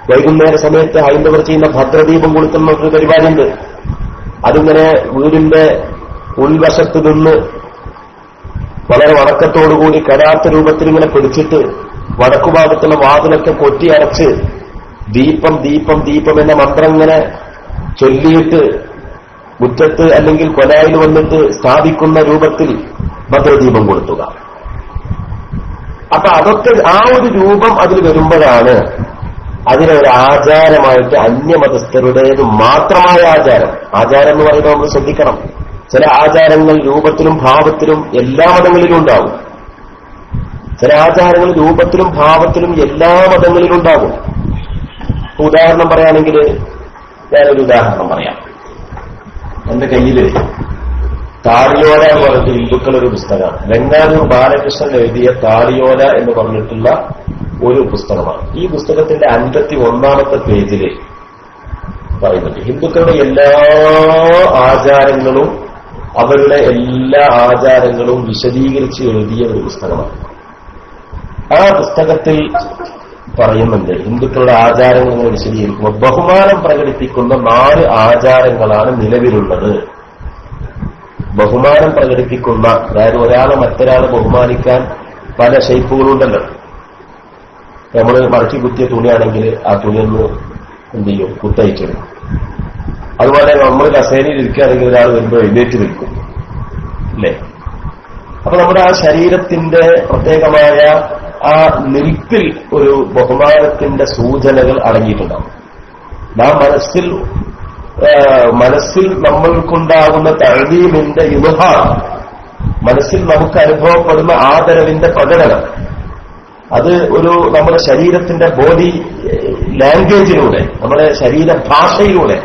വൈകുന്നേര സമയത്ത് ഹൈന്ദവർ ചെയ്യുന്ന ഭദ്രദീപം കൊളുത്തുന്ന ഒരു പരിപാടിയുണ്ട്. അതിങ്ങനെ വീടിന്റെ ഉൾവശത്ത് നിന്ന് വളരെ വണക്കത്തോടുകൂടി കരാത്ത രൂപത്തിൽ ഇങ്ങനെ പിടിച്ചിട്ട് വടക്കുഭാഗത്തുള്ള വാതിലൊക്കെ കൊട്ടിയടച്ച് ദീപം ദീപം ദീപം എന്ന മന്ത്രം ഇങ്ങനെ ചൊല്ലിയിട്ട് മുറ്റത്ത് അല്ലെങ്കിൽ കൊലായിൽ വന്നിട്ട് സ്ഥാപിക്കുന്ന രൂപത്തിൽ ഭദ്രദീപം കൊളുത്തുക. അപ്പൊ അതൊക്കെ ആ ഒരു രൂപം അതിൽ വരുമ്പോഴാണ് അതിനൊരു ആചാരമായിട്ട് അന്യമതസ്ഥരുടേത് മാത്രമായ ആചാരം. ആചാരം എന്ന് പറയുമ്പോൾ നമ്മൾ ശ്രദ്ധിക്കണം. ചില ആചാരങ്ങൾ രൂപത്തിലും ഭാവത്തിലും എല്ലാ മതങ്ങളിലും ഉണ്ടാവും. ചില ആചാരങ്ങൾ രൂപത്തിലും ഭാവത്തിലും എല്ലാ മതങ്ങളിലും ഉണ്ടാകും. ഉദാഹരണം പറയുകയാണെങ്കിൽ ഞാനൊരു ഉദാഹരണം പറയാം. എന്റെ കയ്യില് താളിയോല എന്ന് പറഞ്ഞിട്ട് ഹിന്ദുക്കളൊരു പുസ്തകമാണ്. വെങ്ങാനൂർ ബാലകൃഷ്ണൻ എഴുതിയ താളിയോല എന്ന് പറഞ്ഞിട്ടുള്ള ഒരു പുസ്തകമാണ്. ഈ പുസ്തകത്തിന്റെ 51ാമത്തെ പേജില് പറയുന്നുണ്ട് ഹിന്ദുക്കളുടെ എല്ലാ ആചാരങ്ങളും, അവരുടെ എല്ലാ ആചാരങ്ങളും വിശദീകരിച്ച് എഴുതിയ ഒരു പുസ്തകമാണ്. ആ പുസ്തകത്തിൽ പറയുന്നുണ്ട് ഹിന്ദുക്കളുടെ ആചാരങ്ങൾ വിശദീകരിക്കുമ്പോൾ ബഹുമാനം പ്രകടിപ്പിക്കുന്ന 4 ആചാരങ്ങളാണ് നിലവിലുള്ളത്. ബഹുമാനം പ്രകടിപ്പിക്കുന്ന, അതായത് ഒരാളെ മറ്റൊരാളെ ബഹുമാനിക്കാൻ പല ഷേപ്പുകളുണ്ടല്ലോ. നമ്മൾ മടക്കി കുത്തിയ തുണിയാണെങ്കിൽ ആ തുണിയൊന്ന് എന്ത് ചെയ്യും, കുത്തയച്ചിടും. അതുപോലെ നമ്മൾ കസേരയിൽ ഇരിക്കുകയാണെങ്കിൽ ഒരാൾ വരുമ്പോൾ എഴുന്നേറ്റ് നിൽക്കും, അല്ലേ? അപ്പൊ നമ്മുടെ ആ ശരീരത്തിന്റെ പ്രത്യേകമായ ആ നിൽപ്പിൽ ഒരു ബഹുമാനത്തിന്റെ സൂചനകൾ അടങ്ങിയിട്ടുണ്ടാവും. നാം മനസ്സിൽ നമ്മൾക്കുണ്ടാകുന്ന തഅ്ദീമിന്റെ ഇദ്ഹാർ, മനസ്സിൽ നമുക്ക് അനുഭവപ്പെടുന്ന ആദരവിന്റെ പ്രകടനം, അത് ഒരു നമ്മുടെ ശരീരത്തിന്റെ ബോഡി ലാംഗ്വേജിലൂടെ, നമ്മുടെ ശരീരഭാഷയിലൂടെ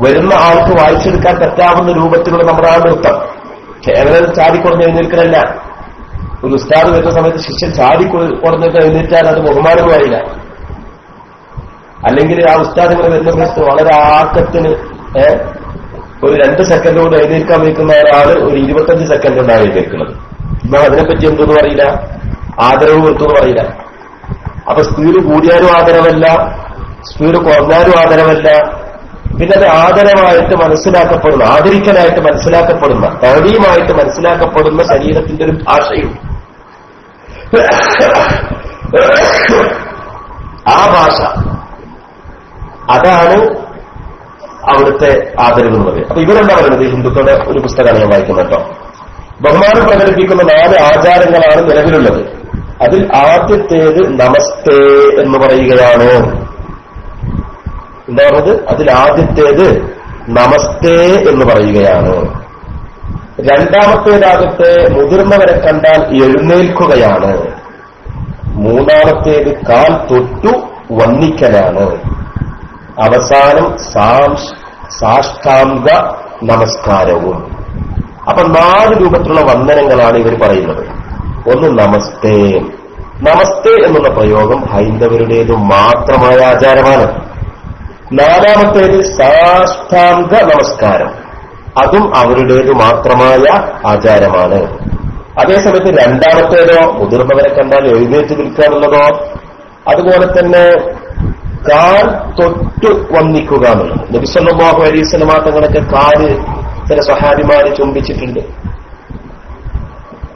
വരുന്ന ആൾക്ക് വായിച്ചെടുക്കാൻ പറ്റാവുന്ന രൂപത്തിലുള്ള നമ്മുടെ ആ നൃത്തം. കേവലം ചാടിക്കുറഞ്ഞ് എഴുന്നേൽക്കലല്ല. ഒരു ഉസ്താദ് വരുന്ന സമയത്ത് ശിഷ്യൻ ചാടിക്കുറഞ്ഞിട്ട് എഴുന്നേറ്റാൽ അത് ബഹുമാനമായില്ല. അല്ലെങ്കിൽ ആ ഉസ്താദ് ഇങ്ങനെ വരുന്ന സമയത്ത് വളരെ ആക്കത്തിന് ഒരു 2 സെക്കൻഡ് കൊണ്ട് എഴുന്നേൽക്കാൻ വയ്ക്കുന്ന ഒരാള് ഒരു 25 സെക്കൻഡ് കൊണ്ടാണ് എഴുന്നേൽക്കുന്നത്. എന്നാൽ അതിനെപ്പറ്റി എന്തെന്ന് പറയില്ല, ആദരവ് കൊടുത്തെന്ന് പറയില്ല. അപ്പൊ സ്പീഡ് കൂടിയാലും ആദരവല്ല, സ്പീഡ് കുറഞ്ഞാലും ആദരവല്ല. പിന്നെ അത് ആദരവായിട്ട് മനസ്സിലാക്കപ്പെടുന്ന, ആദരിക്കലായിട്ട് മനസ്സിലാക്കപ്പെടുന്ന, തഅ്ദീമായിട്ട് മനസ്സിലാക്കപ്പെടുന്ന ശരീരത്തിന്റെ ഒരു ഭാഷയും ആ ഭാഷ, അതാണ് അവിടുത്തെ ആദരവ് എന്ന് പറയുന്നത്. അപ്പൊ ഇവരെന്താ പറയുന്നത്? ഹിന്ദുക്കളുടെ ഒരു പുസ്തകമാണ് ഞാൻ വായിക്കുന്നത് കേട്ടോ. ബഹുമാനം പ്രകടിപ്പിക്കുന്ന 4 ആചാരങ്ങളാണ് നിലവിലുള്ളത്. അതിൽ ആദ്യത്തേത് നമസ്തേ എന്ന് പറയുകയാണ്. എന്താ പറഞ്ഞത്? അതിൽ ആദ്യത്തേത് നമസ്തേ എന്ന് പറയുകയാണ്. രണ്ടാമത്തേതാകട്ടെ മുതിർന്നവരെ കണ്ടാൽ എഴുന്നേൽക്കുകയാണ്. മൂന്നാമത്തേത് കാൽ തൊട്ടു വന്ദിക്കലാണ്. അവസാനം സാഷ്ടാംഗ നമസ്കാരവും. അപ്പൊ 4 രൂപത്തിലുള്ള വന്ദനങ്ങളാണ് ഇവർ പറയുന്നത്. ഒന്ന് നമസ്തേ. നമസ്തേ എന്നുള്ള പ്രയോഗം ഹൈന്ദവരുടേത് മാത്രമായ ആചാരമാണ്. 4-മത്തേത് സാഷ്ടാംഗ നമസ്കാരം, അതും അവരുടേത് മാത്രമായ ആചാരമാണ്. അതേസമയത്ത് 2-മത്തേതോ മുതിർന്നവരെ കണ്ടാൽ എഴുന്നേറ്റ് നിൽക്കാനുള്ളതോ, അതുപോലെ തന്നെ കാൽ തൊട്ട് വന്ദിക്കുക എന്നുള്ളത്. നബി സല്ലല്ലാഹു അലൈഹി വസല്ലം തങ്ങളൊക്കെ കാല് ചില സ്വഹാബിമാര് ചുംബിച്ചിട്ടുണ്ട്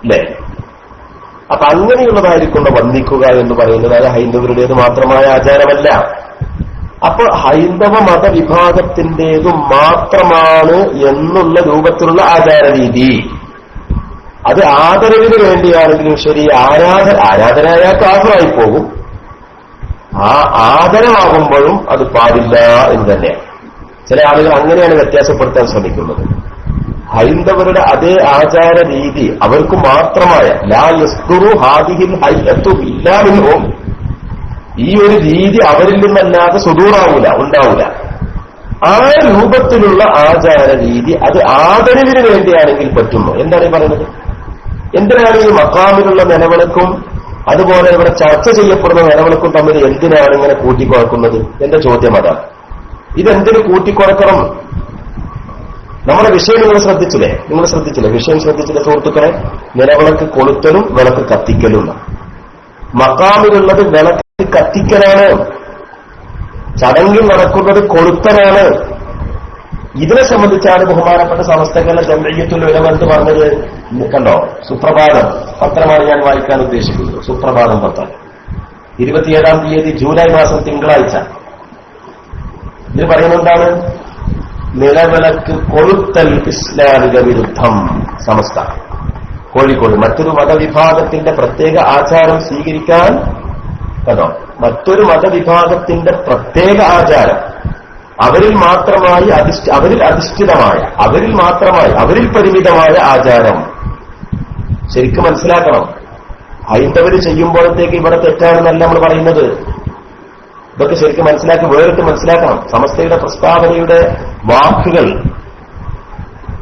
അല്ലേ? അപ്പൊ അങ്ങനെയുള്ളതായിരിക്കുന്ന വന്ദിക്കുക എന്ന് പറയുന്നത് അത് ഹൈന്ദവരുടേത് മാത്രമായ ആചാരമല്ല. അപ്പൊ ഹൈന്ദവ മതവിഭാഗത്തിന്റേതു മാത്രമാണ് എന്നുള്ള രൂപത്തിലുള്ള ആചാരരീതി. അത് ആദരവിന് വേണ്ടിയാണെങ്കിലും ശരി, ആരാധനായ കാഫിറായി പോകും. ആ ആദരവാകുമ്പോഴും അത് പാടില്ല എന്ന് തന്നെയാണ്. ചില ആളുകൾ അങ്ങനെയാണ് വ്യത്യാസപ്പെടുത്താൻ ശ്രമിക്കുന്നത്. ഹൈന്ദവരുടെ അതേ ആചാര രീതി അവർക്ക് മാത്രമായ ലാ യസ്തുറു ഹാദിഹിൽ ഹയ്യത്തു ഇല്ലാ മിൻഹും, ഈ ഒരു രീതി അവരിൽ നിന്നല്ലാതെ സുദൂറാവൂല, ഉണ്ടാവൂല. ആ രൂപത്തിലുള്ള ആചാര രീതി അത് ആദരവിന് വേണ്ടിയാണെങ്കിൽ പറ്റുന്നു. എന്താണ് ഈ പറയുന്നത്? എന്തിനാണ് ഈ മക്കാമിലുള്ള നിലവിളക്കും അതുപോലെ ഇവിടെ ചർച്ച ചെയ്യപ്പെടുന്ന നിലവിളക്കും തമ്മിൽ എന്തിനാണ് ഇങ്ങനെ കൂട്ടിക്കുറക്കുന്നത്? എന്റെ ചോദ്യം അതാണ്. ഇതെന്തിന് കൂട്ടിക്കുറക്കണം? നമ്മുടെ വിഷയം നിങ്ങൾ ശ്രദ്ധിച്ചില്ലേ? വിഷയം ശ്രദ്ധിച്ചില്ലേ സുഹൃത്തുക്കളെ? നിലവിളക്ക് കൊളുത്തലും വിളക്ക് കത്തിക്കലും. മക്കാമിലുള്ളത് വിളക്ക് കത്തിക്കലാണ്, ചടങ്ങിൽ നടക്കുന്നത് കൊളുത്തലാണ്. ഇതിനെ സംബന്ധിച്ചാണ് ബഹുമാനപ്പെട്ട സമസ്തകളുടെ ജംഇയ്യത്തുൽ ഉലമ എന്ന് പറഞ്ഞത്. കണ്ടോ, സുപ്രഭാതം പത്രമാണ് ഞാൻ വായിക്കാൻ ഉദ്ദേശിക്കുന്നത്. സുപ്രഭാതം പത്രം 27-ാം തീയതി ജൂലൈ മാസം തിങ്കളാഴ്ച. ഇതിൽ പറയുന്നതാണ് നിലവിളക്ക് കൊളുത്തൽ ഇസ്ലാമിക വിരുദ്ധം. സമസ്ത കോഴിക്കോട് മറ്റൊരു മതവിഭാഗത്തിന്റെ പ്രത്യേക ആചാരം സ്വീകരിക്കാൻ, കണ്ടോ, മറ്റൊരു മതവിഭാഗത്തിന്റെ പ്രത്യേക ആചാരം അവരിൽ മാത്രമായി അവരിൽ അധിഷ്ഠിതമായ, അവരിൽ മാത്രമായി, അവരിൽ പരിമിതമായ ആചാരം ശരിക്കും മനസ്സിലാക്കണം. ഹൈന്ദവര് ചെയ്യുമ്പോഴത്തേക്ക് ഇവിടെ തെറ്റാണെന്നല്ല നമ്മൾ പറയുന്നത്. ഇതൊക്കെ ശരിക്കും മനസ്സിലാക്കി വേറിട്ട് മനസ്സിലാക്കണം. സമസ്തയുടെ പ്രസ്താവനയുടെ വാക്കുകൾ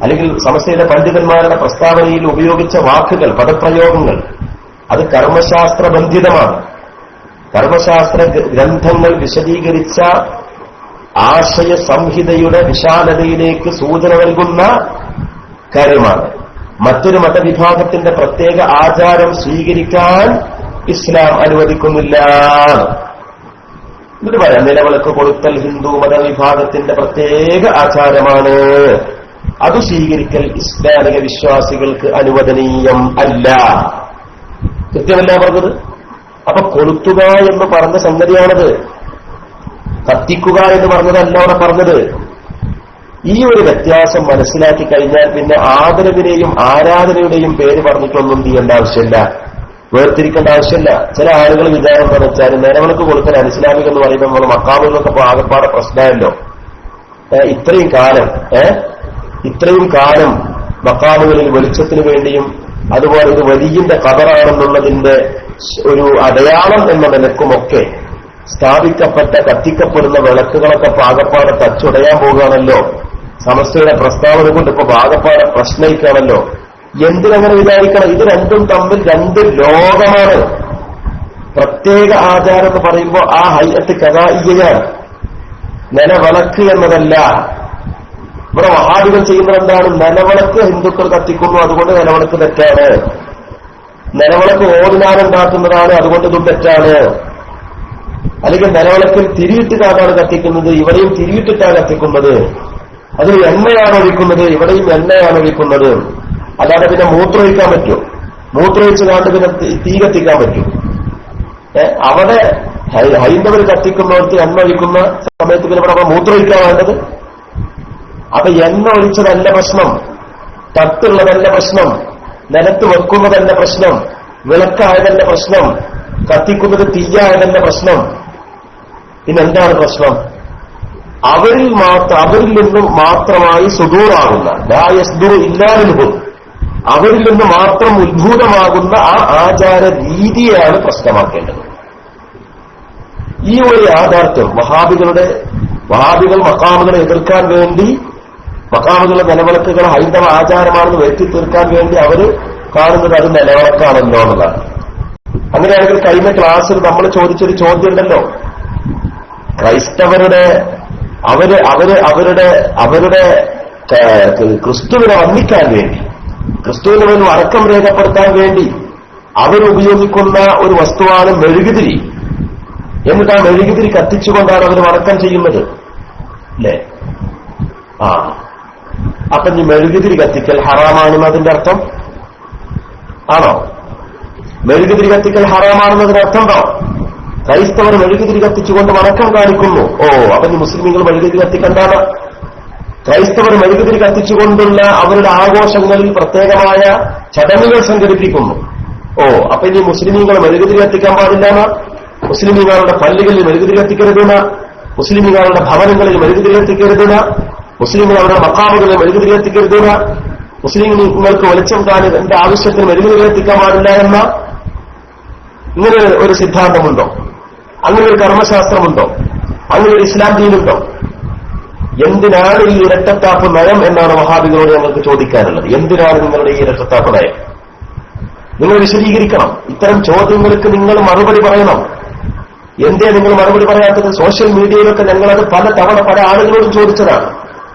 അല്ലെങ്കിൽ സമസ്തയുടെ പണ്ഡിതന്മാരുടെ പ്രസ്താവനയിൽ ഉപയോഗിച്ച വാക്കുകൾ, പദപ്രയോഗങ്ങൾ, അത് കർമ്മശാസ്ത്രബന്ധിതമാണ്. കർമ്മശാസ്ത്ര ഗ്രന്ഥങ്ങൾ വിശദീകരിച്ച ആശയ സംഹിതയുടെ വിശാലതയിലേക്ക് സൂചന നൽകുന്ന കാര്യമാണ്. മറ്റൊരു മതവിഭാഗത്തിന്റെ പ്രത്യേക ആചാരം സ്വീകരിക്കാൻ ഇസ്ലാം അനുവദിക്കുന്നില്ല. എന്നിട്ട് പറയാം, നിലവിളക്ക് കൊളുത്തൽ ഹിന്ദു മതവിഭാഗത്തിന്റെ പ്രത്യേക ആചാരമാണ്, അത് സ്വീകരിക്കൽ ഇസ്ലാമിക വിശ്വാസികൾക്ക് അനുവദനീയം അല്ല. കൃത്യമല്ല പറഞ്ഞത്? അപ്പൊ കൊളുത്തുക എന്ന് പറഞ്ഞ സംഗതിയാണത്, കത്തിക്കുക എന്ന് പറഞ്ഞതല്ല അവിടെ പറഞ്ഞത്. ഈ ഒരു വ്യത്യാസം മനസ്സിലാക്കി കഴിഞ്ഞാൽ പിന്നെ ആദരവിനെയും ആരാധനയുടെയും പേര് പറഞ്ഞിട്ടൊന്നും ചെയ്യേണ്ട ആവശ്യമില്ല, വേർതിരിക്കേണ്ട ആവശ്യമില്ല. ചില ആളുകൾ വിചാരം എന്ന് വെച്ചാൽ നിലവിളക്ക് കൊടുക്കാൻ അനിസ്ലാമിക എന്ന് പറയുമ്പോൾ നമ്മൾ മക്കാമുകളൊക്കെ ആകപ്പാടെ പ്രശ്നമല്ലോ. ഇത്രയും കാലം മക്കാമുകളിൽ വെളിച്ചത്തിന് വേണ്ടിയും അതുപോലെ ഇത് വലിയന്റെ ഖബറാണെന്നുള്ളതിന്റെ ഒരു അടയാളം എന്ന നിലക്കുമൊക്കെ സ്ഥാപിക്കപ്പെട്ട കത്തിക്കപ്പെടുന്ന വിളക്കുകളൊക്കെ പാകപ്പാടെ തച്ചുടയാൻ പോകുകയാണല്ലോ. സമസ്തയുടെ പ്രസ്താവന കൊണ്ട് ഇപ്പൊ പാകപ്പാടെ പ്രശ്നയിക്കാണല്ലോ. എന്തിനങ്ങനെ വിചാരിക്കണം? ഇത് രണ്ടും തമ്മിൽ രണ്ട് ലോകമാണ്. പ്രത്യേക ആചാരം എന്ന് പറയുമ്പോൾ ആ ഹയ്യത്ത് കദാഇയ്യയാണ്, നിലവിളക്ക് എന്നതല്ല. ഇവിടെ വഹാബികൾ ചെയ്യുന്നത് എന്താണ്? നിലവിളക്ക് ഹിന്ദുക്കൾ കത്തിക്കുന്നു, അതുകൊണ്ട് നിലവിളക്ക് തെറ്റാണ്. നിലവിളക്ക് ഓടിനാനുണ്ടാക്കുന്നതാണ്, അതുകൊണ്ട് ഇതും തെറ്റാണ്. അല്ലെങ്കിൽ നിലവിളക്കിൽ തിരിയിട്ടിട്ടാണ് കത്തിക്കുന്നത്, ഇവിടെയും തിരിയിട്ടിട്ടാണ് കത്തിക്കുന്നത്. അതിൽ എണ്ണയാണ് ഒഴിക്കുന്നത്, ഇവിടെയും എണ്ണയാണ് ഒഴിക്കുന്നത്. അല്ലാതെ പിന്നെ മൂത്രമൊഴിക്കാൻ പറ്റും? മൂത്രമൊഴിച്ച് കാണ്ട് പിന്നെ തീ കത്തിക്കാൻ പറ്റും? അവിടെ ഹൈന്ദവർ കത്തിക്കുന്നവർക്ക് എണ്ണ ഒഴിക്കുന്ന സമയത്ത് പിന്നെ ഇവിടെ മൂത്രമൊഴിക്കാൻ വേണ്ടത്? അപ്പൊ എണ്ണ ഒഴിച്ചതല്ല പ്രശ്നം, തട്ടുള്ളതല്ല പ്രശ്നം, നിലത്ത് വെക്കുന്നതല്ല പ്രശ്നം, വിളക്കായതല്ല പ്രശ്നം, കത്തിക്കുന്നത് തീയായതല്ല പ്രശ്നം. പിന്നെന്താണ് പ്രശ്നം? അവരിൽ നിന്നും മാത്രമായി സുദൂറാകുന്ന ലായസ്ദുറു ഇല്ലാമിൻഹും, അവരിൽ നിന്ന് മാത്രം ഉത്ഭൂതമാകുന്ന ആ ആചാര രീതിയാണ് പ്രശ്നമാക്കേണ്ടത്. ഈ ഒരു യാഥാർത്ഥ്യം വഹാബികൾ മഖാമുകളെ എതിർക്കാൻ വേണ്ടി മഖാമുകളുടെ നിലവിളക്കുകൾ ഹൈന്ദവ ആചാരമാണെന്ന് വരുത്തി തീർക്കാൻ വേണ്ടി അവര് കാണുന്നത് അത് നിലവിളക്കാണല്ലോ എന്നതാണ്. അങ്ങനെയാണെങ്കിൽ കഴിഞ്ഞ ക്ലാസ്സിൽ നമ്മൾ ചോദിച്ചൊരു ചോദ്യം ഉണ്ടല്ലോ, ക്രൈസ്തവരുടെ അവരുടെ ക്രിസ്തുവിനെ വന്ദിക്കാൻ വേണ്ടി, ക്രിസ്തുവിന് ഒരു അടക്കം രേഖപ്പെടുത്താൻ വേണ്ടി അവരുപയോഗിക്കുന്ന ഒരു വസ്തുവാണ് മെഴുകുതിരി. എന്നിട്ട് ആ മെഴുകുതിരി കത്തിച്ചുകൊണ്ടാണ് അവർ വണക്കം ചെയ്യുന്നത് അല്ലേ? അപ്പൊ ഈ മെഴുകുതിരി കത്തിക്കൽ ഹറാമാണെന്ന് അതിന്റെ അർത്ഥം ആണോ? മെഴുകുതിരി കത്തിക്കൽ ഹറാമാണെന്നതിന് അർത്ഥമുണ്ടോ? ക്രൈസ്തവർ മെഴുകുതിരി കത്തിച്ചുകൊണ്ട് വണക്കം കാണിക്കുന്നു. അപ്പൊ ഈ മുസ്ലിമീങ്ങൾ മെഴുകുതിരി കത്തിക്കണ്ടാണ്. ക്രൈസ്തവർ മെഴുകുതിരി കത്തിച്ചുകൊണ്ടുള്ള അവരുടെ ആഘോഷങ്ങളിൽ പ്രത്യേകമായ ചടങ്ങുകൾ സംഘടിപ്പിക്കുന്നു. അപ്പൊ ഇനി മുസ്ലിമീങ്ങൾ മെഴുകുതിരി കത്തിക്കാൻ പാടില്ലാന്ന്, മുസ്ലിമീങ്ങളുടെ പള്ളികളിൽ മെഴുകുതിരി കത്തിക്കരുതെന്ന്, മുസ്ലിമീങ്ങളുടെ ഭവനങ്ങളിൽ മെഴുകുതിരി കത്തിക്കരുതെന്ന്, മുസ്ലിമീങ്ങളുടെ മഖാമുകളിൽ മെഴുകുതിരി കത്തിക്കരുതെന്ന്, മുസ്ലിങ്ങൾക്ക് വെളിച്ചം കാണുന്നതിന്റെ ആവശ്യത്തിന് മെഴുകുതിരി കത്തിക്കാൻ പാടില്ല എന്ന ഇങ്ങനെ ഒരു സിദ്ധാന്തമുണ്ടോ? അങ്ങനെ ഒരു കർമ്മശാസ്ത്രമുണ്ടോ? അങ്ങനെ ഒരു ഇസ്ലാം ദീനുണ്ടോ? എന്തിനാണ് ഈ ഇരട്ടത്താപ്പ് നയം എന്നാണ് വഹാബികളോട് ഞങ്ങൾക്ക് ചോദിക്കാനുള്ളത്. എന്തിനാണ് നിങ്ങളുടെ ഈ ഇരട്ടത്താപ്പ് നയം? നിങ്ങൾ വിശദീകരിക്കണം. ഇത്തരം ചോദ്യങ്ങൾക്ക് നിങ്ങൾ മറുപടി പറയണം. എന്തേ നിങ്ങൾ മറുപടി പറയാത്തത്? സോഷ്യൽ മീഡിയയിലൊക്കെ ഞങ്ങളത് പല തവണ പല ആളുകളോടും ചോദിച്ചതാണ്.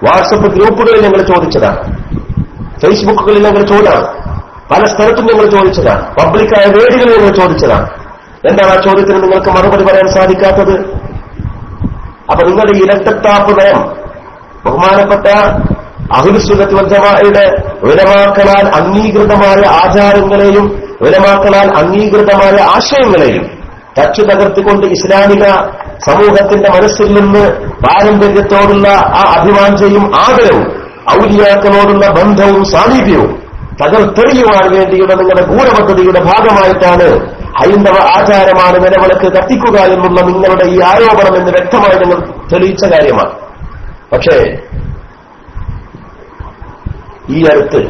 വാട്സപ്പ് ഗ്രൂപ്പുകളിൽ ഞങ്ങൾ ചോദിച്ചതാണ്, ഫേസ്ബുക്കുകളിൽ ഞങ്ങൾ ചോദിച്ചതാണ്, പല സ്ഥലത്തും ഞങ്ങൾ ചോദിച്ചതാണ്, പബ്ലിക്കായ വേദികളിൽ ഞങ്ങൾ ചോദിച്ചതാണ്. എന്താണ് ആ ചോദ്യത്തിന് നിങ്ങൾക്ക് മറുപടി പറയാൻ സാധിക്കാത്തത്? അപ്പൊ നിങ്ങളുടെ ഇരട്ടത്താപ്പ് നയം ബഹുമാനപ്പെട്ട അഹ്ലുസുന്നത്ത് വൽ ജമാഅയുടെ ഉലമാക്കളാൽ അംഗീകൃതമായ ആചാരങ്ങളെയും ഉലമാക്കളാൽ അംഗീകൃതമായ ആശയങ്ങളെയും തച്ചു തകർത്തിക്കൊണ്ട് ഇസ്ലാമിക സമൂഹത്തിന്റെ മനസ്സിൽ നിന്ന് പാരമ്പര്യത്തോടുള്ള ആ അഭിവാഞ്ചയും ആദരവും ഔലിയാക്കളോടുള്ള ബന്ധവും സാമീപ്യവും തകർത്തെറിയുവാൻ വേണ്ടിയുള്ള നിങ്ങളുടെ ഗൂഢപദ്ധതിയുടെ ഭാഗമായിട്ടാണ് ഹൈന്ദവ ആചാരമാണ് നിലവിളക്ക് കത്തിക്കുക എന്നുള്ള നിങ്ങളുടെ ഈ ആരോപണം എന്ന് വ്യക്തമായി നിങ്ങൾ തെളിയിച്ച കാര്യമാണ്. പക്ഷേ ഈ അടുത്ത്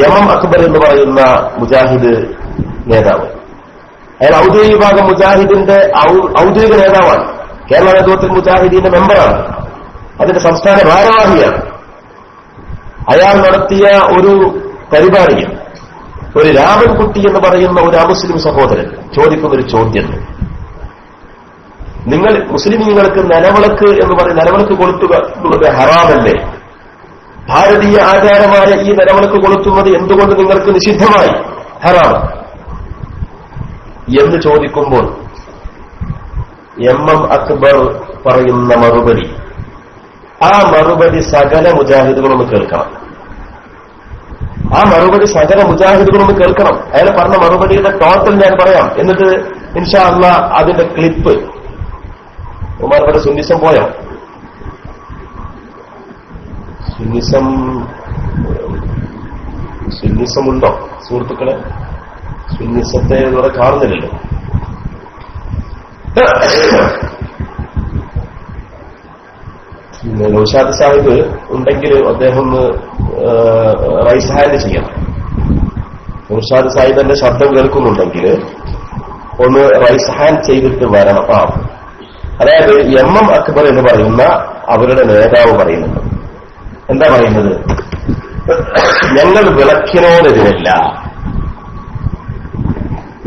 യമം അക്ബർ എന്ന് പറയുന്ന മുജാഹിദ് നേതാവ്, അയാൾ ഔദ്യോഗിക വിഭാഗം മുജാഹിദിന്റെ ഔദ്യോഗിക നേതാവാണ്, കേരള നേതൃത്വത്തിൽ മുജാഹിദീന്റെ മെമ്പറാണ്, അതിന്റെ സംസ്ഥാന ഭാരവാഹിയാണ്. അയാൾ നടത്തിയ ഒരു പരിപാടിയിൽ ഒരു രാമൻകുട്ടി എന്ന് പറയുന്ന ഒരു അമുസ്ലിം സഹോദരൻ ചോദിക്കുന്നൊരു ചോദ്യം, നിങ്ങൾ മുസ്ലിമീങ്ങൾക്ക് നിലവിളക്ക് എന്ന് പറയുന്ന നിലവിളക്ക് കൊളുത്തുക എന്നുള്ളത് ഹറാമല്ലേ? ഭാരതീയ ആചാരമായ ഈ നിലവിളക്ക് കൊളുത്തുന്നത് എന്തുകൊണ്ട് നിങ്ങൾക്ക് നിഷിദ്ധമായി ഹറാം എന്ന് ചോദിക്കുമ്പോൾ എം അക്ബർ പറയുന്ന മറുപടി, ആ മറുപടി സകല മുജാഹിദുകളൊന്ന് കേൾക്കണം. ആ മറുപടി സകല മുജാഹിദുകളൊന്ന് കേൾക്കണം. അയാൾ പറഞ്ഞ മറുപടിയുടെ ടോട്ടൽ ഞാൻ പറയാം, എന്നിട്ട് ഇൻഷാ അല്ലാഹ് അതിന്റെ ക്ലിപ്പ്. ഉമാർയുടെ സുന്നിസം പോയോ? സുന്നിസമുണ്ടോ സുഹൃത്തുക്കളെ? സുന്നിസത്തെ ഇവിടെ കാണുന്നില്ലല്ലോ. നൗഷാദ് സാഹിബ് ഉണ്ടെങ്കിൽ അദ്ദേഹം ഒന്ന് റൈസ് ഹാൻഡ് ചെയ്യണം. നൗഷാദ് സാഹിബിന്റെ ശബ്ദം കേൾക്കുന്നുണ്ടെങ്കിൽ ഒന്ന് റൈസ് ഹാൻഡ് ചെയ്തിട്ട് വരണം. അതായത് എം അക്ബർ എന്ന് പറയുന്ന അവരുടെ നേതാവ് പറയുന്നുണ്ട്. എന്താ പറയുന്നത്? ഞങ്ങൾ വിളക്കിനോടെതിരല്ല,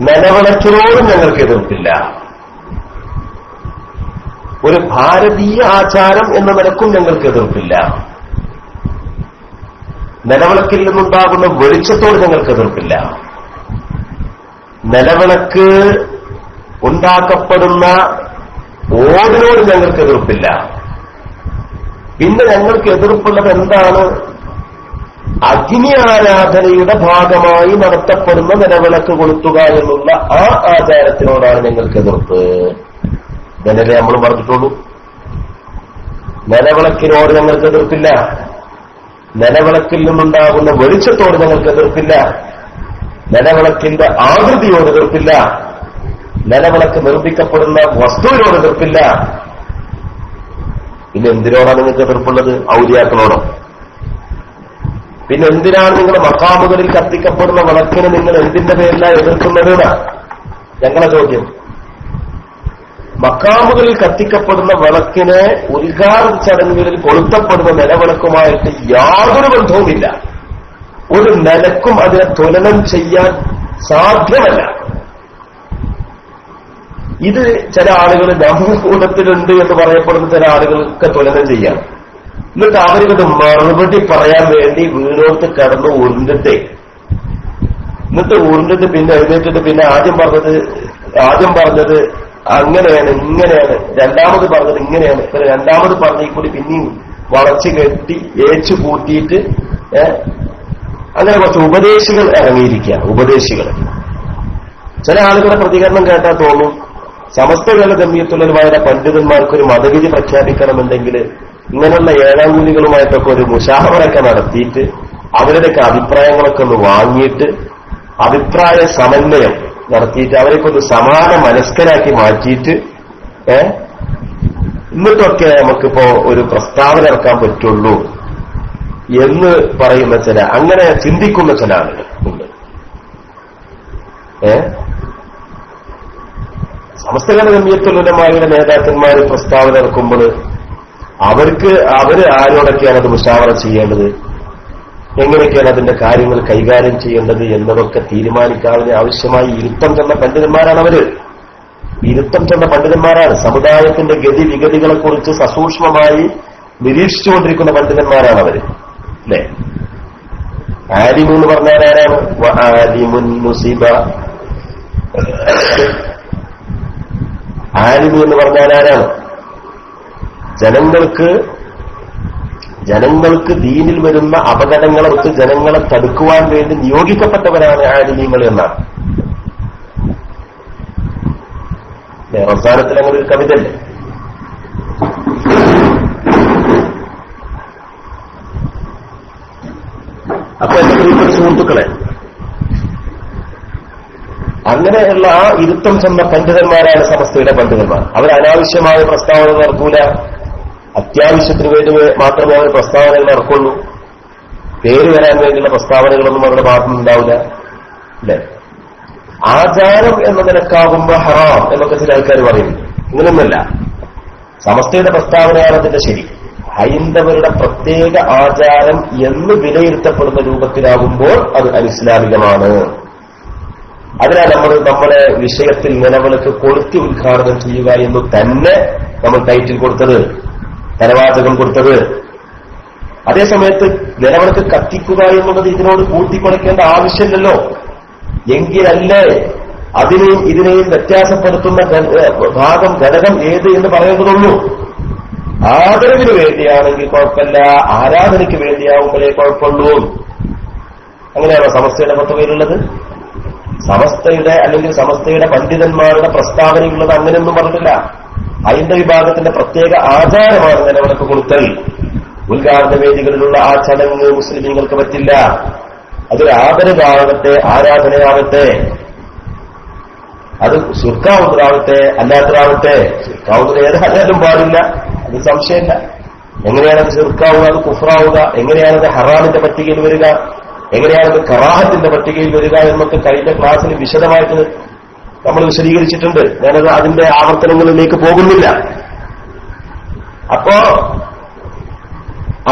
നിലവിളക്കിനോടും ഞങ്ങൾക്ക് എതിർപ്പില്ല, ഒരു ഭാരതീയ ആചാരം എന്ന നിലക്കും ഞങ്ങൾക്ക് എതിർപ്പില്ല, നിലവിളക്കിൽ നിന്നുണ്ടാകുന്ന വെളിച്ചത്തോട് ഞങ്ങൾക്ക് എതിർപ്പില്ല, നിലവിളക്ക് ഉണ്ടാക്കപ്പെടുന്ന ഓടിനോട് ഞങ്ങൾക്ക് എതിർപ്പില്ല. പിന്നെ ഞങ്ങൾക്ക് എതിർപ്പുള്ളത് എന്താണ്? അഗ്നി ആരാധനയുടെ ഭാഗമായി നടത്തപ്പെടുന്ന നിലവിളക്ക് കൊളുത്തുക എന്നുള്ള ആ ആചാരത്തിനോടാണ് ഞങ്ങൾക്ക് എതിർപ്പ്. ഇതല്ലേ നമ്മൾ പറഞ്ഞിട്ടുള്ളൂ. നിലവിളക്കിനോട് ഞങ്ങൾക്ക് എതിർപ്പില്ല, നിലവിളക്കിൽ നിന്നുണ്ടാകുന്ന വെളിച്ചത്തോട് ഞങ്ങൾക്ക് എതിർപ്പില്ല, നിലവിളക്കിന്റെ ആകൃതിയോട് എതിർപ്പില്ല, നിലവിളക്ക് നിർമ്മിക്കപ്പെടുന്ന വസ്തുവിനോട് എതിർപ്പില്ല. പിന്നെ എന്തിനോടാണ് നിങ്ങൾക്ക് എതിർപ്പുള്ളത്? ഔലിയാക്കളോടോ? പിന്നെ എന്തിനാണ് നിങ്ങൾ മഖാമുകളിൽ കത്തിക്കപ്പെടുന്ന വിളക്കിന് നിങ്ങൾ എന്തിന്റെ പേരിലാണ് എതിർക്കുന്നത്? ഞങ്ങളെ ചോദ്യം. മക്കാമുകളിൽ കത്തിക്കപ്പെടുന്ന വിളക്കിനെ ഉദ്ഘാടന ചടങ്ങുകളിൽ കൊളുത്തപ്പെടുന്ന നിലവിളക്കുമായിട്ട് യാതൊരു ബന്ധവുമില്ല. ഒരു നിലക്കും അതിനെ തുലനം ചെയ്യാൻ സാധ്യമല്ല. ഇത് ചില ആളുകൾ നമ്മുടെ കൂട്ടത്തിലുണ്ട് എന്ന് പറയപ്പെടുന്ന ചില ആളുകൾക്ക് തുലനം ചെയ്യാം. എന്നിട്ട് അവരിത് മറുപടി പറയാൻ വേണ്ടി വീണോട്ട് കടന്ന് ഉരുണ്ടിട്ട് പിന്നെ എഴുന്നേറ്റിട്ട് പിന്നെ ആദ്യം പറഞ്ഞത് അങ്ങനെയാണ് ഇങ്ങനെയാണ്, രണ്ടാമത് പറഞ്ഞത് ഇങ്ങനെയാണ്, പിന്നെ രണ്ടാമത് പറഞ്ഞ കൂടി പിന്നെയും വളച്ചു കെട്ടി ഏച്ചു കൂട്ടിയിട്ട് അങ്ങനെ കുറച്ച് ഉപദേശികൾ ഇറങ്ങിയിരിക്കുക. ഉപദേശികൾ ചില ആളുകളുടെ പ്രതികരണം കേട്ടാൽ തോന്നും സമസ്തകളുടെ ജമിയത്തുലമാരുടെ പണ്ഡിതന്മാർക്കൊരു മതവിധി പ്രഖ്യാപിക്കണമെന്നുണ്ടെങ്കിൽ ഇങ്ങനെയുള്ള ഏഴാങ്കൂലികളുമായിട്ടൊക്കെ ഒരു മുശാവറയൊക്കെ നടത്തിയിട്ട് അവരുടെയൊക്കെ അഭിപ്രായങ്ങളൊക്കെ ഒന്ന് വാങ്ങിയിട്ട് അഭിപ്രായ സമന്വയം നടത്തിയിട്ട് അവരെയൊക്കെ ഒന്ന് സമാന മനസ്കരാക്കി മാറ്റിയിട്ട് എന്നിട്ടൊക്കെ നമുക്കിപ്പോ ഒരു പ്രസ്താവന ഇറക്കാൻ പറ്റുള്ളൂ എന്ന് പറയുന്ന ചില, അങ്ങനെ ചിന്തിക്കുന്ന ചില ആളുകൾ ഉണ്ട്. സമസ്തകളുടെ ജമിയത്തുലമാരുടെ നേതാക്കന്മാർ പ്രസ്താവന ഇറക്കുമ്പോൾ അവര് ആരോടൊക്കെയാണ് അത് മുശാവറ ചെയ്യേണ്ടത്, എങ്ങനെയൊക്കെയാണ് അതിന്റെ കാര്യങ്ങൾ കൈകാര്യം ചെയ്യേണ്ടത് എന്നതൊക്കെ തീരുമാനിക്കാവുന്ന ആവശ്യമായി ഇരുത്തം ചെന്ന പണ്ഡിതന്മാരാണ് അവര്. ഇരുത്തം ചെന്ന പണ്ഡിതന്മാരാണ്. സമുദായത്തിന്റെ ഗതിവിഗതികളെ കുറിച്ച് സസൂക്ഷ്മമായി നിരീക്ഷിച്ചുകൊണ്ടിരിക്കുന്ന പണ്ഡിതന്മാരാണ് അവര്. അല്ലേ? ആലിമു എന്ന് പറഞ്ഞാൽ ആരാണ്? ആലിമുൻ മുസിബ. ആലിമു എന്ന് പറഞ്ഞാൽ ആരാണ്? ജനങ്ങൾക്ക് ദീനിൽ വരുന്ന അപകടങ്ങളെ കുറിച്ച് ജനങ്ങളെ തടുക്കുവാൻ വേണ്ടി നിയോഗിക്കപ്പെട്ടവരാണ് ആലിമീങ്ങൾ എന്നാണ്. അവസാനത്തിൽ അങ്ങനെ ഒരു കവിതല്ലേ? അപ്പൊ എന്റെ പ്രിയപ്പെട്ട സുഹൃത്തുക്കളെ, അങ്ങനെയുള്ള ആ ഇരുത്തം ചെന്ന പണ്ഡിതന്മാരാണ് സമസ്തയുടെ പണ്ഡിതന്മാർ. അവർ അനാവശ്യമായ പ്രസ്താവനകൾ ഇറക്കൂല. അത്യാവശ്യത്തിന് വേണ്ടി മാത്രമേ അവർ പ്രസ്താവനകൾ ഇറക്കുള്ളൂ. പേര് വരാൻ വേണ്ടിയുള്ള പ്രസ്താവനകളൊന്നും അവരുടെ ഭാഗത്തുനിന്നുണ്ടാവില്ല. അല്ലെ? ആചാരം എന്ന നിലക്കാകുമ്പോ ഹറാം എന്നൊക്കെ ചില ആൾക്കാർ പറയുന്നു. ഇങ്ങനൊന്നുമല്ല. സമസ്തയുടെ പ്രസ്താവനയാണ് അതിന്റെ ശരി. ഹൈന്ദവരുടെ പ്രത്യേക ആചാരം എന്ന് വിലയിരുത്തപ്പെടുന്ന രൂപത്തിലാകുമ്പോൾ അത് അനിസ്ലാമികമാണ്. അതിനാൽ നമ്മുടെ വിഷയത്തിൽ നിലവിളക്ക് കൊളുത്തി ഉദ്ഘാടനം ചെയ്യുക എന്ന് തന്നെ നമ്മൾ ടൈറ്റിൽ കൊടുത്തത്, തലവാചകം കൊടുത്തത്. അതേസമയത്ത് നിലവിളക്ക് കത്തിക്കുക എന്നുള്ളത് ഇതിനോട് കൂട്ടിക്കുറയ്ക്കേണ്ട ആവശ്യമില്ലല്ലോ. എങ്കിലല്ലേ ഇതിനെയും വ്യത്യാസപ്പെടുത്തുന്ന ഘടകം ഏത് എന്ന് പറയേണ്ടതുള്ളൂ. ആദരവിന് വേണ്ടിയാണെങ്കിൽ കുഴപ്പമില്ല, ആരാധനയ്ക്ക് വേണ്ടിയാവുമ്പോഴേ കുഴപ്പമുള്ളൂ. അങ്ങനെയാണോ സമസ്തയുടെ പത്തുപേരുള്ളത്? സമസ്തയുടെ അല്ലെങ്കിൽ സമസ്തയുടെ പണ്ഡിതന്മാരുടെ പ്രസ്താവനയുള്ളത് അങ്ങനെയൊന്നും പറഞ്ഞിട്ടില്ല. ഹൈന്ദവ വിഭാഗത്തിന്റെ പ്രത്യേക ആചാരമാണ് നിലവിളക്ക് കൊളുത്തൽ. ഉദ്ഘാടന വേദികളിലുള്ള ആ ചടങ്ങ് മുസ്ലിമീങ്ങൾക്ക് പറ്റില്ല. അതൊരു ആദരവാകട്ടെ, ആരാധനയാവട്ടെ, അത് ശിർക്കാവുന്നതാവട്ടെ അല്ലാത്തതാവട്ടെ. ശിർക്കാവുന്നത് ഏതായാലും പാടില്ല, അത് സംശയമില്ല. എങ്ങനെയാണത് ശിർക്കാവുക, അത് കുഫ്റാവുക, എങ്ങനെയാണത് ഹറാമിന്റെ പട്ടികയിൽ വരിക, എങ്ങനെയാണത് കറാഹത്തിന്റെ പട്ടികയിൽ വരിക എന്നൊക്കെ കഴിഞ്ഞ ക്ലാസ്സിൽ വിശദമായിട്ട് നമ്മൾ വിശദീകരിച്ചിട്ടുണ്ട്. ഞാനത് അതിന്റെ ആവർത്തനങ്ങളിലേക്ക് പോകുന്നില്ല. അപ്പോ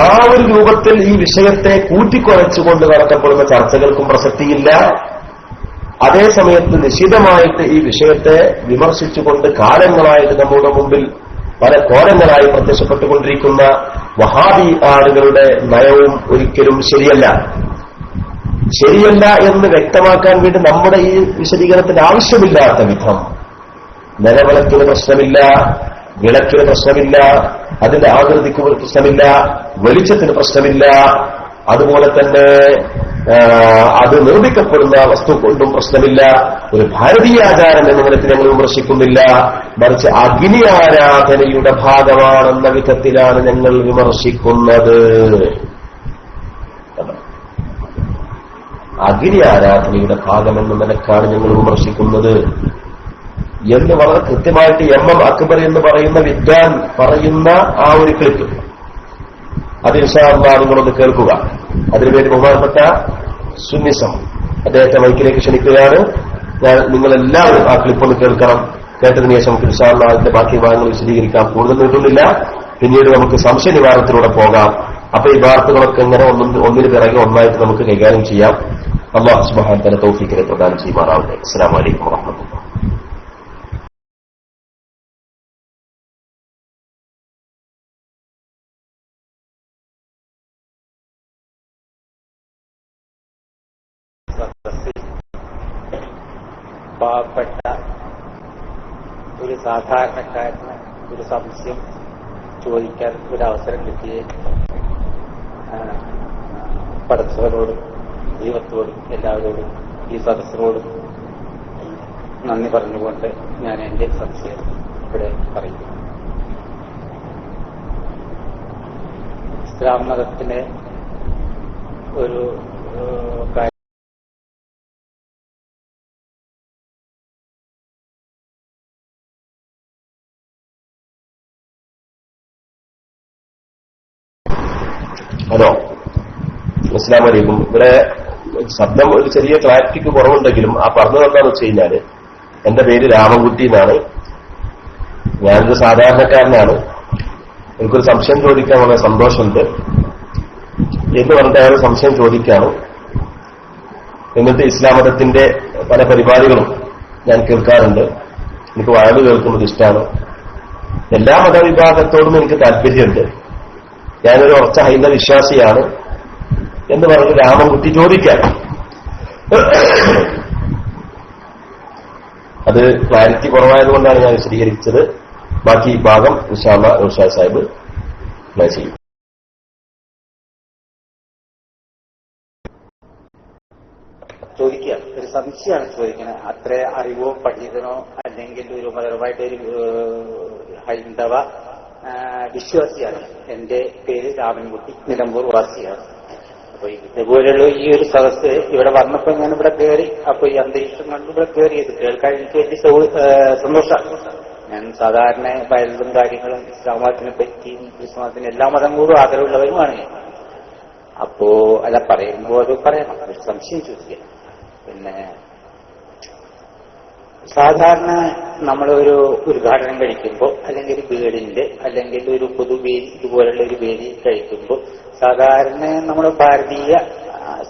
ആ ഒരു രൂപത്തിൽ ഈ വിഷയത്തെ കൂട്ടിക്കുറച്ചുകൊണ്ട് നടത്തപ്പെടുന്ന ചർച്ചകൾക്കും പ്രസക്തിയില്ല. അതേസമയത്ത് നിശിതമായിട്ട് ഈ വിഷയത്തെ വിമർശിച്ചുകൊണ്ട് കാലങ്ങളായിട്ട് നമ്മുടെ മുമ്പിൽ പല കോലങ്ങളായി പ്രത്യക്ഷപ്പെട്ടുകൊണ്ടിരിക്കുന്ന വഹാബി ആളുകളുടെ നയവും ഒരിക്കലും ശരിയല്ല എന്ന് വ്യക്തമാക്കാൻ വേണ്ടി നമ്മുടെ ഈ വിശദീകരണത്തിന് ആവശ്യമില്ലാത്ത വിധം നിലവിളക്കിന് പ്രശ്നമില്ല, വിളക്കിന് പ്രശ്നമില്ല, അതിന്റെ ആകൃതിക്ക് പ്രശ്നമില്ല, വെളിച്ചത്തിന് പ്രശ്നമില്ല, അതുപോലെ തന്നെ അത് നിർമ്മിക്കപ്പെടുന്ന വസ്തു കൊണ്ടും പ്രശ്നമില്ല. ഒരു ഭാരതീയ ആചാരം എന്ന നിലയ്ക്ക് ഞങ്ങൾ വിമർശിക്കുന്നില്ല, മറിച്ച് അഗ്നി ആരാധനയുടെ ഭാഗമാണെന്ന വിധത്തിലാണ് ഞങ്ങൾ വിമർശിക്കുന്നത്. അഗ്നി ആരാധനയുടെ ഭാഗമെന്ന നിലക്കാണ് ഞങ്ങൾ വിമർശിക്കുന്നത് എന്ന് വളരെ കൃത്യമായിട്ട് MM അക്ബർ എന്ന് പറയുന്ന വിദ്വാൻ പറയുന്ന ആ ഒരു ക്ലിപ്പ്, അത് ഇൻഷാ അല്ലാഹ് നിങ്ങളൊന്ന് കേൾക്കുക. അതിനുവേണ്ടി ബഹുമാനപ്പെട്ട സുന്നിസം അദ്ദേഹത്തെ മൈക്കിലേക്ക് ക്ഷണിക്കുകയാണ്. നിങ്ങളെല്ലാവരും ആ ക്ലിപ്പൊന്ന് കേൾക്കണം. കേട്ടതിന് ശേഷം നമുക്ക് ഇൻഷാ അല്ലാഹ് അതിന്റെ ബാക്കി ഭാഗങ്ങൾ വിശദീകരിക്കാം. കൂടുതൽ നീട്ടുന്നില്ല. പിന്നീട് നമുക്ക് സംശയ നിവാരണത്തിലൂടെ പോകാം. അപ്പൊ ഈ വാർത്തകളൊക്കെ ഇങ്ങനെ ഒന്നിന് പിറകെ ഒന്നായിട്ട് നമുക്ക് കൈകാര്യം ചെയ്യാം. അല്ലാഹു സുബ്ഹാനഹു വ തആല തൗഫീഖിനെ പ്രദാനം ചെയ്യുമാറാവട്ടെ. അസ്സലാമു അലൈക്കും വറഹ്മത്തുള്ളാഹി. പാവപ്പെട്ട ഒരു സാധാരണക്കാരന് ഒരു സംശയം ചോദിക്കാൻ ഒരു അവസരം കിട്ടിയേ പടച്ചവരോടും ദൈവത്തോടും എല്ലാവരോടും ഈ സദസ്സിനോടും നന്ദി പറഞ്ഞുകൊണ്ട് ഞാൻ എന്റെ സംശയം ഇവിടെ പറയുന്നു. ഇസ്ലാം മതത്തിലെ ഒരു കാര്യം ഹലോ, അസ്സലാമു അലൈക്കും. ഇവിടെ ശബ്ദം ഒരു ചെറിയ ക്ലാരിറ്റിക്ക് കുറവുണ്ടെങ്കിലും ആ പറഞ്ഞത് എന്താണെന്ന് വെച്ച് കഴിഞ്ഞാല്, എന്റെ പേര് രാമൻകുട്ടി എന്നാണ്. ഞാനൊരു സാധാരണക്കാരനാണ്. എനിക്കൊരു സംശയം ചോദിക്കാൻ വളരെ സന്തോഷമുണ്ട് എന്ന് പറഞ്ഞിട്ട് അയാൾ സംശയം ചോദിക്കാണ്. എന്നിട്ട് ഇസ്ലാം മതത്തിന്റെ പല പരിപാടികളും ഞാൻ കേൾക്കാറുണ്ട്. എനിക്ക് വയല് കേൾക്കുന്നത് ഇഷ്ടമാണ്. എല്ലാ മതവിഭാഗത്തോടും എനിക്ക് താല്പര്യമുണ്ട്. ഞാനൊരു ഉറച്ച ഹൈന്ദവ വിശ്വാസിയാണ് എന്ന് പറഞ്ഞ് രാമൻകുട്ടി ചോദിക്കാൻ. അത് ക്ലാരിറ്റി കുറവായതുകൊണ്ടാണ് ഞാൻ വിശദീകരിച്ചത്. ബാക്കി ഭാഗം ഇൻഷാ അല്ലാഹ് നൗഷാദ് സാഹിബ് പ്ലേ ചെയ്യും. ചോദിക്കുക, ഒരു സംശയമാണ് ചോദിക്കുന്നത്. അത്ര അറിവോ പഠിതനോ അല്ലെങ്കിൽ ഒരു മതപരമായിട്ടൊരു ഹൈന്ദവ വിശ്വാസിയാണ്. എന്റെ പേര് രാമൻകുട്ടി, നിലമ്പൂർ വാസിയാണ്. അപ്പൊ ഇതുപോലെയുള്ള ഈ ഒരു സദസ് ഇവിടെ വന്നപ്പോ ഞാൻ ഇവിടെ കയറി. അപ്പൊ ഈ അന്തരീക്ഷം കണ്ട് ഇവിടെ കയറിയത് കേൾക്കാൻ എനിക്ക് വലിയ സന്തോഷമാണ്. ഞാൻ സാധാരണ ബൈബിളും കാര്യങ്ങളും ഇസ്ലാമത്തിനെ പറ്റിയും ക്രിസ്തുമതത്തിന് എല്ലാ മതങ്ങളോടും ആദരവുള്ളവരുമാണ് ഞാൻ. അപ്പോ അല്ല പറയുമ്പോ അത് പറയണം, ഒരു സംശയം ചോദിക്കുക. പിന്നെ സാധാരണ നമ്മളൊരു ഉദ്ഘാടനം കഴിക്കുമ്പോൾ അല്ലെങ്കിൽ ഒരു വീടിന്റെ അല്ലെങ്കിൽ ഒരു പൊതുവേദി ഇതുപോലുള്ള ഒരു വേദി കഴിക്കുമ്പോൾ സാധാരണ നമ്മുടെ ഭാരതീയ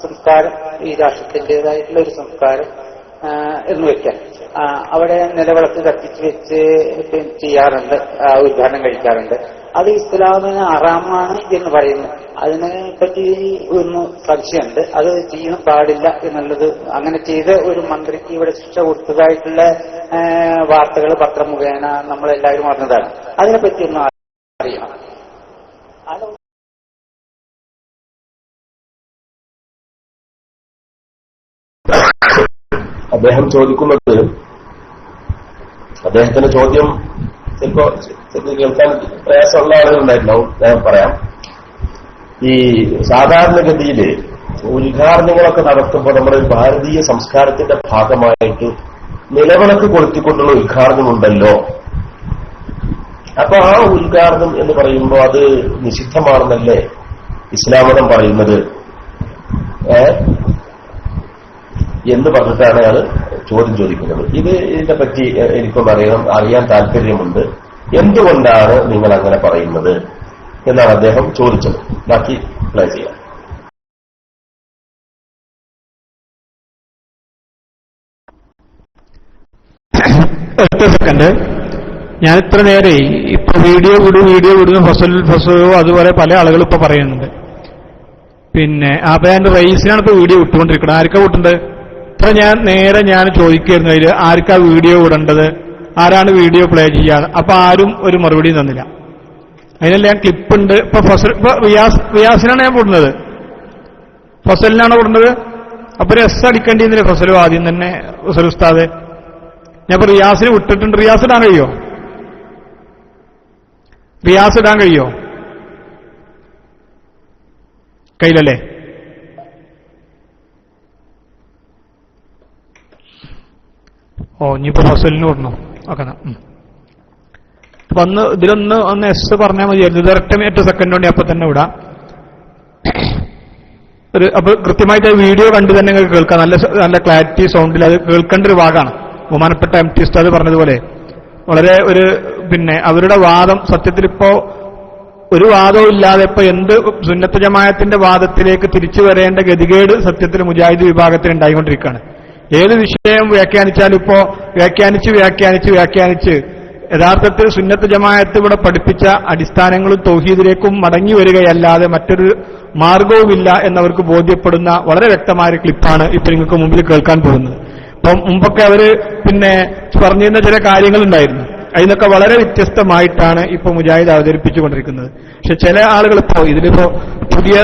സംസ്കാരം, ഈ രാഷ്ട്രത്തിൻ്റെതായിട്ടുള്ള ഒരു സംസ്കാരം എന്ന് വെക്കാൻ അവിടെ നിലവിളക്ക് കത്തിച്ച് വെച്ച് ചെയ്യാറുണ്ട്, ഉദ്ഘാടനം കഴിക്കാറുണ്ട്. അത് ഇസ്ലാമിന് ഹറാമാണ് എന്ന് പറയുന്നു. അതിനെ പറ്റി ഒന്ന് സംശയമുണ്ട്. അത് ചെയ്യാൻ പാടില്ല എന്നുള്ളത്. അങ്ങനെ ചെയ്ത് ഒരു മന്ത്രിക്ക് ഇവിടെ ശിക്ഷ കൊടുത്തതായിട്ടുള്ള വാർത്തകൾ പത്രം മുഖേന നമ്മളെല്ലാവരും അറിഞ്ഞതാണ്. അതിനെപ്പറ്റി ഒന്ന് അറിയണം. അദ്ദേഹം ചോദിക്കുന്നത്, അദ്ദേഹത്തിന്റെ ചോദ്യം ചിലപ്പോ കേൾക്കാൻ പ്രയാസമുള്ള ആളുകളുണ്ടായിട്ടുണ്ടാവും. ഞാൻ പറയാം. ഈ സാധാരണഗതിയിൽ ഉദ്ഘാടനങ്ങളൊക്കെ നടത്തുമ്പോൾ നമ്മുടെ ഭാരതീയ സംസ്കാരത്തിന്റെ ഭാഗമായിട്ട് നിലവിളക്ക് കൊളുത്തിക്കൊണ്ടുള്ള ഉദ്ഘാടനമുണ്ടല്ലോ. അപ്പൊ ആ ഉദ്ഘാടനം എന്ന് പറയുമ്പോൾ അത് നിഷിദ്ധമാണെന്നല്ലേ ഇസ്ലാം മതം പറയുന്നത് എന്ന് പറഞ്ഞിട്ടാണ് അയാൾ ചോദ്യം ചോദിക്കുന്നത്. ഇതിനെ പറ്റി എനിക്കൊന്ന് അറിയാൻ താല്പര്യമുണ്ട്. എന്തുകൊണ്ടാണ് നിങ്ങൾ അങ്ങനെ പറയുന്നത് എന്നാണ് അദ്ദേഹം ചോദിച്ചത്. ബാക്കി പ്ലേ ചെയ്യാം. ഒറ്റ സെക്കൻഡ്. ഞാൻ ഇത്ര നേരെ ഇപ്പൊ വീഡിയോ വിടുന്ന ഫസലോ അതുപോലെ പല ആളുകളും ഇപ്പൊ പറയുന്നുണ്ട്. പിന്നെ അപ്പൊ ഞാൻ റൈസിനാണ് ഇപ്പൊ വീഡിയോ വിട്ടുകൊണ്ടിരിക്കുന്നത്. ആർക്കാ വിട്ടുന്നത്? ഇത്ര ഞാൻ ചോദിക്കായിരുന്നു അതിൽ ആർക്കാ വീഡിയോ വിടേണ്ടത്, ആരാണ് വീഡിയോ പ്ലേ ചെയ്യാൻ. അപ്പൊ ആരും ഒരു മറുപടിയും തന്നില്ല. അതിനെല്ലാം ക്ലിപ്പുണ്ട്. ഇപ്പൊ റിയാസിനാണ് ഞാൻ വിടുന്നത്, ഫസലിനാണ് വിടുന്നത്. അപ്പൊ രസം അടിക്കേണ്ടിയിരുന്നില്ല ഫസലും ആദ്യം തന്നെ. ഫസൽ ഉസ്താദ് ഞാൻ ഇപ്പൊ റിയാസിന് വിട്ടിട്ടുണ്ട്. റിയാസ് ഇടാൻ കഴിയോ? കയ്യിലല്ലേ? ഇനിയിപ്പോ ഫസലിന് വിടണോ? ഓക്കെ. അപ്പൊ ഇതിലൊന്ന് എസ് പറഞ്ഞാൽ മതിയായിരുന്നു. ഇതൊരൊറ്റ 8 സെക്കൻഡ് കൊണ്ട് അപ്പൊ തന്നെ വിടാം. അപ്പൊ കൃത്യമായിട്ട് വീഡിയോ കണ്ടു തന്നെ കേൾക്കാം. നല്ല ക്ലാരിറ്റി സൗണ്ടിൽ അത് കേൾക്കേണ്ട ഒരു ഭാഗമാണ്. ബഹുമാനപ്പെട്ട MT ഉസ്താദ് പറഞ്ഞതുപോലെ വളരെ ഒരു അവരുടെ വാദം സത്യത്തിൽ ഇപ്പോ ഒരു വാദവും ഇല്ലാതെ ഇപ്പൊ എന്ത് സുന്നത്ത് ജമാഅത്തിന്റെ വാദത്തിലേക്ക് തിരിച്ചു വരേണ്ട ഗതികേട് സത്യത്തിൽ മുജാഹിദ് വിഭാഗത്തിൽ ഉണ്ടായിക്കൊണ്ടിരിക്കുകയാണ്. ഏത് വിഷയം വ്യാഖ്യാനിച്ചാലും ഇപ്പോ വ്യാഖ്യാനിച്ച് യഥാർത്ഥത്തിൽ സുന്നത്ത് ജമാഅത്ത് ഇവിടെ പഠിപ്പിച്ച അടിസ്ഥാനങ്ങളും തൗഹീദിലേക്കും മടങ്ങി വരികയല്ലാതെ മറ്റൊരു മാർഗവുമില്ല എന്നവർക്ക് ബോധ്യപ്പെടുന്ന വളരെ വ്യക്തമായ ക്ലിപ്പാണ് ഇപ്പൊ നിങ്ങൾക്ക് മുമ്പിൽ കേൾക്കാൻ പോകുന്നത്. അപ്പം മുമ്പൊക്കെ അവര് പറഞ്ഞിരുന്ന ചില കാര്യങ്ങളുണ്ടായിരുന്നു. അതിനൊക്കെ വളരെ വ്യത്യസ്തമായിട്ടാണ് ഇപ്പൊ മുജാഹിദ് അവതരിപ്പിച്ചുകൊണ്ടിരിക്കുന്നത്. പക്ഷെ ചില ആളുകൾ ഇതിലിപ്പോ പുതിയ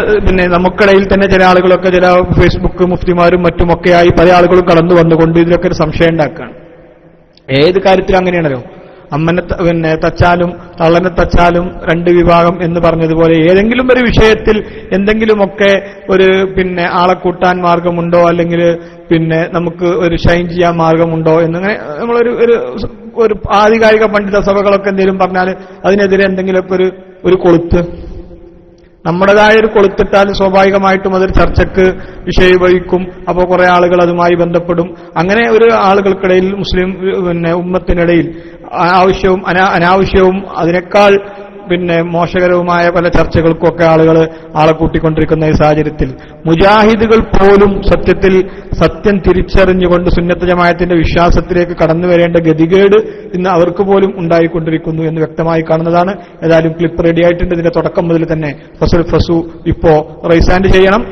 നമുക്കിടയിൽ തന്നെ ചില ആളുകളൊക്കെ ചില ഫേസ്ബുക്ക് മുഫ്തിമാരും മറ്റുമൊക്കെയായി പല ആളുകളും കടന്നു വന്നുകൊണ്ട് ഇതിലൊക്കെ ഒരു സംശയം ഉണ്ടാക്കുകയാണ്. ഏത് കാര്യത്തിലും അങ്ങനെയാണല്ലോ, അമ്മനെ തച്ചാലും തള്ളനെ തച്ചാലും രണ്ട് വിഭാഗം എന്ന് പറഞ്ഞതുപോലെ ഏതെങ്കിലും ഒരു വിഷയത്തിൽ എന്തെങ്കിലുമൊക്കെ ഒരു ആളെ കൂട്ടാൻ മാർഗമുണ്ടോ, അല്ലെങ്കിൽ നമുക്ക് ഒരു ഷൈൻ ചെയ്യാൻ മാർഗമുണ്ടോ എന്നിങ്ങനെ നമ്മളൊരു ഒരു ആധികാരിക പണ്ഡിത സഭകളൊക്കെ എന്തെങ്കിലും പറഞ്ഞാൽ അതിനെതിരെ എന്തെങ്കിലുമൊക്കെ ഒരു കൊളുത്ത്, നമ്മുടേതായ ഒരു കൊളുത്തിട്ടാൽ സ്വാഭാവികമായിട്ടും അതൊരു ചർച്ചയ്ക്ക് വിഷയീഭവിക്കും. അപ്പോൾ കുറെ ആളുകൾ അതുമായി ബന്ധപ്പെടും. അങ്ങനെ ഒരു ആളുകൾക്കിടയിൽ മുസ്ലിം ഉമ്മത്തിനിടയിൽ ആവശ്യവും അനാവശ്യവും അതിനേക്കാൾ മോശകരവുമായ പല ചർച്ചകൾക്കൊക്കെ ആളെ കൂട്ടിക്കൊണ്ടിരിക്കുന്ന ഈ സാഹചര്യത്തിൽ മുജാഹിദുകൾ പോലും സത്യത്തിൽ സത്യം തിരിച്ചറിഞ്ഞുകൊണ്ട് സുന്നത്ത് ജമാഅത്തിന്റെ വിശ്വാസത്തിലേക്ക് കടന്നു വരേണ്ട ഗതികേട് ഇന്ന് അവർക്ക് പോലും ഉണ്ടായിക്കൊണ്ടിരിക്കുന്നു എന്ന് വ്യക്തമായി കാണുന്നതാണ്. ഏതായാലും ക്ലിപ്പ് റെഡി ആയിട്ടുണ്ട്. ഇതിന്റെ തുടക്കം മുതൽ തന്നെ ഫസൽ ഫസു ഇപ്പോ റൈസാൻഡ് ചെയ്യണം.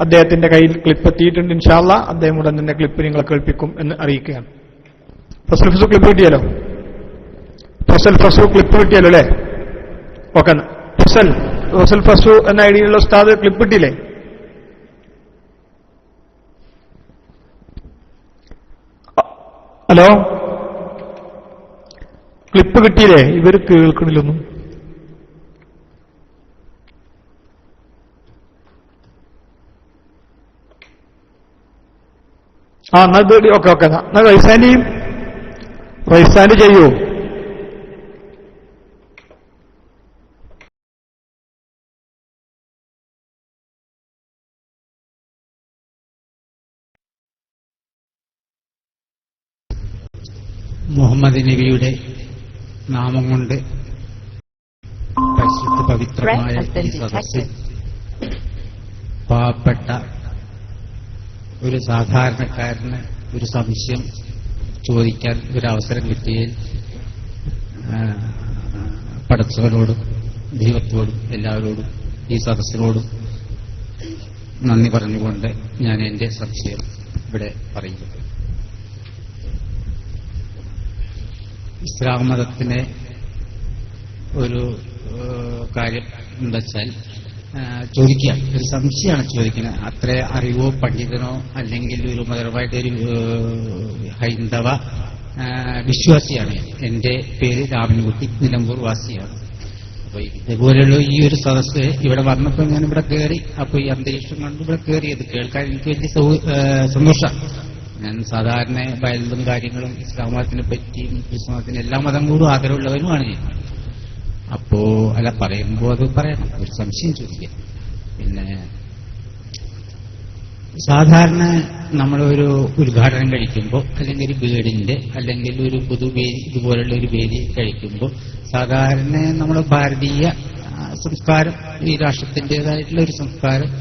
അദ്ദേഹത്തിന്റെ കയ്യിൽ ക്ലിപ്പ് എത്തിയിട്ടുണ്ട്. ഇൻഷാ അല്ലാഹ് അദ്ദേഹം ഉടൻ തന്നെ ക്ലിപ്പ് നിങ്ങളെ കേൾപ്പിക്കും എന്ന് അറിയിക്കുകയാണ്. ഫസൽ ഫസു ക്ലിപ്പ് കിട്ടിയല്ലോ? ഫസൽ ഫസു ക്ലിപ്പ് കിട്ടിയല്ലോ അല്ലേ? ഓക്കെ. ഫസൽ ഫസു എന്ന ഐഡിയിലുള്ള ഉസ്താദ് ക്ലിപ്പ് കിട്ടിയില്ലേ? ഹലോ, ക്ലിപ്പ് കിട്ടിയില്ലേ? ഇവർ കേൾക്കണില്ലൊന്നും. എന്നാ ഓക്കെ. എന്നാ റൈസാൻഡ് ചെയ്യൂ. മുഹമ്മദ് നബിയുടെ നാമം കൊണ്ട് പരിശുദ്ധ പവിത്രമായ ഈ സദസ്സിൽ പാവപ്പെട്ട ഒരു സാധാരണക്കാരന് ഒരു സംശയം ചോദിക്കാൻ ഒരവസരം കിട്ടിയതിൽ പടച്ചവനോടും ദൈവത്തോടും എല്ലാവരോടും ഈ സദസ്സിനോടും നന്ദി പറഞ്ഞുകൊണ്ട് ഞാൻ എന്റെ സംശയം ഇവിടെ പറയുന്നു. ഇസ്ലാം മതത്തിലെ ഒരു കാര്യം എന്താച്ചാൽ ചോദിക്കുക, ഒരു സംശയമാണ് ചോദിക്കുന്നത്. അത്ര അറിവോ പണ്ഡിതനോ അല്ലെങ്കിൽ ഒരു മതപരമായിട്ടൊരു ഹൈന്ദവ വിശ്വാസിയാണ്. എന്റെ പേര് രാമൻകുട്ടി, നിലമ്പൂർ വാസിയാണ്. അപ്പൊ ഇതുപോലെയുള്ള ഈ ഒരു സദസ്സ് ഇവിടെ വന്നപ്പോൾ ഞാൻ ഇവിടെ കയറി. അപ്പൊ ഈ അന്തരീക്ഷം കണ്ട് ഇവിടെ കയറിയത് കേൾക്കാൻ എനിക്ക് വലിയ സന്തോഷമാണ്. ഞാൻ സാധാരണ ബൈബിളും കാര്യങ്ങളും ഇസ്ലാം മതത്തിനെ പറ്റിയും ക്രിസ്തുമതത്തിന് എല്ലാ മതങ്ങളോടും ആദരവുള്ളവനുമാണ് ഞാൻ. അപ്പോ അല്ല പറയുമ്പോൾ അത് പറയണം, ഒരു സംശയം ചോദിക്കാം. പിന്നെ സാധാരണ നമ്മളൊരു ഉദ്ഘാടനം കഴിക്കുമ്പോൾ അല്ലെങ്കിൽ ഒരു വീടിന്റെ അല്ലെങ്കിൽ ഒരു പൊതുവേദി ഇതുപോലുള്ള ഒരു വേദി കഴിക്കുമ്പോൾ സാധാരണ നമ്മുടെ ഭാരതീയ സംസ്കാരം, ഈ രാഷ്ട്രത്തിൻ്റെതായിട്ടുള്ള ഒരു സംസ്കാരം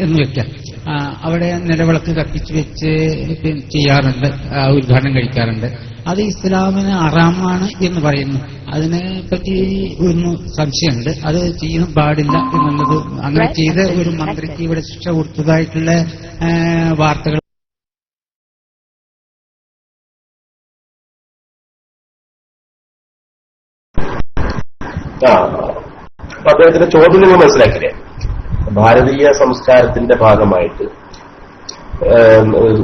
എന്ന് വെക്കാം, അവിടെ നിലവിളക്ക് കത്തിച്ചു വെച്ച് ചെയ്യാറുണ്ട്, ഉദ്ഘാടനം കഴിക്കാറുണ്ട്. അത് ഇസ്ലാമിന് ഹറാമാണ് എന്ന് പറയുന്നു. അതിനെ പറ്റി ഒന്ന് സംശയമുണ്ട്. അത് ചെയ്യാൻ പാടില്ല എന്നുള്ളത്, അങ്ങനെ ചെയ്ത് ഒരു മന്ത്രിക്ക് ഇവിടെ ശിക്ഷ കൊടുത്തതായിട്ടുള്ള വാർത്തകൾ. അദ്ദേഹത്തിന്റെ ചോദ്യം നിങ്ങൾ മനസ്സിലാക്കില്ലേ? ഭാരതീയ സംസ്കാരത്തിന്റെ ഭാഗമായിട്ട്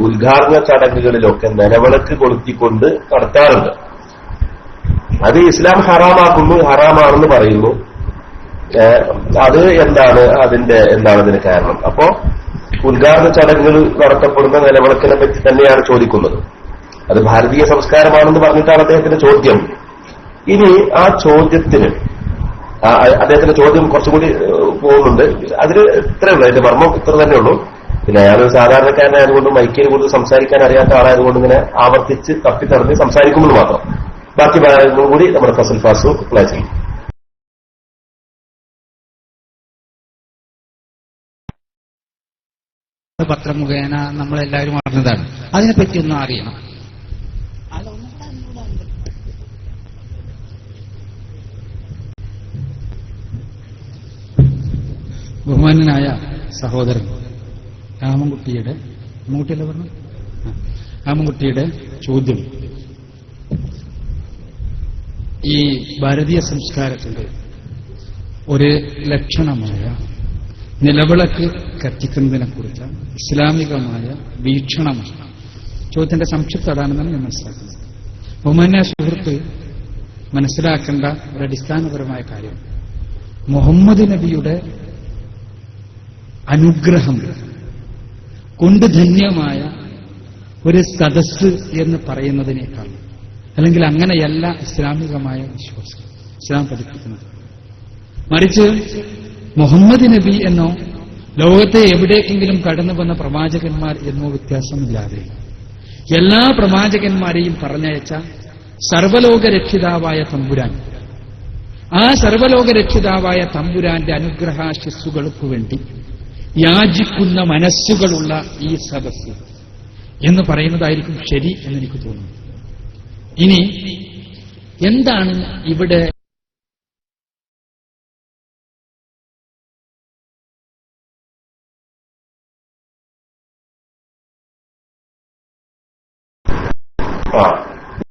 ഉദ്ഘാടന ചടങ്ങുകളിലൊക്കെ നിലവിളക്ക് കൊളുത്തിക്കൊണ്ട് നടത്താറുണ്ട്. അത് ഇസ്ലാം ഹറാമാക്കുന്നു, ഹറാമാണെന്ന് പറയുന്നു. അത് എന്താണ് അതിന് കാരണം? അപ്പോ ഉദ്ഘാടന ചടങ്ങുകൾ നടത്തപ്പെടുന്ന നിലവിളക്കിനെ പറ്റി തന്നെയാണ് ചോദിക്കുന്നത്. അത് ഭാരതീയ സംസ്കാരമാണെന്ന് പറഞ്ഞിട്ടാണ് അദ്ദേഹത്തിന്റെ ചോദ്യം. ഇനി ആ ചോദ്യത്തിന് അദ്ദേഹത്തിന്റെ ചോദ്യം കുറച്ചുകൂടി പോകുന്നുണ്ട്. അതിന് ഇത്രയുള്ളൂ, അതിന്റെ മർമ്മം ഇത്ര തന്നെ ഉള്ളൂ. പിന്നെ അയാളൊരു സാധാരണക്കാരനായതുകൊണ്ട് മൈക്കിനെ കൂടുതൽ സംസാരിക്കാൻ അറിയാത്ത ആളായതുകൊണ്ട് ഇങ്ങനെ ആവർത്തിച്ച് തപ്പിത്തടഞ്ഞ് സംസാരിക്കുമ്പോൾ മാത്രം. ബാക്കി ഭാഗങ്ങളും കൂടി നമ്മുടെ ഫസൽ ഫാസു പ്ലേ ചെയ്യും. പത്രം മുഖേന നമ്മളെല്ലാവരും അറിഞ്ഞതാണ്. അതിനെപ്പറ്റി ഒന്നും അറിയണം. ബഹുമാനനായ സഹോദരൻ രാമൻകുട്ടിയുടെ ചോദ്യം ഈ ഭാരതീയ സംസ്കാരത്തിന്റെ ഒരു ലക്ഷണമായ നിലവിളക്ക് കത്തിക്കുന്നതിനെ കുറിച്ച് ഇസ്ലാമികമായ വീക്ഷണമാണ്. ചോദ്യത്തിന്റെ സംക്ഷിപ്ത അതാണെന്നാണ് ഞാൻ മനസ്സിലാക്കുന്നത്. ബഹുമാന്യ സുഹൃത്ത് മനസ്സിലാക്കേണ്ട ഒരു അടിസ്ഥാനപരമായ കാര്യം, മുഹമ്മദ് നബിയുടെ അനുഗ്രഹം കൊണ്ട് ധന്യമായ ഒരു സദസ്സ് എന്ന് പറയുന്നതിനേക്കാൾ, അല്ലെങ്കിൽ അങ്ങനെയല്ല ഇസ്ലാമികമായ വിശ്വാസം ഇസ്ലാം പഠിപ്പിക്കുന്നത്. മറിച്ച് മുഹമ്മദ് നബി എന്നോ ലോകത്തെ എവിടേക്കെങ്കിലും കടന്നു വന്ന പ്രവാചകന്മാർ എന്നോ വ്യത്യാസമില്ലാതെ എല്ലാ പ്രവാചകന്മാരെയും പറഞ്ഞയച്ച സർവലോക രക്ഷിതാവായ തമ്പുരാൻ, ആ സർവലോക രക്ഷിതാവായ തമ്പുരാന്റെ അനുഗ്രഹാശിസ്സുകൾക്ക് വേണ്ടി യാചിക്കുന്ന മനസ്സുകളുള്ള ഈ സദസ്സ് എന്ന് പറയുന്നതായിരിക്കും ശരി എന്നെനിക്ക് തോന്നുന്നു. ഇനി എന്താണ് ഇവിടെ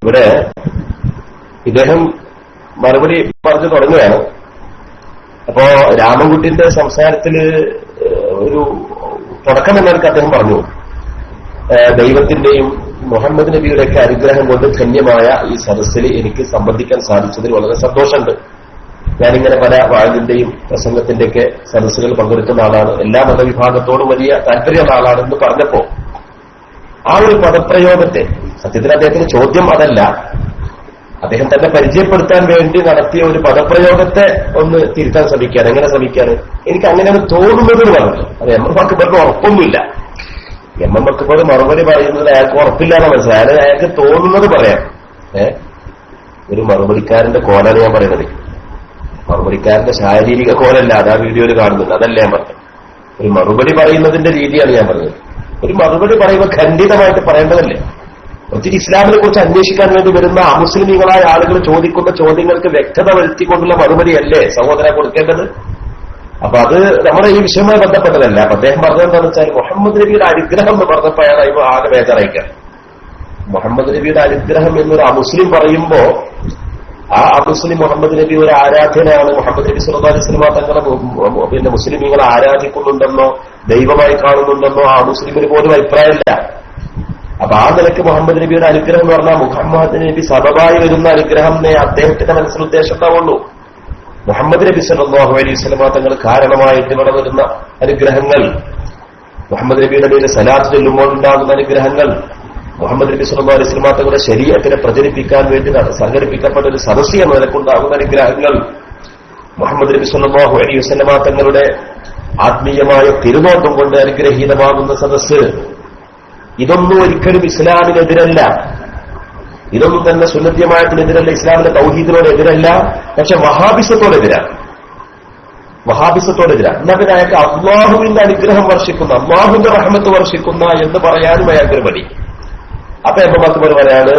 ഇവിടെ ഇദ്ദേഹം മറുപടി പറഞ്ഞു തുടങ്ങുകയാണ്. അപ്പോ രാമൻകുട്ടിന്റെ സംസാരത്തില് ഒരു തുടക്കം എന്നൊക്കെ അദ്ദേഹം പറഞ്ഞു, ദൈവത്തിന്റെയും മുഹമ്മദ് നബിയുടെയൊക്കെ അനുഗ്രഹം കൊണ്ട് ധന്യമായ ഈ സദസ്സിൽ എനിക്ക് സംബന്ധിക്കാൻ സാധിച്ചതിൽ വളരെ സന്തോഷമുണ്ട്. ഞാനിങ്ങനെ പല വാഴിന്റെയും പ്രസംഗത്തിന്റെയൊക്കെ സദസ്സുകൾ പങ്കെടുക്കുന്ന ആളാണ്, എല്ലാ മതവിഭാഗത്തോടും വലിയ താല്പര്യമുള്ള ആളാണെന്ന് പറഞ്ഞപ്പോ ആ ഒരു പദപ്രയോഗത്തെ, സത്യത്തിൽ അദ്ദേഹത്തിന് ചോദ്യം അതല്ല, അദ്ദേഹം തന്നെ പരിചയപ്പെടുത്താൻ വേണ്ടി നടത്തിയ ഒരു പദപ്രയോഗത്തെ ഒന്ന് തിരുത്താൻ ശ്രമിക്കുകയാണ്. എങ്ങനെ ശ്രമിക്കാണ്? എനിക്ക് അങ്ങനെയാണ് തോന്നുന്നത് പറഞ്ഞു. അത് എം എം അക്ബറിന് ഉറപ്പൊന്നുമില്ല. എം എം അക്ബർ മറുപടി പറയുന്നത് അയാൾക്ക് ഉറപ്പില്ലാന്ന് മനസ്സിലായി. അയാൾക്ക് തോന്നുന്നത് പറയാം. ഒരു മറുപടിക്കാരന്റെ കോലാണ് ഞാൻ പറയുന്നത്. മറുപടിക്കാരന്റെ ശാരീരിക കോലല്ല, അത് ആ വീഡിയോയിൽ കാണുന്നുണ്ട്, അതല്ല ഞാൻ പറഞ്ഞത്. ഒരു മറുപടി പറയുന്നതിന്റെ രീതിയാണ് ഞാൻ പറഞ്ഞത്. ഒരു മറുപടി പറയുമ്പോൾ ഖണ്ഡിതമായിട്ട് പറയേണ്ടതല്ലേ? ഒത്തിരി ഇസ്ലാമിനെ കുറിച്ച് അന്വേഷിക്കാൻ വേണ്ടി വരുന്ന അമുസ്ലിമീങ്ങളായ ആളുകൾ ചോദിക്കുന്ന ചോദ്യങ്ങൾക്ക് വ്യക്തത വരുത്തിക്കൊണ്ടുള്ള മറുപടിയല്ലേ സഹോദര കൊടുക്കേണ്ടത്? അപ്പൊ അത് നമ്മുടെ ഈ വിഷയവുമായി ബന്ധപ്പെട്ടതല്ല. അപ്പൊ അദ്ദേഹം പറഞ്ഞതെന്താണെന്ന് വെച്ചാൽ മുഹമ്മദ് നബിയുടെ അനുഗ്രഹം എന്ന് പറഞ്ഞപ്പോൾ അയാൾ ആകെ ബേജാറായിക്കാം. മുഹമ്മദ് നബിയുടെ അനുഗ്രഹം എന്നൊരു അമുസ്ലിം പറയുമ്പോ ആ അമുസ്ലിം മുഹമ്മദ് നബി ഒരു ആരാധനയാണ്, മുഹമ്മദ് നബി സല്ലല്ലാഹു അലൈഹി വസല്ലം തങ്ങളെ മുസ്ലിമീങ്ങളെ ആരാധിക്കുന്നുണ്ടെന്നോ ദൈവമായി കാണുന്നുണ്ടെന്നോ ആ മുസ്ലിമിന് പോലും അഭിപ്രായമില്ല. അപ്പൊ ആ നിലയ്ക്ക് മുഹമ്മദ് നബിയുടെ അനുഗ്രഹം എന്ന് പറഞ്ഞാൽ മുഹമ്മദ് നബി സബബായി വരുന്ന അനുഗ്രഹം എന്നേ അദ്ദേഹത്തിന്റെ മനസ്സിൽ ഉദ്ദേശം ഉണ്ടാവുള്ളൂ. മുഹമ്മദ് നബി സല്ലല്ലാഹു അലൈഹി വസല്ലം തങ്ങൾ കാരണമായിട്ട് ഇവിടെ വരുന്ന അനുഗ്രഹങ്ങൾ, മുഹമ്മദ് നബിയുടെ പേര് സലാത്ത് ചൊല്ലുമ്പോൾ ഉണ്ടാകുന്ന അനുഗ്രഹങ്ങൾ, മുഹമ്മദ് നബി സല്ലല്ലാഹു അലൈഹി വസല്ലം തങ്ങളുടെ ശരീഅത്തിനെ പ്രചരിപ്പിക്കാൻ വേണ്ടി സംഘടിപ്പിക്കപ്പെട്ട ഒരു സദസ്സ് എന്ന നിലക്കുണ്ടാകുന്ന അനുഗ്രഹങ്ങൾ, മുഹമ്മദ് നബി സല്ലല്ലാഹു അലൈഹി വസല്ലം തങ്ങളുടെ ആത്മീയമായ തിരുനോട്ടം കൊണ്ട് അനുഗ്രഹീതമാകുന്ന സദസ്സ്, ഇതൊന്നും ഒരിക്കലും ഇസ്ലാമിനെതിരല്ല. ഇതൊന്നും തന്നെ സുന്നത്യമായതിനെതിരല്ല, ഇസ്ലാമിന്റെ തൗഹീദിനോട് എതിരല്ല. പക്ഷെ വഹാബിസത്തോടെതിരാണ്. എന്നാ പിന്നെ അയാൾക്ക് അള്ളാഹുവിന്റെ അനുഗ്രഹം വർഷിക്കുന്ന, അള്ളാഹുവിന്റെ റഹ്മത്ത് വർഷിക്കുന്ന എന്ന് പറയാനും അയാൾക്കൊരു മടി. അപ്പൊ എം അക്ബർ പറയാണ്,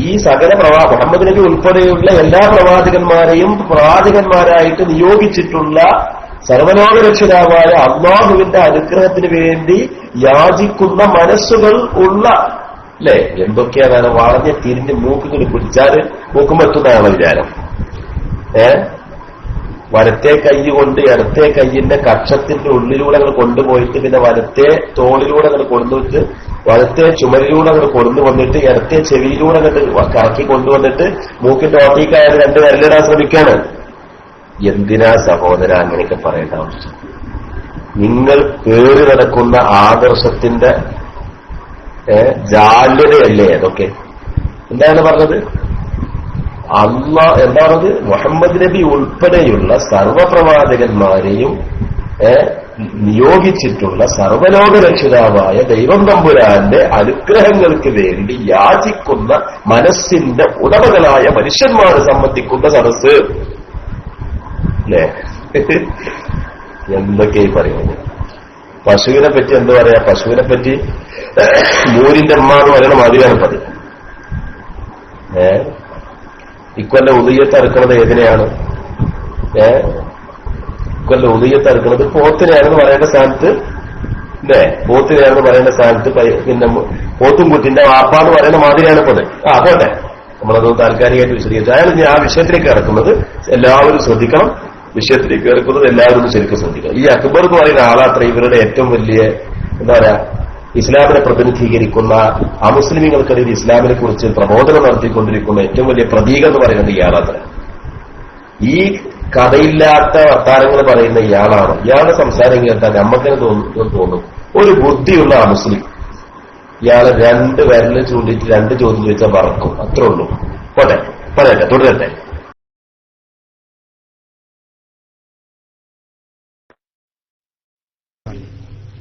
ഈ സകല മുഹമ്മദ് നബി ഉൾപ്പെടെയുള്ള എല്ലാ പ്രവാചകന്മാരെയും പ്രവാചകന്മാരായിട്ട് നിയോഗിച്ചിട്ടുള്ള സർവലോക രക്ഷിതാവായ അള്ളാഹുവിന്റെ അനുഗ്രഹത്തിന് വേണ്ടി യാചിക്കുന്ന മനസ്സുകൾ ഉള്ള, അല്ലെ, എന്തൊക്കെയാണ് വളഞ്ഞ് തിരിഞ്ഞ് മൂക്കുകൾ പിടിച്ചാല് മൂക്കുമെത്തുന്നതാണ് വിചാരം. വലത്തെ കൈ കൊണ്ട് ഇടത്തെ കൈയിന്റെ കക്ഷത്തിന്റെ ഉള്ളിലൂടെ അങ്ങ് കൊണ്ടുപോയിട്ട് പിന്നെ വലത്തെ തോളിലൂടെ അങ്ങ് കൊണ്ടുവന്നിട്ട് വലത്തെ ചുമരിലൂടെ അങ്ങ് കൊണ്ടുവന്നിട്ട് ഇടത്തെ ചെവിയിലൂടെ അങ്ങോട്ട് കറക്കി കൊണ്ടുവന്നിട്ട് മൂക്കിന്റെ ഓട്ടിക്കായാൽ രണ്ട് വിരലിടാൻ ശ്രമിക്കാണ്. എന്തിനാ സഹോദര അങ്ങനെയൊക്കെ പറയേണ്ട ആവശ്യം? നിങ്ങൾ കേറി നടക്കുന്ന ആദർശത്തിന്റെ ജാല്യതയല്ലേ അതൊക്കെ? എന്താണ് പറഞ്ഞത്? എന്താ പറഞ്ഞത്? മുഹമ്മദ് നബി ഉൾപ്പെടെയുള്ള സർവപ്രവാചകന്മാരെയും നിയോഗിച്ചിട്ടുള്ള സർവലോകരക്ഷിതാവായ ദൈവം തമ്പുരാന്റെ അനുഗ്രഹങ്ങൾക്ക് വേണ്ടി യാചിക്കുന്ന മനസ്സിന്റെ ഉടമകളായ മനുഷ്യന്മാരെ സംബന്ധിക്കുന്ന സദസ്സ് അല്ലേ? എന്തൊക്കെയായി പറയുന്നത്? പശുവിനെ പറ്റി എന്താ പറയാ? പശുവിനെ പറ്റി മൂരിന്റെ അമ്മ എന്ന് പറയുന്ന മാതിരിയാണ് പതി. ഇക്കൊല്ലം ഉദയത്ത് അറുക്കുന്നത് ഏതിനെയാണ്? ഇക്കൊല്ലം ഉദയത്ത് അറുക്കുന്നത് പോത്തിനെയാണെന്ന് പറയേണ്ട സ്ഥാനത്ത് അല്ലേ? പോത്തിനെയാണെന്ന് പറയേണ്ട സ്ഥാനത്ത് പിന്നെ പോത്തും കുറ്റിന്റെ വാപ്പാന്ന് പറയുന്ന മാതിരിയാണ് പത്. പോട്ടെ, നമ്മളത് താൽക്കാലികമായിട്ട് വിശദീകരിച്ചു. അയാൾ ആ വിഷയത്തിലേക്ക് ഇറക്കുന്നത് എല്ലാവരും ശ്രദ്ധിക്കണം. വിഷയത്തിലേക്ക് ഇറക്കുന്നത് എല്ലാവരും ശരിക്കും ശ്രദ്ധിക്കണം. ഈ അക്ബർ എന്ന് പറയുന്ന ആളാത്ര ഇവരുടെ ഏറ്റവും വലിയ എന്താ പറയാ ഇസ്ലാമിനെ പ്രതിനിധീകരിക്കുന്ന അമുസ്ലിമീങ്ങൾക്കിടയിൽ ഇസ്ലാമിനെ കുറിച്ച് പ്രബോധനം നടത്തിക്കൊണ്ടിരിക്കുന്ന ഏറ്റവും വലിയ പ്രതീകം എന്ന് പറയുന്നത് ഇയാളാത്ര. ഈ കഥയില്ലാത്ത വർത്താനങ്ങൾ പറയുന്ന ഇയാളാണ്. ഇയാളുടെ സംസാരം കേട്ടാൽ നമ്മക്കിനെ തോന്നും ഒരു ബുദ്ധിയുള്ള അമുസ്ലിം. ഇയാളെ രണ്ട് വിരൽ ചൂണ്ടിട്ട് രണ്ട് ചോദ്യം ചോദിച്ചാൽ മറക്കും. അത്രേ ഉള്ളൂ. പോട്ടെ, പറയട്ടെ, തുടരട്ടെ.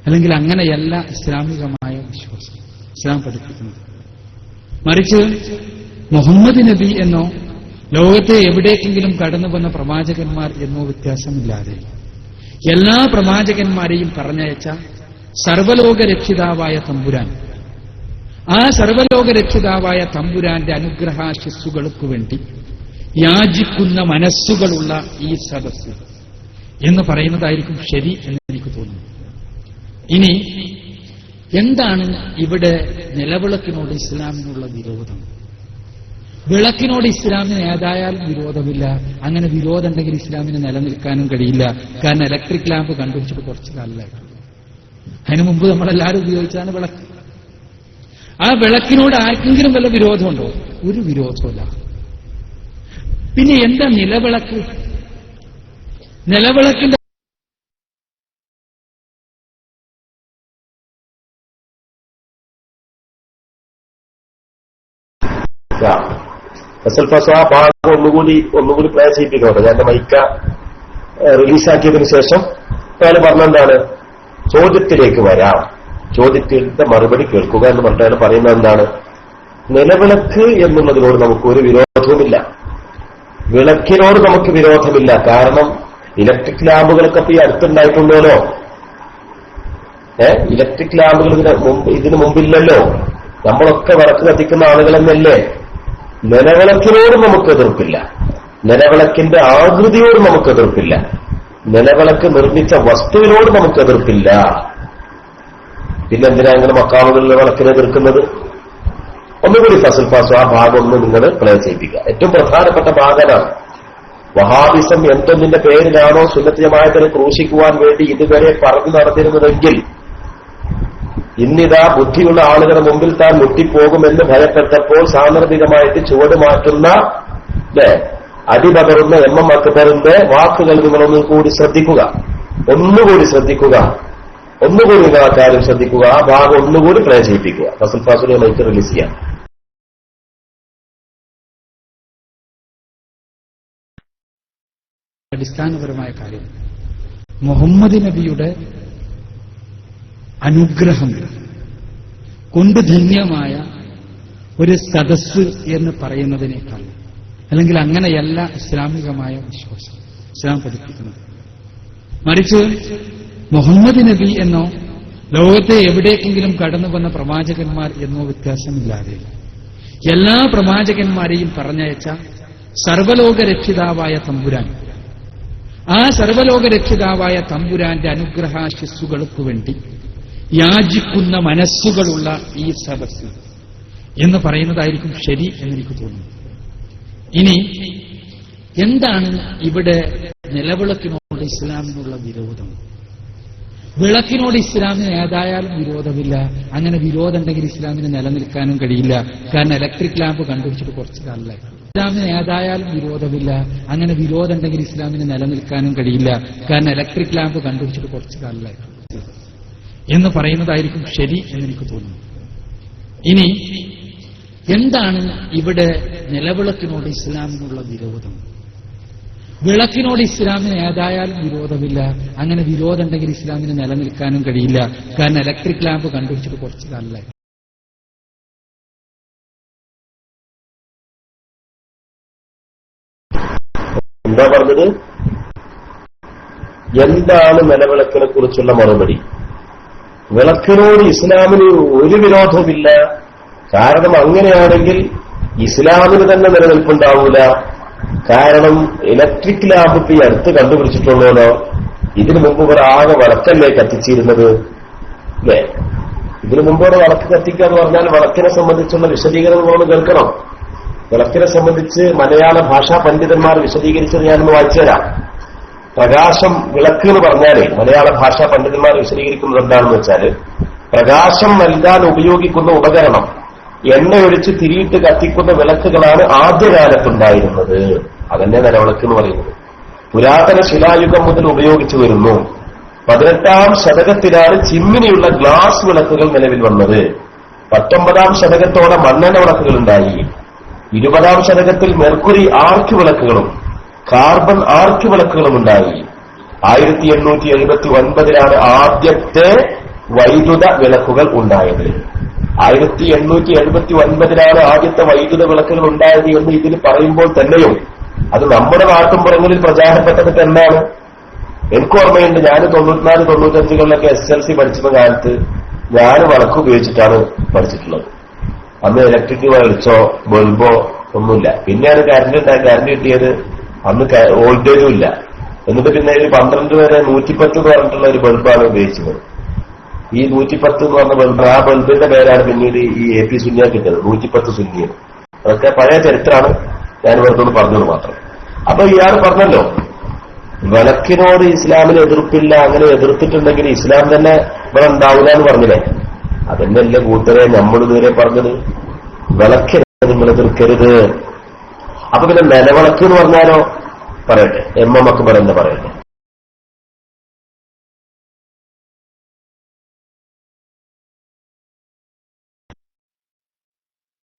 അല്ലെങ്കിൽ അങ്ങനെയല്ല ഇസ്ലാമികമായ വിശ്വാസം ഇസ്ലാം പഠിപ്പിക്കുന്നത്. മറിച്ച് മുഹമ്മദ് നബി എന്നോ ലോകത്തെ എവിടേക്കെങ്കിലും കടന്നു വന്ന പ്രവാചകന്മാർ എന്നോ വ്യത്യാസമില്ലാതെ എല്ലാ പ്രവാചകന്മാരെയും പറഞ്ഞയച്ച സർവലോക രക്ഷിതാവായ തമ്പുരാൻ, ആ സർവലോക രക്ഷിതാവായ തമ്പുരാന്റെ അനുഗ്രഹാശിസ്സുകൾക്ക് വേണ്ടി യാചിക്കുന്ന മനസ്സുകളുള്ള ഈ സദസ്സ് എന്ന് പറയുന്നതായിരിക്കും ശരി എന്ന് എനിക്ക് തോന്നുന്നു. ഇനി എന്താണ് ഇവിടെ നിലവിളക്കിനോട് ഇസ്ലാമിനുള്ള വിരോധം? വിളക്കിനോട് ഇസ്ലാമിന് ഏതായാലും വിരോധമില്ല. അങ്ങനെ വിരോധം ഉണ്ടെങ്കിൽ ഇസ്ലാമിന് നിലനിൽക്കാനും കഴിയില്ല. കാരണം ഇലക്ട്രിക് ലാമ്പ് കണ്ടുപിടിച്ചിട്ട് കുറച്ച് കാലമായി. അതിനു മുമ്പ് നമ്മളെല്ലാവരും ഉപയോഗിച്ചാണ് വിളക്ക്. ആ വിളക്കിനോട് ആർക്കെങ്കിലും വല്ല വിരോധമുണ്ടോ? ഒരു വിരോധമില്ല. പിന്നെ എന്താ നിലവിളക്ക്? നിലവിളക്കിന്റെ ആ ഭാഗം ഒന്നുകൂടി പ്ലേ ചെയ്യിപ്പിക്കട്ടെ. ഞാൻ മൈക്ക റിലീസാക്കിയതിനു ശേഷം അയാൾ പറഞ്ഞെന്താണ്? ചോദ്യത്തിലേക്ക് വരാം, ചോദ്യത്തിന്റെ മറുപടി കേൾക്കുക എന്ന് പറഞ്ഞാൽ പറയുന്നത് എന്താണ്? നിലവിളക്ക് എന്നുള്ളതിനോട് നമുക്കൊരു വിരോധവുമില്ല. വിളക്കിനോട് നമുക്ക് വിരോധമില്ല. കാരണം ഇലക്ട്രിക് ലാമ്പുകളൊക്കെ ഈ അടുത്തുണ്ടായിട്ടുണ്ടല്ലോ. ഇലക്ട്രിക് ലാമ്പുകൾ ഇതിനു മുമ്പില്ലല്ലോ. നമ്മളൊക്കെ വിളക്ക് കത്തിക്കുന്ന ആളുകൾ തന്നെയല്ലേ. നിലവിളക്കിനോട് നമുക്ക് എതിർപ്പില്ല. നിലവിളക്കിന്റെ ആകൃതിയോട് നമുക്ക് എതിർപ്പില്ല. നിലവിളക്ക് നിർമ്മിച്ച വസ്തുവിനോട് നമുക്ക് എതിർപ്പില്ല. പിന്നെന്തിനാ ഇങ്ങനെ മക്കാമുകളിലെ വിളക്കിനെ എതിർക്കുന്നത്? ഒന്നുകൂടി ഫസൽ ഫാസു ആ ഭാഗം ഒന്ന് നിങ്ങൾ പ്ലേ ചെയ്യിപ്പിക്കുക. ഏറ്റവും പ്രധാനപ്പെട്ട ഭാഗമാണ്. വഹാബിസം എന്തൊന്നിന്റെ പേരിലാണോ സുന്നത്ത് ജമാഅത്തിനെ ക്രൂശിക്കുവാൻ വേണ്ടി ഇതുവരെ പറഞ്ഞു നടന്നിരുന്നതെങ്കിൽ ഇന്നിതാ ബുദ്ധിയുള്ള ആളുകളുടെ മുമ്പിൽ താൻ മുട്ടിപ്പോകുമെന്ന് ഭയപ്പെട്ടപ്പോൾ സാന്ദർഭികമായിട്ട് ചുവട് മാറ്റുന്ന അടിപകർന്ന എം അക്ബറിന്റെ വാക്കുകൾ നിങ്ങളൊന്നുകൂടി ശ്രദ്ധിക്കുക. ഒന്നുകൂടി നിങ്ങൾ ആ കാര്യം ശ്രദ്ധിക്കുക. ആ ഭാഗം ഒന്നുകൂടി പ്ലേ ചെയ്യിപ്പിക്കുക. ഫസൽ ഫാസുലിനെ മൈക്ക് റിലീസ് ചെയ്യാം. അടിസ്ഥാനപരമായ കാര്യം മുഹമ്മദ് നബിയുടെ അനുഗ്രഹം കൊണ്ട് ധന്യമായ ഒരു സദസ്സ് എന്ന് പറയുന്നതിനേക്കാൾ, അല്ലെങ്കിൽ അങ്ങനെയല്ല ഇസ്ലാമികമായ വിശ്വാസം ഇസ്ലാം പഠിപ്പിക്കുന്നത്. മറിച്ച് മുഹമ്മദ് നബി എന്നോ ലോകത്തെ എവിടേക്കെങ്കിലും കടന്നു വന്ന പ്രവാചകന്മാർ എന്നോ വ്യത്യാസമില്ലാതെ എല്ലാ പ്രവാചകന്മാരെയും പറഞ്ഞയച്ച സർവലോക രക്ഷിതാവായ തമ്പുരാൻ, ആ സർവലോക രക്ഷിതാവായ തമ്പുരാന്റെ അനുഗ്രഹാശിസ്സുകൾക്ക് വേണ്ടി യാചിക്കുന്ന മനസ്സുകളുള്ള ഈ സദസ്സ് എന്ന് പറയുന്നതായിരിക്കും ശരി എന്നെനിക്ക് തോന്നുന്നു. ഇനി എന്താണ് ഇവിടെ നിലവിളക്കിനോട് ഇസ്ലാമിനുള്ള വിരോധം? വിളക്കിനോട് ഇസ്ലാമിന് ഏതായാലും വിരോധമില്ല. അങ്ങനെ വിരോധം ഉണ്ടെങ്കിൽ ഇസ്ലാമിന് നിലനിൽക്കാനും കഴിയില്ല. കാരണം ഇലക്ട്രിക് ലാമ്പ് കണ്ടുപിടിച്ചിട്ട് കുറച്ച് കാലമായി. ഇസ്ലാമിന് ഏതായാലും വിരോധമില്ല. അങ്ങനെ വിരോധം ഉണ്ടെങ്കിൽ ഇസ്ലാമിന് നിലനിൽക്കാനും കഴിയില്ല. കാരണം ഇലക്ട്രിക് ലാമ്പ് കണ്ടുപിടിച്ചിട്ട് കുറച്ച് കാലമായി എന്ന് പറയുന്നതായിരിക്കും ശരി എന്നെനിക്ക് തോന്നുന്നു. ഇനി എന്താണ് ഇവിടെ നിലവിളക്കിനോട് ഇസ്ലാമിനുള്ള വിരോധം? വിളക്കിനോട് ഇസ്ലാമിന് ഏതായാലും വിരോധമില്ല. അങ്ങനെ വിരോധം ഉണ്ടെങ്കിൽ ഇസ്ലാമിന് നിലനിൽക്കാനും കഴിയില്ല. കാരണം ഇലക്ട്രിക് ലാമ്പ് കണ്ടുപിടിച്ചിട്ട് കുറച്ച് കാലമായി. എന്താ പറഞ്ഞത്? എന്താണ് നിലവിളക്കിനെ കുറിച്ചുള്ള മറുപടി? വിളക്കിനോട് ഇസ്ലാമിന് ഒരു വിരോധമില്ല. കാരണം അങ്ങനെയാണെങ്കിൽ ഇസ്ലാമിന് തന്നെ നിലനിൽപ്പുണ്ടാവൂല. കാരണം ഇലക്ട്രിക് ലാമ്പ് ഇപ്പൊ ഈ അടുത്ത് കണ്ടുപിടിച്ചിട്ടുള്ളല്ലോ. ഇതിനു മുമ്പ് ഒരു ആകെ വിളക്കല്ലേ കത്തിച്ചിരുന്നത്, അല്ലേ? ഇതിനു മുമ്പ് ഒരു വിളക്ക് കത്തിക്കുക എന്ന് പറഞ്ഞാൽ വിളക്കിനെ സംബന്ധിച്ചുള്ള വിശദീകരണങ്ങളൊന്ന് കേൾക്കണം. വിളക്കിനെ സംബന്ധിച്ച് മലയാള ഭാഷാ പണ്ഡിതന്മാർ വിശദീകരിച്ചത് ഞാനൊന്ന് വായിച്ചു തരാം. പ്രകാശം, വിളക്ക് എന്ന് പറഞ്ഞാല് മലയാള ഭാഷാ പണ്ഡിതന്മാർ വിശദീകരിക്കുന്നത് എന്താണെന്ന് വെച്ചാല്, പ്രകാശം നൽകാൻ ഉപയോഗിക്കുന്ന ഉപകരണം എണ്ണയൊഴിച്ച് തിരിയിട്ട് കത്തിക്കുന്ന വിളക്കുകളാണ് ആദ്യകാലത്തുണ്ടായിരുന്നത്. അതന്നെ നിലവിളക്ക് എന്ന് പറയുന്നത്. പുരാതന ശിലായുഗം മുതൽ ഉപയോഗിച്ചു വരുന്നു. 18ാം ശതകത്തിലാണ് ചിമ്മിനിയുള്ള ഗ്ലാസ് വിളക്കുകൾ നിലവിൽ വന്നത്. 19ാം ശതകത്തോടെ മണ്ണെണ്ണ വിളക്കുകൾ ഉണ്ടായി. 20ാം ശതകത്തിൽ മെർക്കുറി ആർക്ക് വിളക്കുകളും കാർബൺ ആർക്ക് വിളക്കുകളും ഉണ്ടായി. 1879 ആദ്യത്തെ വൈദ്യുത വിളക്കുകൾ ഉണ്ടായത്. 1879 ആദ്യത്തെ വൈദ്യുത വിളക്കുകൾ ഉണ്ടായത് എന്ന് ഇതിൽ പറയുമ്പോൾ തന്നെയും അത് നമ്മുടെ നാട്ടുമ്പുറങ്ങളിൽ പ്രചാരപ്പെട്ടത് എന്നാണ്. എനിക്ക് ഓർമ്മയുണ്ട്, ഞാൻ 94-95 SLC പഠിച്ചിരുന്ന കാലത്ത് ഞാൻ വിളക്ക് ഉപയോഗിച്ചിട്ടാണ് പഠിച്ചിട്ടുള്ളത്. അന്ന് ഇലക്ട്രിക് വെളിച്ചോ ബൾബോ ഒന്നുമില്ല. പിന്നെയാണ് കറണ്ട് കിട്ടിയത്. അന്ന് വോൾട്ടേജും ഇല്ല. എന്നിട്ട് പിന്നെ ഒരു 12 വരെ 110 എന്ന് പറഞ്ഞിട്ടുള്ള ഒരു ബൾബാണ് ഉപയോഗിച്ചത്. ഈ 110 എന്ന് പറഞ്ഞ ബൾബ്, ആ ബൾബിന്റെ പേരാണ് പിന്നീട് ഈ AP സുന്നിയ കിട്ടിയത്, 110 സുന്നിയ. അതൊക്കെ പഴയ ചരിത്രമാണ്, ഞാൻ വെറുതെ ഒന്ന് പറഞ്ഞത് മാത്രം. അപ്പൊ ഇയാൾ പറഞ്ഞല്ലോ വിളക്കിനോട് ഇസ്ലാമിന് എതിർപ്പില്ല, അങ്ങനെ എതിർത്തിട്ടുണ്ടെങ്കിൽ ഇസ്ലാം തന്നെ ഇവിടെ ഉണ്ടാവില്ല എന്ന് പറഞ്ഞില്ലേ? അതന്നെയല്ലേ കൂട്ടരെ നമ്മൾ ഇതുവരെ പറഞ്ഞത്. വിളക്കിനെ നിങ്ങൾ എതിർക്കരുത്. അപ്പൊ പിന്നെ നിലവിളക്ക് എന്ന് പറഞ്ഞാലോ? പറയട്ടെ, എമ്മക്ക് പറയുന്ന പറയട്ടെ.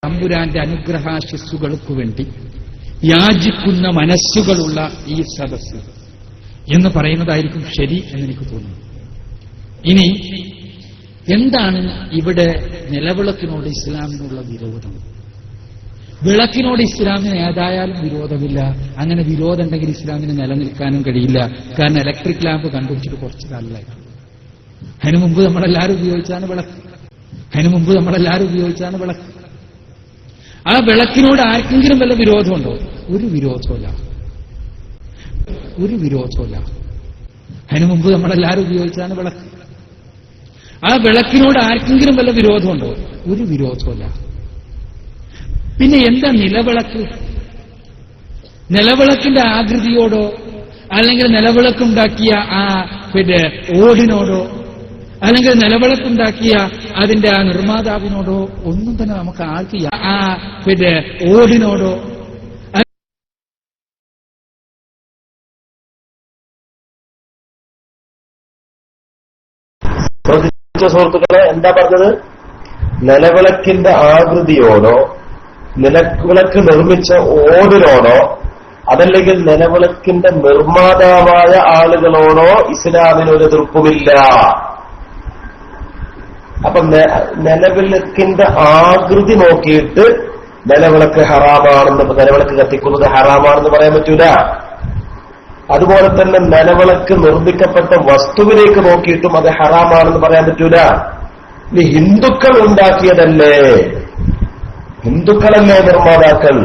തമ്പുരാന്റെ അനുഗ്രഹാശിസ്സുകൾക്ക് വേണ്ടി യാചിക്കുന്ന മനസ്സുകളുള്ള ഈ സദസ്സ് എന്ന് പറയുന്നതായിരിക്കും ശരി എന്നെനിക്ക് തോന്നുന്നു. ഇനി എന്താണ് ഇവിടെ നിലവിളക്കിനോട് ഇസ്ലാമിനുള്ള വിരോധം? വിളക്കിനോട് ഇസ്ലാമിന് ഏതായാലും വിരോധമില്ല. അങ്ങനെ വിരോധം ഉണ്ടെങ്കിൽ ഇസ്ലാമിന് നിലനിൽക്കാനും കഴിയില്ല. കാരണം ഇലക്ട്രിക് ലാമ്പ് കണ്ടുപിടിച്ചിട്ട് കുറച്ച് കാലമായി. അതിനു മുമ്പ് നമ്മളെല്ലാവരും ഉപയോഗിച്ചാണ് വിളക്ക്. ആ വിളക്കിനോട് ആർക്കെങ്കിലും വല്ല വിരോധമുണ്ടോ? ഒരു വിരോധമില്ല. അതിനു മുമ്പ് നമ്മളെല്ലാവരും ഉപയോഗിച്ചാണ് വിളക്ക്. ആ വിളക്കിനോട് ആർക്കെങ്കിലും വല്ല വിരോധമുണ്ടോ? ഒരു വിരോധമില്ല. പിന്നെ എന്താ നിലവിളക്ക്? നിലവിളക്കിന്റെ ആകൃതിയോടോ അല്ലെങ്കിൽ നിലവിളക്കുണ്ടാക്കിയ ആ ഓടിനോടോ അല്ലെങ്കിൽ നിലവിളക്കുണ്ടാക്കിയ അതിന്റെ ആ നിർമ്മാതാവിനോടോ ഒന്നും തന്നെ നമുക്ക് ആർക്ക് ആ ഓടിനോടോ സുഹൃത്തുക്കളെ, എന്താ പറഞ്ഞത്? നിലവിളക്കിന്റെ ആകൃതിയോടോ നിലവിളക്ക് നിർമ്മിച്ച ഓടിനോടോ അതല്ലെങ്കിൽ നിലവിളക്കിന്റെ നിർമ്മാതാവായ ആളുകളോടോ ഇസ്ലാമിനൊരു എതിർപ്പുമില്ല. അപ്പൊ നിലവിളക്കിന്റെ ആകൃതി നോക്കിയിട്ട് നിലവിളക്ക് ഹറാമാണെന്ന്, നിലവിളക്ക് കത്തിക്കുന്നത് ഹറാമാണെന്ന് പറയാൻ പറ്റൂല. അതുപോലെ തന്നെ നിലവിളക്ക് നിർമ്മിക്കപ്പെട്ട വസ്തുവിലേക്ക് നോക്കിയിട്ടും അത് ഹറാമാണെന്ന് പറയാൻ പറ്റൂല. ഇനി ഹിന്ദുക്കൾ ഉണ്ടാക്കിയതല്ലേ, ഹിന്ദുക്കളല്ലേ നിർമ്മാതാക്കൾ.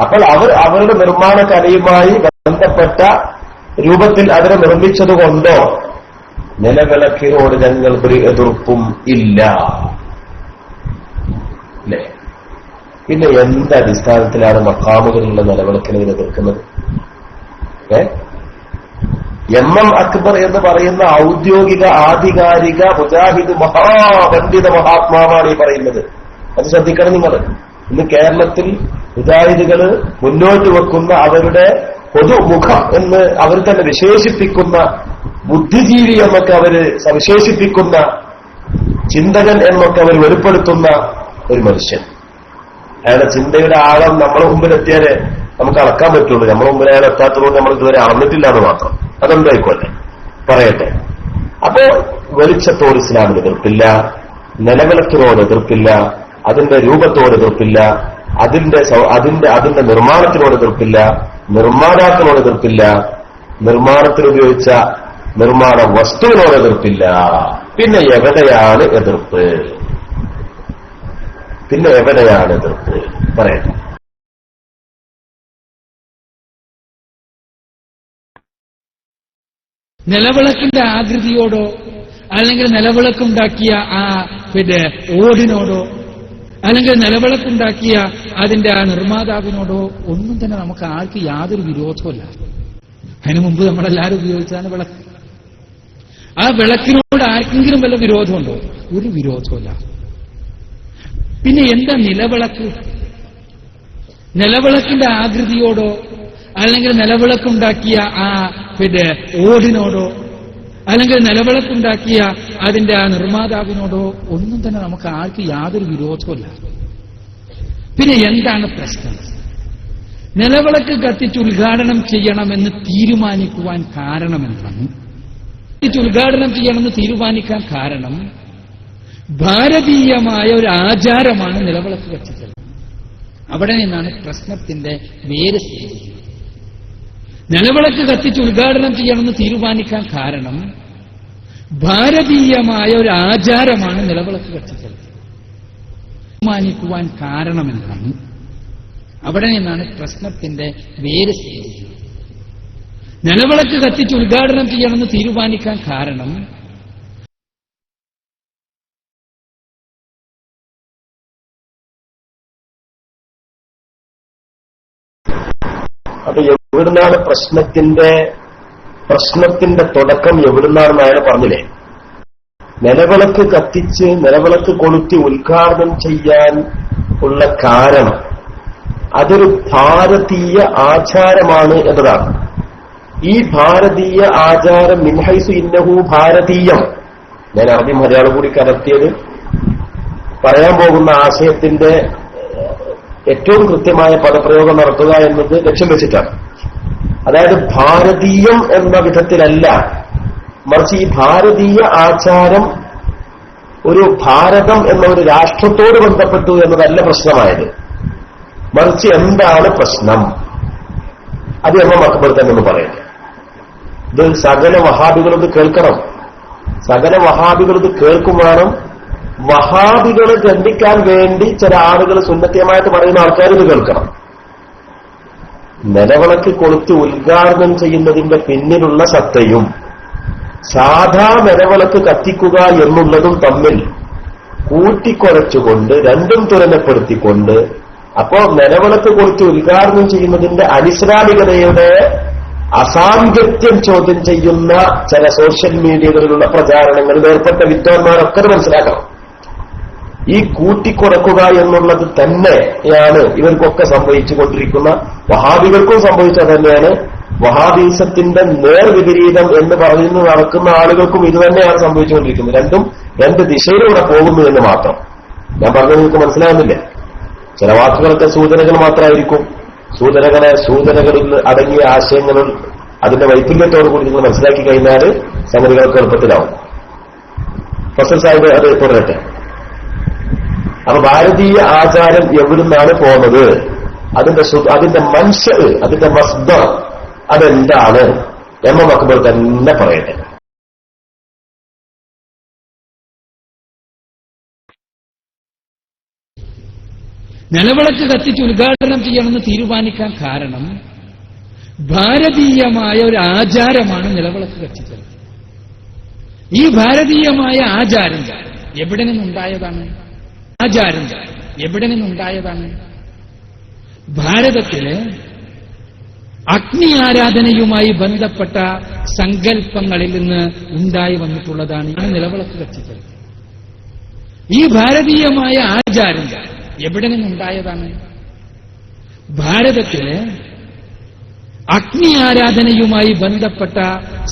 അപ്പോൾ അവരുടെ നിർമ്മാണ കലയുമായി ബന്ധപ്പെട്ട രൂപത്തിൽ അതിനെ നിർമ്മിച്ചതുകൊണ്ടോ നിലവിളക്കിനോട് ഞങ്ങൾക്കൊരു എതിർപ്പും ഇല്ല. അല്ലേ? പിന്നെ എന്തടിസ്ഥാനത്തിലാണ് മഖാമുകളിലുള്ള നിലവിളക്കിനെ എതിർക്കുന്നത്? MM അക്ബർ എന്ന് പറയുന്ന ഔദ്യോഗിക ആധികാരിക മുജാഹിദ് മഹാപണ്ഡിത മഹാത്മാവാണ് ഈ പറയുന്നത്. അത് ശ്രദ്ധിക്കണം നിങ്ങൾ. ഇന്ന് കേരളത്തിൽ മുജാഹിദുകള് മുന്നോട്ട് വെക്കുന്ന അവരുടെ പൊതുമുഖം എന്ന് അവർ തന്നെ വിശേഷിപ്പിക്കുന്ന ബുദ്ധിജീവി എന്നൊക്കെ അവര് സവിശേഷിപ്പിക്കുന്ന ചിന്തകൻ എന്നൊക്കെ അവർ വെളിപ്പെടുത്തുന്ന ഒരു മനുഷ്യൻ. അയാളുടെ ചിന്തയുടെ ആഴം നമ്മുടെ മുമ്പിലെത്തിയാല് നമുക്ക് അളക്കാൻ പറ്റുള്ളൂ. നമ്മുടെ മുമ്പിൽ അയാൾ എത്താത്തതുകൊണ്ട് നമ്മൾ ഇതുവരെ അളന്നിട്ടില്ല എന്ന് മാത്രം. അതെന്തായിക്കോട്ടെ, പറയട്ടെ. അപ്പോ വെളിച്ചത്തോട് ഇസ്ലാമിന് എതിർപ്പില്ല, നിലവിളക്കിനോട് എതിർപ്പില്ല, അതിന്റെ രൂപത്തോട് എതിർപ്പില്ല, അതിന്റെ നിർമ്മാണത്തിനോട് എതിർപ്പില്ല, നിർമ്മാതാക്കളോട് എതിർപ്പില്ല, നിർമ്മാണത്തിനുപയോഗിച്ച നിർമ്മാണ വസ്തുവിനോട് എതിർപ്പില്ല. പിന്നെ എവിടെയാണ് എതിർപ്പ്? പറയട്ടെ. നിലവിളക്കിന്റെ ആകൃതിയോടോ അല്ലെങ്കിൽ നിലവിളക്കുണ്ടാക്കിയ ആ ഓടിനോടോ അല്ലെങ്കിൽ നിലവിളക്കുണ്ടാക്കിയ അതിന്റെ ആ നിർമ്മാതാവിനോടോ ഒന്നും തന്നെ നമുക്ക് ആർക്ക് യാതൊരു വിരോധമല്ല. അതിനു മുമ്പ് നമ്മളെല്ലാവരും ഉപയോഗിച്ചാണ് വിളക്ക്. ആ വിളക്കിനോട് ആർക്കെങ്കിലും വല്ല വിരോധമുണ്ടോ? ഒരു വിരോധമല്ല. പിന്നെ എന്താ നിലവിളക്ക്? നിലവിളക്കിന്റെ ആകൃതിയോടോ അല്ലെങ്കിൽ നിലവിളക്കുണ്ടാക്കിയ ആ ഓടിനോടോ അല്ലെങ്കിൽ നിലവിളക്കുണ്ടാക്കിയ അതിന്റെ ആ നിർമ്മാതാവിനോടോ ഒന്നും തന്നെ നമുക്ക് ആർക്ക് യാതൊരു വിരോധമല്ല. പിന്നെ എന്താണ് പ്രശ്നം? നിലവിളക്ക് കത്തിച്ച് ഉദ്ഘാടനം ചെയ്യണമെന്ന് തീരുമാനിക്കുവാൻ കാരണമെന്താണ്? ഉദ്ഘാടനം ചെയ്യണമെന്ന് തീരുമാനിക്കാൻ കാരണം ഭാരതീയമായ ഒരു ആചാരമാണ് നിലവിളക്ക് കത്തിക്കൽ. അവിടെ നിന്നാണ് പ്രശ്നത്തിന്റെ വേര് സ്ഥിതിക്കുന്നത്. നിലവിളക്ക് കത്തിച്ച് ഉദ്ഘാടനം ചെയ്യണമെന്ന് തീരുമാനിക്കാൻ കാരണം ഭാരതീയമായ ഒരു ആചാരമാണ് നിലവിളക്ക് കത്തിക്കൽ. തീരുമാനിക്കുവാൻ കാരണമെന്താണ്? അവിടെ നിന്നാണ് പ്രശ്നത്തിന്റെ വേര് സ്ഥിതിക്കുന്നത്. നിലവിളക്ക് കത്തിച്ച് ഉദ്ഘാടനം ചെയ്യണമെന്ന് തീരുമാനിക്കാൻ കാരണം അപ്പൊ എവിടുന്നാണ് പ്രശ്നത്തിന്റെ തുടക്കം എവിടുന്നാണെന്ന് അയാൾ പറഞ്ഞില്ലേ? നിലവിളക്ക് കത്തിച്ച് നിലവിളക്ക് കൊളുത്തി ഉദ്ഘാടനം ചെയ്യാൻ ഉള്ള കാരണം അതൊരു ഭാരതീയ ആചാരമാണ് എന്നതാണ്. ഈ ഭാരതീയ ആചാരം മിൻഹൈസു ഇന്നഹു ഭാരതീയം, ഞാൻ അറബി മലയാളം കൂടി കലർത്തിയത് പറയാൻ പോകുന്ന ആശയത്തിന്റെ ഏറ്റവും കൃത്യമായ പദപ്രയോഗം നടത്തുക എന്നത് ലക്ഷ്യം വെച്ചിട്ടാണ്. അതായത് ഭാരതീയം എന്ന വിധത്തിലല്ല, മറിച്ച് ഈ ഭാരതീയ ആചാരം ഒരു ഭാരതം എന്ന ഒരു രാഷ്ട്രത്തോട് ബന്ധപ്പെട്ടു എന്നതല്ല പ്രശ്നമായത്. മറിച്ച് എന്താണ് പ്രശ്നം? അത് എം അക്ബർ തന്നെ ഒന്ന് പറയട്ടെ. ഇത് സകല വഹാബികളിത് കേൾക്കണം. സകല വഹാബികളിത് കേൾക്കും വേണം. വഹാബികളെ ഖണ്ഡിക്കാൻ വേണ്ടി ചില ആളുകൾ സുന്നത്യമായിട്ട് പറയുന്ന ആൾക്കാർ ഇത് കേൾക്കണം. നിലവിളക്ക് കൊളുത്തി ഉദ്ഘാടനം ചെയ്യുന്നതിന്റെ പിന്നിലുള്ള സത്തയും സാധാ നിലവിളക്ക് കത്തിക്കുക എന്നുള്ളതും തമ്മിൽ കൂട്ടിക്കുറച്ചുകൊണ്ട് രണ്ടും തുലനപ്പെടുത്തിക്കൊണ്ട് അപ്പോ നിലവിളക്ക് കൊളുത്തി ഉദ്ഘാടനം ചെയ്യുന്നതിന്റെ അനിസ്ലാമികതയുടെ അസാംഗത്യം ചോദ്യം ചെയ്യുന്ന ചില സോഷ്യൽ മീഡിയകളിലുള്ള പ്രചാരണങ്ങളിൽ ഏർപ്പെട്ട വിദ്വാൻമാരൊക്കെ അത് മനസ്സിലാക്കണം. ഈ കൂട്ടിക്കുറക്കുക എന്നുള്ളത് തന്നെയാണ് ഇവർക്കൊക്കെ സംഭവിച്ചുകൊണ്ടിരിക്കുന്ന, വഹാബികൾക്കും സംഭവിച്ചത് തന്നെയാണ്. വഹാബീസത്തിന്റെ നേർവിപരീതം എന്ന് പറയുന്നു നടക്കുന്ന ആളുകൾക്കും ഇത് തന്നെയാണ് സംഭവിച്ചുകൊണ്ടിരിക്കുന്നത്. രണ്ടും രണ്ട് ദിശയിലൂടെ പോകുന്നു എന്ന് മാത്രം. ഞാൻ പറഞ്ഞത് നിങ്ങൾക്ക് മനസ്സിലാകുന്നില്ലേ? ചില വാക്കുകളൊക്കെ സൂചനകൾ മാത്രമായിരിക്കും. സൂചനകളിൽ അടങ്ങിയ ആശയങ്ങളും അതിന്റെ വൈപുല്യത്തോടു കൂടി നിങ്ങൾ മനസ്സിലാക്കി കഴിഞ്ഞാൽ സംഗതികൾക്ക് എളുപ്പത്തിലാവും. ഫസൽ സാഹിബ് അത് തുടരട്ടെ. അപ്പൊ ഭാരതീയ ആചാരം എവിടുന്നാണ് പോകുന്നത്, അതിന്റെ മൻഷ്, അതിന്റെ മസ്ദർ അതെന്താണ് എം അക്ബർ തന്നെ പറയട്ടെ. നിലവിളക്ക് കത്തിച്ച് ഉദ്ഘാടനം ചെയ്യണമെന്ന് തീരുമാനിക്കാൻ കാരണം ഭാരതീയമായ ഒരു ആചാരമാണ് നിലവിളക്ക് കത്തിക്കൽ. ഈ ഭാരതീയമായ ആചാരം എവിടെ നിന്നുണ്ടായതാണ്? ഭാരതത്തില് അഗ്നി ആരാധനയുമായി ബന്ധപ്പെട്ട സങ്കല്പങ്ങളിൽ നിന്ന് ഉണ്ടായി വന്നിട്ടുള്ളതാണ് നിലവിളക്ക് കത്തിക്കൽ. ഈ ഭാരതീയമായ ആചാരം എവിടെ നിന്നുണ്ടായതാണ്? ഭാരതത്തില് അഗ്നി ആരാധനയുമായി ബന്ധപ്പെട്ട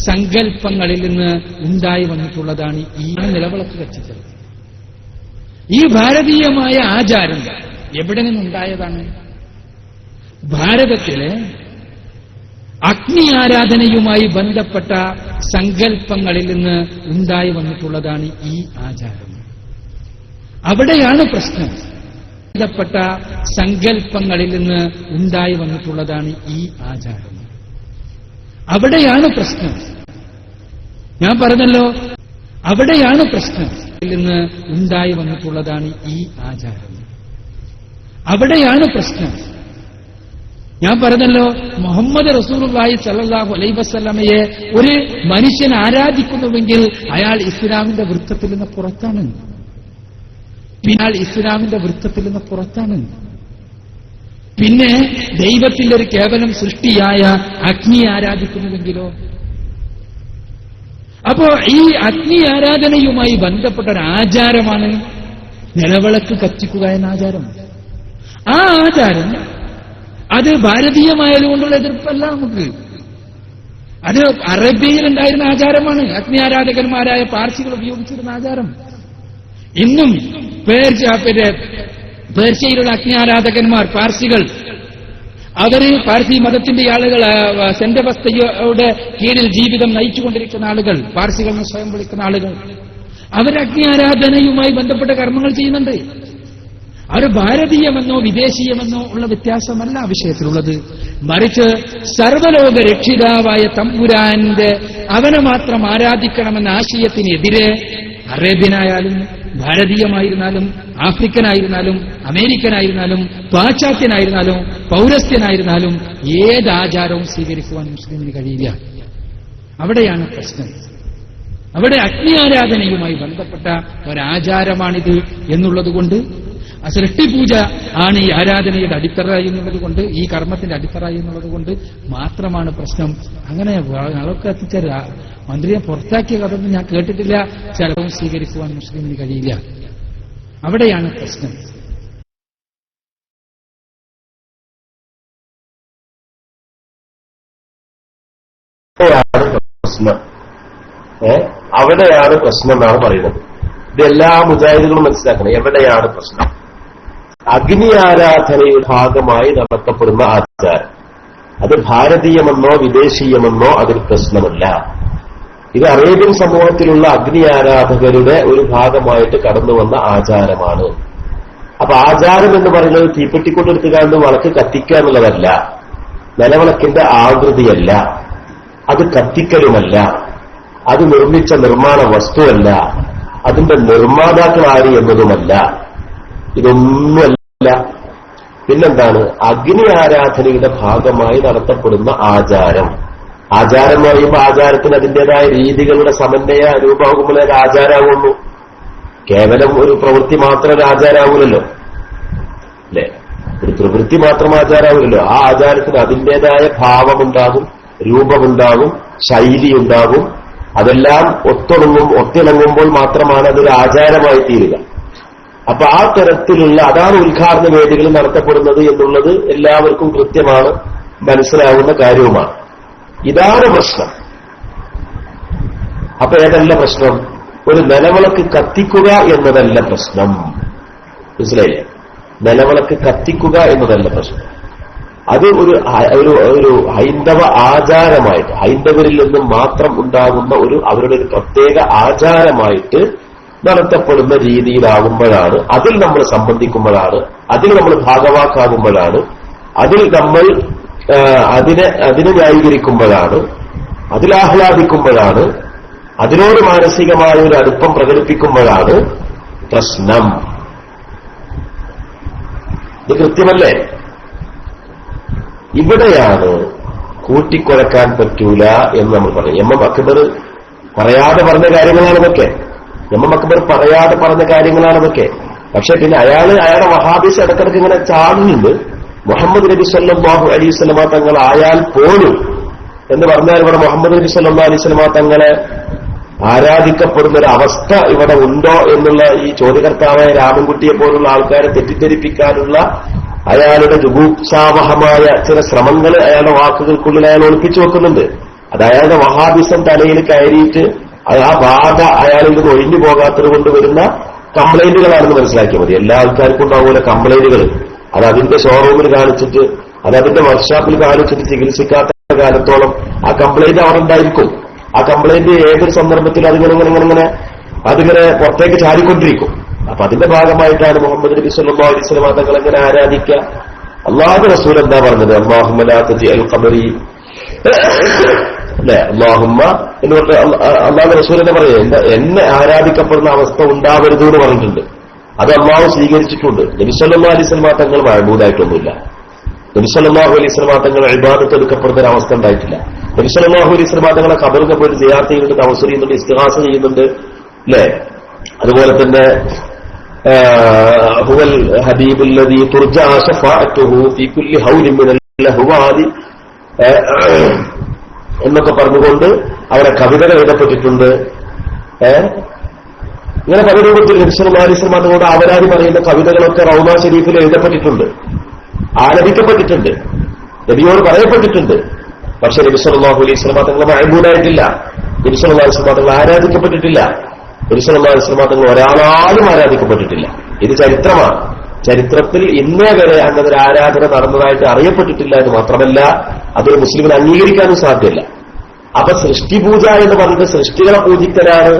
സങ്കല്പങ്ങളിൽ നിന്ന് ഉണ്ടായി വന്നിട്ടുള്ളതാണ് ഈ നിലവിളക്ക് കത്തിക്കൽ. ഈ ഭാരതീയമായ ആചാരം എവിടെ നിന്നുണ്ടായതാണ്? ഭാരതത്തിലെ അഗ്നി ആരാധനയുമായി ബന്ധപ്പെട്ട സങ്കല്പങ്ങളിൽ നിന്ന് ഉണ്ടായി വന്നിട്ടുള്ളതാണ് ഈ ആചാരം. അവിടെയാണ് പ്രശ്നം. ബന്ധപ്പെട്ട സങ്കല്പങ്ങളിൽ നിന്ന് ഉണ്ടായി വന്നിട്ടുള്ളതാണ് ഈ ആചാരം. അവിടെയാണ് പ്രശ്നം. ഞാൻ പറഞ്ഞല്ലോ, അവിടെയാണ് പ്രശ്നം. നിന്ന് ഉണ്ടായി വന്നിട്ടുള്ളതാണ് ഈ ആചാരം. അവിടെയാണ് പ്രശ്നം. ഞാൻ പറഞ്ഞല്ലോ, മുഹമ്മദ് റസൂലുള്ളാഹി സ്വല്ലല്ലാഹു അലൈഹി വസല്ലമയെ ഒരു മനുഷ്യൻ ആരാധിക്കുന്നുവെങ്കിൽ അയാൾ ഇസ്ലാമിന്റെ വൃത്തത്തിൽ നിന്ന് പുറത്താണ്. ഇസ്ലാമിന്റെ വൃത്തത്തിൽ നിന്ന് പുറത്താണ്. പിന്നെ ദൈവത്തിന്റെ ഒരു കേവലം സൃഷ്ടിയായ അഗ്നി ആരാധിക്കുന്നുവെങ്കിലോ? അപ്പോ ഈ അഗ്നി ആരാധനയുമായി ബന്ധപ്പെട്ട ഒരു ആചാരമാണ് നിലവിളക്ക് കത്തിക്കുക എന്ന ആചാരം. ആ ആചാരം അത് ഭാരതീയമായതുകൊണ്ടുള്ള എതിർപ്പല്ല നമുക്ക്. അത് അറേബ്യയിലുണ്ടായിരുന്ന ആചാരമാണ്. അഗ്നി ആരാധകന്മാരായ പാർസികൾ ഉപയോഗിച്ചിരുന്ന ആചാരം. ഇന്നും പേർഷ്യയിലുള്ള അഗ്നി ആരാധകന്മാർ, പാർസികൾ, അവര് പാർസി മതത്തിന്റെ ആളുകൾ, സെന്റവസ്ഥയുടെ കീഴിൽ ജീവിതം നയിച്ചുകൊണ്ടിരിക്കുന്ന ആളുകൾ, പാർസികൾ എന്ന് സ്വയം വിളിക്കുന്ന ആളുകൾ, അവർ അഗ്നി ആരാധനയുമായി ബന്ധപ്പെട്ട കർമ്മങ്ങൾ ചെയ്യുന്നുണ്ട്. അവർ ഭാരതീയമെന്നോ വിദേശീയമെന്നോ ഉള്ള വ്യത്യാസമല്ല ആ വിഷയത്തിലുള്ളത്. മറിച്ച് സർവലോക രക്ഷിതാവായ തമ്പുരാന്റെ അവനെ മാത്രം ആരാധിക്കണമെന്ന ആശയത്തിനെതിരെ അറേബ്യനായാലും ഭാരതീയമായിരുന്നാലും ആഫ്രിക്കനായിരുന്നാലും അമേരിക്കനായിരുന്നാലും പാശ്ചാത്യനായിരുന്നാലും പൗരസ്ത്യനായിരുന്നാലും ഏത് ആചാരവും സ്വീകരിക്കുവാൻ മുസ്ലിമിന് കഴിയില്ല. അവിടെയാണ് പ്രശ്നം. അവിടെ അഗ്നി ആരാധനയുമായി ബന്ധപ്പെട്ട ഒരാചാരമാണിത് എന്നുള്ളതുകൊണ്ട്, സൃഷ്ടിപൂജ ആണ് ഈ ആരാധനയുടെ അടിത്തറ എന്നുള്ളത് കൊണ്ട്, ഈ കർമ്മത്തിന്റെ അടിത്തറ എന്നുള്ളത് കൊണ്ട് മാത്രമാണ് പ്രശ്നം. അങ്ങനെ അളവൊക്കെ എത്തിച്ച മന്ത്രിയെ പുറത്താക്കിയ കഥയൊന്നും ഞാൻ കേട്ടിട്ടില്ല. ചിലവും സ്വീകരിക്കുവാൻ മുസ്ലിമിന് കഴിയില്ല. അവിടെയാണ് പ്രശ്നം. അവിടെയാണ് പ്രശ്നം എന്നാണ് പറയുന്നത്. ഇതെല്ലാ മുജാഹിദുകളും മനസ്സിലാക്കണം. എവിടെയാണ് പ്രശ്നം? അഗ്നി ആരാധനയുടെ ഭാഗമായി നടത്തപ്പെടുന്ന ആചാരം, അത് ഭാരതീയമെന്നോ വിദേശീയമെന്നോ അതിൽ പ്രശ്നമല്ല. ഇത് അറേബ്യൻ സമൂഹത്തിലുള്ള അഗ്നി ആരാധകരുടെ ഒരു ഭാഗമായിട്ട് കടന്നുവന്ന ആചാരമാണ്. അപ്പൊ ആചാരം എന്ന് പറയുന്നത് തീപ്പെട്ടിക്കൊണ്ടെടുത്തുകാണ്ട് വിളക്ക് കത്തിക്കുക എന്നുള്ളതല്ല, നിലവിളക്കിന്റെ ആകൃതിയല്ല, അത് കത്തിക്കലുമല്ല, അത് നിർമ്മിച്ച നിർമ്മാണ വസ്തുവല്ല, അതിന്റെ നിർമ്മാതാക്കൾ ആര് എന്നതുമല്ല. ഇതൊന്നുമല്ല. പിന്നെന്താണ്? അഗ്നി ആരാധനയുടെ ഭാഗമായി നടത്തപ്പെടുന്ന ആചാരം. ആചാരം എന്ന് പറയുമ്പോൾ ആചാരത്തിന് അതിന്റേതായ രീതികളുടെ സമന്വയ രൂപമാകുമ്പോൾ അത് ആചാരമാകുള്ളൂ. കേവലം ഒരു പ്രവൃത്തി മാത്രം ഒരു ആചാരമാവില്ലല്ലോ, അല്ലെ? ഒരു പ്രവൃത്തി മാത്രം ആചാരമാവില്ലല്ലോ. ആ ആചാരത്തിന് അതിന്റേതായ ഭാവമുണ്ടാകും, രൂപമുണ്ടാകും, ശൈലിയുണ്ടാകും. അതെല്ലാം ഒത്തിണങ്ങുമ്പോൾ മാത്രമാണ് അതൊരു ആചാരമായി തീരുക. അപ്പൊ ആ തരത്തിലുള്ള അതാണ് ഉദ്ഘാടന വേദികൾ നടത്തപ്പെടുന്നത് എന്നുള്ളത് എല്ലാവർക്കും കൃത്യമാണ്, മനസ്സിലാവുന്ന കാര്യവുമാണ്. ഇതാണ് പ്രശ്നം. അപ്പൊ ഏതല്ല പ്രശ്നം? ഒരു നിലവിളക്ക് കത്തിക്കുക എന്നതല്ല പ്രശ്നം. മനസ്സിലായില്ലേ? നിലവിളക്ക് കത്തിക്കുക എന്നതല്ല പ്രശ്നം. അത് ഒരു ഹൈന്ദവ ആചാരമായിട്ട്, ഹൈന്ദവരിൽ നിന്നും മാത്രം ഉണ്ടാകുന്ന അവരുടെ ഒരു പ്രത്യേക ആചാരമായിട്ട് നടത്തപ്പെടുന്ന രീതിയിലാകുമ്പോഴാണ്, അതിൽ നമ്മൾ സംബന്ധിക്കുമ്പോഴാണ്, അതിൽ നമ്മൾ ഭാഗവാക്കാകുമ്പോഴാണ്, അതിൽ നമ്മൾ അതിനെ ന്യായീകരിക്കുമ്പോഴാണ്, അതിലാഹ്ലാദിക്കുമ്പോഴാണ്, അതിനോട് മാനസികമായ ഒരു അടുപ്പം പ്രകടിപ്പിക്കുമ്പോഴാണ് പ്രശ്നം. ഇത് കൃത്യമല്ലേ? ഇവിടെയാണ് കൂട്ടിക്കുഴക്കാൻ പറ്റൂല എന്ന് നമ്മൾ പറയും. എം എം അക്ബർ പറയാതെ പറഞ്ഞ കാര്യങ്ങളാണിതൊക്കെ. എം എം അക്ബർ പറയാതെ പറഞ്ഞ കാര്യങ്ങളാണിതൊക്കെ. പക്ഷെ പിന്നെ അയാളുടെ വഹാബീസ് ഇടക്കിടക്ക് ഇങ്ങനെ ചാടുന്നുണ്ട്. മുഹമ്മദ് നബി സല്ലല്ലാഹു അലൈഹി വസല്ലമ തങ്ങൾ ആയാൽ പോലും എന്ന് പറഞ്ഞാൽ ഇവിടെ മുഹമ്മദ് നബി സല്ലല്ലാഹു അലൈഹി വസല്ലമ തങ്ങളെ ആരാധിക്കപ്പെടുന്ന ഒരു അവസ്ഥ ഇവിടെ ഉണ്ടോ എന്നുള്ള ഈ ചോദ്യകർത്താവായ രാമൻകുട്ടിയെ പോലുള്ള ആൾക്കാരെ തെറ്റിദ്ധരിപ്പിക്കാനുള്ള അയാളുടെ ജുഗൂപ്സാവഹമായ ചില ശ്രമങ്ങൾ അയാളുടെ വാക്കുകൾക്കുള്ളിൽ അയാൾ ഒളിപ്പിച്ചു വെക്കുന്നുണ്ട്. അത് അയാളുടെ വഹാബിസം തലയിൽ കയറിയിട്ട് ആ ബാധ അയാളിൽ നിന്ന് ഒഴിഞ്ഞു പോകാത്തത് കൊണ്ട് വരുന്ന കംപ്ലൈന്റുകളാണെന്ന് മനസ്സിലാക്കിയാൽ മതി. എല്ലാ ആൾക്കാർക്കും ഉണ്ടാവുന്ന കംപ്ലൈന്റുകൾ അത് അതിന്റെ ഷോറൂമിൽ കാണിച്ചിട്ട് അത് അതിന്റെ വർക്ക്ഷോപ്പിൽ കാലിച്ചിട്ട് ചികിത്സിക്കാത്ത കാലത്തോളം ആ കംപ്ലൈന്റ് അവിടെ ഉണ്ടായിരിക്കും. ആ കംപ്ലൈന്റ് ഏതൊരു സന്ദർഭത്തിൽ അതിങ്ങനെ പുറത്തേക്ക് ചാടിക്കൊണ്ടിരിക്കും. അപ്പൊ അതിന്റെ ഭാഗമായിട്ടാണ് മുഹമ്മദ് നബി സല്ലല്ലാഹു അലൈഹി വസല്ലം തങ്ങൾ എങ്ങനെ ആരാധിക്കുക. അല്ലാഹു റസൂൽ എന്താ പറഞ്ഞത്? അല്ലാഹുമ്മ ലാ തജിഅൽ ഖബരി അല്ലെ, അല്ലാഹുമ്മ എന്ന് പറഞ്ഞ അല്ലാഹു റസൂൽ എന്ന് പറയുന്നത് എന്നെ ആരാധിക്കപ്പെടുന്ന അവസ്ഥ ഉണ്ടാവരുത് എന്ന് പറഞ്ഞിട്ടുണ്ട്. അത് അല്ലാഹു സ്വീകരിച്ചിട്ടുണ്ട്. നബി സല്ലല്ലാഹു അലൈഹി വസല്ലം തങ്ങൾ മഅബൂദായിട്ടൊന്നുമില്ല. നബി സല്ലല്ലാഹു അലൈഹി വസല്ലം തങ്ങൾ ഇബാദത്ത് എടുക്കപ്പെടുന്ന ഒരു അവസ്ഥ ഉണ്ടായിട്ടില്ല. നബി സല്ലല്ലാഹു അലൈഹി വസല്ലം തങ്ങളെ ഖബറിൽ പോയിട്ട് സിയാറത്ത് ചെയ്യുന്നുണ്ട്, തവസ്സുൽ ചെയ്യുന്നുണ്ട്, ഇസ്തിഗാസ ചെയ്യുന്നുണ്ട് അല്ലെ. അതുപോലെ തന്നെ ഹുവൽ ഹബീബുൽ ലദീ തുർജാ ശഫാഅത്തുഹു ഫീ കുല്ലി ഹൗലിൻ മിനൽ ലഹ്വാദി എന്നൊക്കെ പറഞ്ഞുകൊണ്ട് അവിടെ കവിതകൾ എഴുതപ്പെട്ടിട്ടുണ്ട്. ഇങ്ങനെ പല രൂപത്തിൽ നബി സല്ലല്ലാഹു അലൈഹി വസല്ലം തങ്ങളോട് അവരാതി പറയുന്ന കവിതകളൊക്കെ റൗദ ശരീഫിൽ എഴുതപ്പെട്ടിട്ടുണ്ട്, ആലപിക്കപ്പെട്ടിട്ടുണ്ട്, നബിയോട് പറയപ്പെട്ടിട്ടുണ്ട്. പക്ഷെ നബി സല്ലല്ലാഹു അലൈഹി വസല്ലം തങ്ങൾ മഅബൂദായിട്ടില്ല. നബി സല്ലല്ലാഹു അലൈഹി വസല്ലം തങ്ങൾ ആരാധിക്കപ്പെട്ടിട്ടില്ല. നബി സല്ലല്ലാഹു അലൈഹി വസല്ലം തങ്ങൾ ഒരാളാലും ആരാധിക്കപ്പെട്ടിട്ടില്ല. ഇത് ചരിത്രമാണ്. ചരിത്രത്തിൽ ഇന്നേ വരെ അങ്ങനെ ഒരു ആരാധന നടന്നതായിട്ട് അറിയപ്പെട്ടിട്ടില്ല എന്ന് മാത്രമല്ല അതൊരു മുസ്ലിമിന് അംഗീകരിക്കാനും സാധ്യമല്ല. അപ്പൊ സൃഷ്ടിപൂജ എന്ന് പറഞ്ഞിട്ട് സൃഷ്ടികളെ പൂജിക്കലാണ്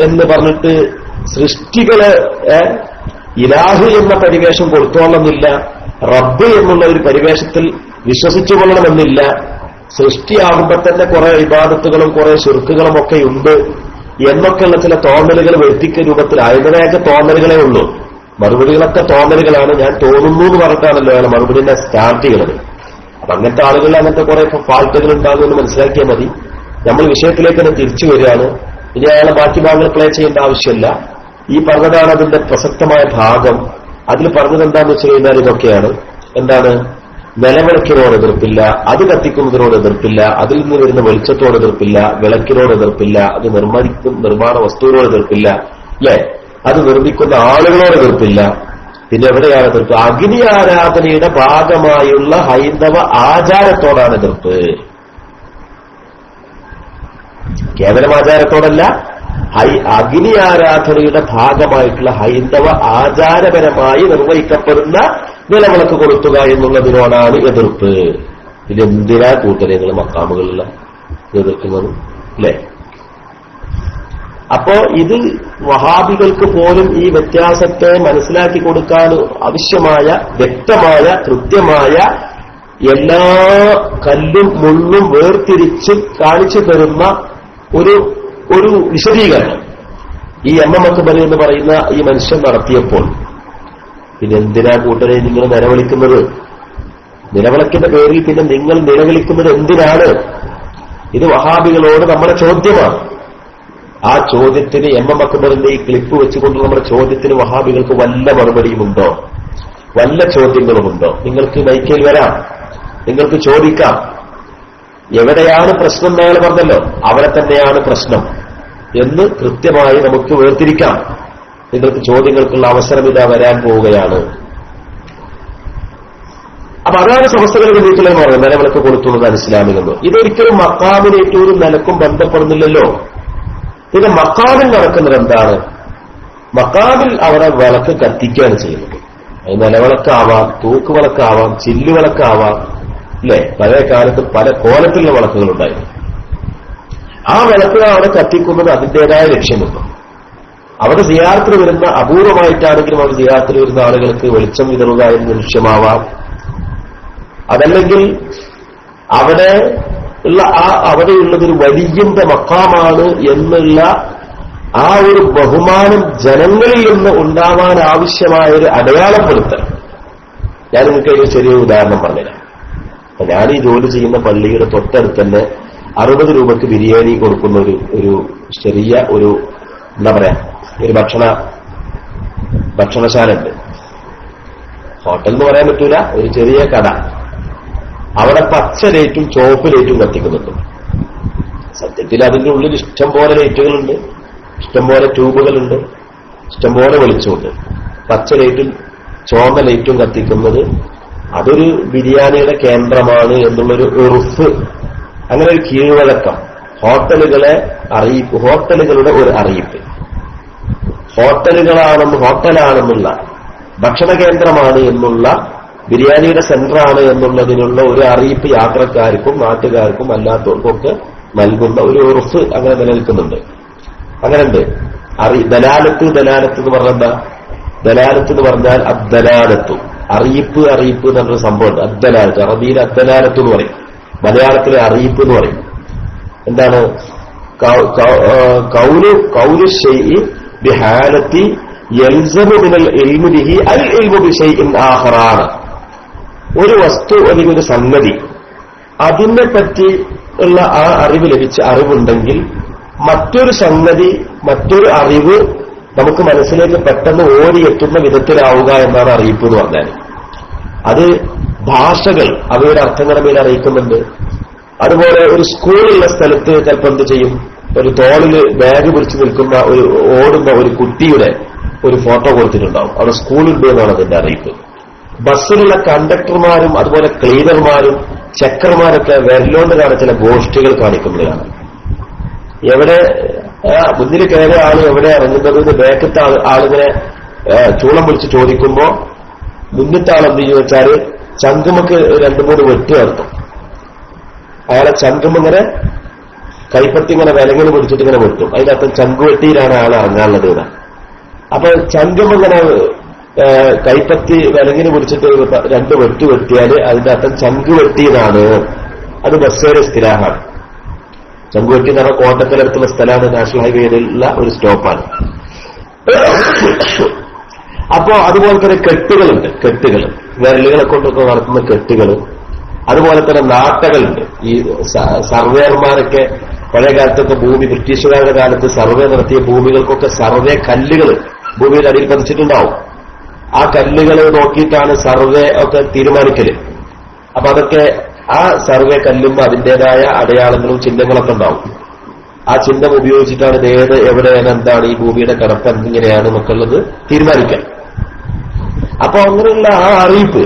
എന്ന് പറഞ്ഞിട്ട് സൃഷ്ടികളെ ഇലാഹ് എന്ന പരിവേഷം കൊടുത്തോളണമെന്നില്ല, റബ്ബ് എന്നുള്ള ഒരു പരിവേഷത്തിൽ വിശ്വസിച്ചുകൊള്ളണമെന്നില്ല. സൃഷ്ടിയാകുമ്പോൾ തന്നെ കുറെ ഇബാദത്തുകളും കുറെ ശിർക്കുകളും ഒക്കെ ഉണ്ട് എന്നൊക്കെയുള്ള ചില തോന്നലുകൾ വ്യക്തിക്ക രൂപത്തിലായതിനെയൊക്കെ തോന്നലുകളേ ഉള്ളൂ. മറുപടികളൊക്കെ തോന്നലുകളാണ്. ഞാൻ തോന്നുന്നു എന്ന് പറഞ്ഞിട്ടാണല്ലോ അയാൾ മറുപടിനെ സ്റ്റാർട്ട് ചെയ്യുന്നത്. അപ്പൊ അങ്ങനത്തെ ആളുകളിൽ അങ്ങനത്തെ കുറെ ഫാൾട്ടുകൾ ഉണ്ടാകുമെന്ന് മനസ്സിലാക്കിയാൽ മതി. നമ്മൾ വിഷയത്തിലേക്ക് തന്നെ തിരിച്ചു വരികയാണ്. ഇനി അയാളെ ബാക്കി ഭാഗങ്ങൾ പ്ലേ ചെയ്യേണ്ട ആവശ്യമില്ല. ഈ പറഞ്ഞതാണ് അതിന്റെ പ്രസക്തമായ ഭാഗം. അതിൽ പറഞ്ഞത് എന്താണെന്ന് വെച്ച് കഴിഞ്ഞാൽ ഇതൊക്കെയാണ്. എന്താണ്? നിലവിളക്കിനോട് എതിർപ്പില്ല, അത് കത്തിക്കുന്നതിനോട് എതിർപ്പില്ല, അതിൽ നിന്ന് വരുന്ന വെളിച്ചത്തോട് എതിർപ്പില്ല, വിളക്കിനോട് എതിർപ്പില്ല, അത് നിർമ്മാണ വസ്തുവിനോട് എതിർപ്പില്ല അല്ലെ, അത് നിർമ്മിക്കുന്ന ആളുകളോട് എതിർപ്പില്ല. പിന്നെ എവിടെയാണ് എതിർപ്പ്? അഗ്നി ആരാധനയുടെ ഭാഗമായുള്ള ഹൈന്ദവ ആചാരത്തോടാണ് എതിർപ്പ്. കേവലം ആചാരത്തോടല്ല, അഗ്നി ആരാധനയുടെ ഭാഗമായിട്ടുള്ള ഹൈന്ദവ ആചാരപരമായി നിർവഹിക്കപ്പെടുന്ന നിലവിളക്ക് കൊളുത്തുക എന്നുള്ളതിനോടാണ് എതിർപ്പ്. ഇതെന്തിനാ കൂട്ടരെ നിങ്ങൾ മക്കാമുകളിൽ എതിർക്കുന്നത് അല്ലെ? അപ്പോ ഇത് വഹാബികൾക്ക് പോലും ഈ വ്യത്യാസത്തെ മനസ്സിലാക്കി കൊടുക്കാൻ ആവശ്യമായ വ്യക്തമായ കൃത്യമായ എല്ലാ കല്ലും മുള്ളും വേർതിരിച്ച് കാണിച്ചു തരുന്ന ഒരു വിശദീകരണം ഈ എം.എം. അക്ബറി എന്ന് പറയുന്ന ഈ മനുഷ്യൻ നടത്തിയപ്പോൾ പിന്നെ എന്തിനാ കൂട്ടരെ നിങ്ങൾ നിലവിളിക്കുന്നത്? നിലവിളക്കിന്റെ പേരിൽ പിന്നെ നിങ്ങൾ നിലവിളിക്കുന്നത് എന്തിനാണ്? ഇത് വഹാബികളോട് നമ്മുടെ ചോദ്യമാണ്. ആ ചോദ്യത്തിന് എം.എം. അക്ബറിന്റെ ഈ ക്ലിപ്പ് വെച്ചുകൊണ്ട് നമ്മുടെ ചോദ്യത്തിന് വഹാബികൾക്ക് വല്ല മറുപടിയുമുണ്ടോ? വല്ല ചോദ്യങ്ങളുമുണ്ടോ? നിങ്ങൾക്ക് മൈക്കിൽ വരാം, നിങ്ങൾക്ക് ചോദിക്കാം. എവിടെയാണ് പ്രശ്നം എന്നയാൾ പറഞ്ഞല്ലോ, അവിടെ തന്നെയാണ് പ്രശ്നം എന്ന് കൃത്യമായി നമുക്ക് വേർതിരിക്കാം. നിങ്ങൾക്ക് ചോദ്യങ്ങൾക്കുള്ള അവസരം ഇതാ വരാൻ പോവുകയാണ്. അപ്പൊ അതാണ് സമസ്തകളുടെ വീട്ടിലെന്ന് പറയുന്നത് നിലവിളക്ക് കൊടുത്തുള്ളതാണ് ഇസ്ലാമികെന്ന്. ഇതൊരിക്കലും മക്കാമിനേറ്റ് ഒരു നിലക്കും ബന്ധപ്പെടുന്നില്ലല്ലോ. പിന്നെ മക്കാമിൽ നടക്കുന്നത് എന്താണ്? മക്കാമിൽ അവിടെ വിളക്ക് കത്തിക്കുകയാണ് ചെയ്യുന്നത്. അത് നിലവിളക്കാവാം, തൂക്കുവിളക്കാവാം, ചില്ലുവിളക്കാവാം അല്ലെ. പഴയ കാലത്ത് പല കോലത്തിലുള്ള വിളക്കുകളുണ്ടായിരുന്നു. ആ വിളക്കുകൾ അവിടെ കത്തിക്കുന്നത് അതിന്റേതായ ലക്ഷ്യമുണ്ട്. അവിടെ സിയാറത്തിന് വരുന്ന അപൂർവമായിട്ടാണെങ്കിലും അവിടെ സിയാറത്തിന് വരുന്ന ആളുകൾക്ക് വെളിച്ചം വിതറുക എന്ന ലക്ഷ്യമാവാം. അതല്ലെങ്കിൽ അവിടെയുള്ളതൊരു വലിയന്റെ മക്കാമാണ് എന്നുള്ള ആ ഒരു ബഹുമാനം ജനങ്ങളിൽ നിന്ന് ഉണ്ടാവാൻ ആവശ്യമായ ഒരു അടയാളപ്പെടുത്തൽ. ഞാൻ നിങ്ങൾക്ക് ഒരു ചെറിയ ഉദാഹരണം പറഞ്ഞുതരാം. അപ്പൊ ഞാൻ ഈ ജോലി ചെയ്യുന്ന പള്ളിയുടെ തൊട്ടടുത്ത് തന്നെ 60 രൂപയ്ക്ക് ബിരിയാണി കൊടുക്കുന്ന ഒരു ചെറിയ എന്താ പറയാ ഒരു ഭക്ഷണശാല ഉണ്ട്. ഹോട്ടൽ എന്ന് പറയാൻ പറ്റൂല, ഒരു ചെറിയ കട. അവിടെ പച്ച ലൈറ്റും ചുവപ്പ് ലൈറ്റും കത്തിക്കുന്നുണ്ട്. സത്യത്തിൽ അതിന്റെ ഉള്ളിൽ ഇഷ്ടംപോലെ ലൈറ്റുകളുണ്ട്, ഇഷ്ടംപോലെ ട്യൂബുകളുണ്ട്, ഇഷ്ടംപോലെ വെളിച്ചമുണ്ട്. പച്ച ലൈറ്റും ചുവന്ന ലൈറ്റും കത്തിക്കുന്നത് അതൊരു ബിരിയാണിയുടെ കേന്ദ്രമാണ് എന്നുള്ളൊരു ഉറപ്പ്, അങ്ങനെ ഒരു കീഴ്വഴക്കം, ഹോട്ടലുകളുടെ ഒരു അറിയിപ്പ്. ഹോട്ടലാണെന്നുള്ള ഭക്ഷണ കേന്ദ്രമാണ് എന്നുള്ള ബിരിയാണിയുടെ സെന്ററാണ് എന്നുള്ളതിനുള്ള ഒരു അറിയിപ്പ് യാത്രക്കാർക്കും നാട്ടുകാർക്കും അല്ലാത്തവർക്കൊക്കെ നൽകുന്ന ഒരു ഉറഫ് അങ്ങനെ നിലനിൽക്കുന്നുണ്ട്. അങ്ങനെയുണ്ട്. ദലാലത്ത് എന്ന് പറഞ്ഞാൽ ദലാലത്ത് എന്ന് പറഞ്ഞാൽ അദ്ദലാലത്തു, അറിയിപ്പ് എന്ന് പറഞ്ഞൊരു സംഭവമുണ്ട്. അദ്ദലാലത്ത്, അറബിയിൽ അദ്ദലാലത്ത് എന്ന് പറയും, മലയാളത്തിലെ അറിയിപ്പ് എന്ന് പറയും. എന്താണ്? കൗലു ശൈഇ ബിഹാലത്തി യൽസമു മിനൽ ഇൽമി ബിഹി അൽ ഇൽമു ബിശൈഇൻ ആഖറാണ്. ഒരു വസ്തു അല്ലെങ്കിൽ ഒരു സംഗതി അതിനെ പറ്റി ഉള്ള ആ അറിവ് ലഭിച്ച അറിവുണ്ടെങ്കിൽ മറ്റൊരു സംഗതി, മറ്റൊരു അറിവ് നമുക്ക് മനസ്സിലേക്ക് പെട്ടെന്ന് ഓടിയെത്തുന്ന വിധത്തിലാവുക എന്നാണ് അറിയിപ്പ് എന്ന് പറഞ്ഞാൽ. അത് ഭാഷകൾ അവയുടെ അർത്ഥങ്ങളുടെ മേൽ അറിയിക്കുന്നുണ്ട്. അതുപോലെ ഒരു സ്കൂളുള്ള സ്ഥലത്ത് ചിലപ്പോൾ എന്ത് ചെയ്യും, ഒരു തോളില് ബാഗ് പിടിച്ചു നിൽക്കുന്ന ഒരു ഓടുന്ന ഒരു കുട്ടിയുടെ ഒരു ഫോട്ടോ കൊടുത്തിട്ടുണ്ടാവും. അവിടെ സ്കൂളുണ്ട് എന്നാണ് അതിന്റെ അറിയിപ്പ്. ബസ്സിലുള്ള കണ്ടക്ടർമാരും അതുപോലെ ക്ലീനർമാരും ചെക്കർമാരൊക്കെ വിരലോണ്ടാണ് ചില ഗോഷ്ഠികൾ കാണിക്കുന്നതാണ്. എവിടെ മുന്നിൽ കയറിയ ആള് എവിടെ ഇറങ്ങുന്നത് ബാക്കത്തെ ആളിങ്ങനെ ചൂളം വിളിച്ച് ചോദിക്കുമ്പോ മുന്നത്തെ ആൾ എന്ത് ചെയ്യുന്ന വെച്ചാല് ചങ്കുമക്ക് 2-3 വെട്ട് നടത്തും. അയാളെ ചങ്കുമിങ്ങനെ കൈപ്പത്തി ഇങ്ങനെ വിലങ്ങനെ പിടിച്ചിട്ട് ഇങ്ങനെ വെട്ടും. അതിനകത്ത് ചങ്കുവെട്ടിയിലാണ് ആൾ ഇറങ്ങാനുള്ളത് ഇവിടെ. അപ്പൊ ചങ്കുമിങ്ങനെ കൈപ്പത്തി വിലങ്ങിന് പിടിച്ചിട്ട് 2 വെട്ട് വെട്ടിയാല് അതിന്റെ അർത്ഥം ചങ്കുവെട്ടിയതാണ്. അത് ബസ്സേരെ സ്ഥിരാഹാണ്. ചങ്കുവെട്ടി എന്ന് പറഞ്ഞാൽ കോട്ടക്കലടുത്തുള്ള സ്ഥലമാണ്, നാഷണൽ ഹൈവേയിലുള്ള ഒരു സ്റ്റോപ്പാണ്. അപ്പോ അതുപോലെ തന്നെ കെട്ടുകളുണ്ട്, കെട്ടുകൾ വിരലുകളെ കൊണ്ടൊക്കെ നടത്തുന്ന കെട്ടുകൾ. അതുപോലെ തന്നെ നാട്ടകളുണ്ട്. ഈ സർവേയർമാരൊക്കെ പഴയ കാലത്തൊക്കെ ഭൂമി, ബ്രിട്ടീഷുകാരുടെ കാലത്ത് സർവേ നടത്തിയ ഭൂമികൾക്കൊക്കെ സർവേ കല്ലുകൾ ഭൂമിയുടെ അടിയിൽ പതിച്ചിട്ടുണ്ടാവും. ആ കല്ലുകൾ നോക്കിയിട്ടാണ് സർവേ ഒക്കെ തീരുമാനിക്കല്. അപ്പൊ അതൊക്കെ ആ സർവേ കല്ലുമ്പോ അതിന്റേതായ അടയാളങ്ങളും ചിഹ്നങ്ങളൊക്കെ ഉണ്ടാവും. ആ ചിഹ്നം ഉപയോഗിച്ചിട്ടാണ് ഏത് എവിടെയാണ് എന്താണ് ഈ ഭൂമിയുടെ കിടപ്പ് എന്തിങ്ങനെയാണ് എന്നൊക്കെയുള്ളത് തീരുമാനിക്കാൻ. അപ്പൊ അങ്ങനെയുള്ള ആ അറിയിപ്പ്,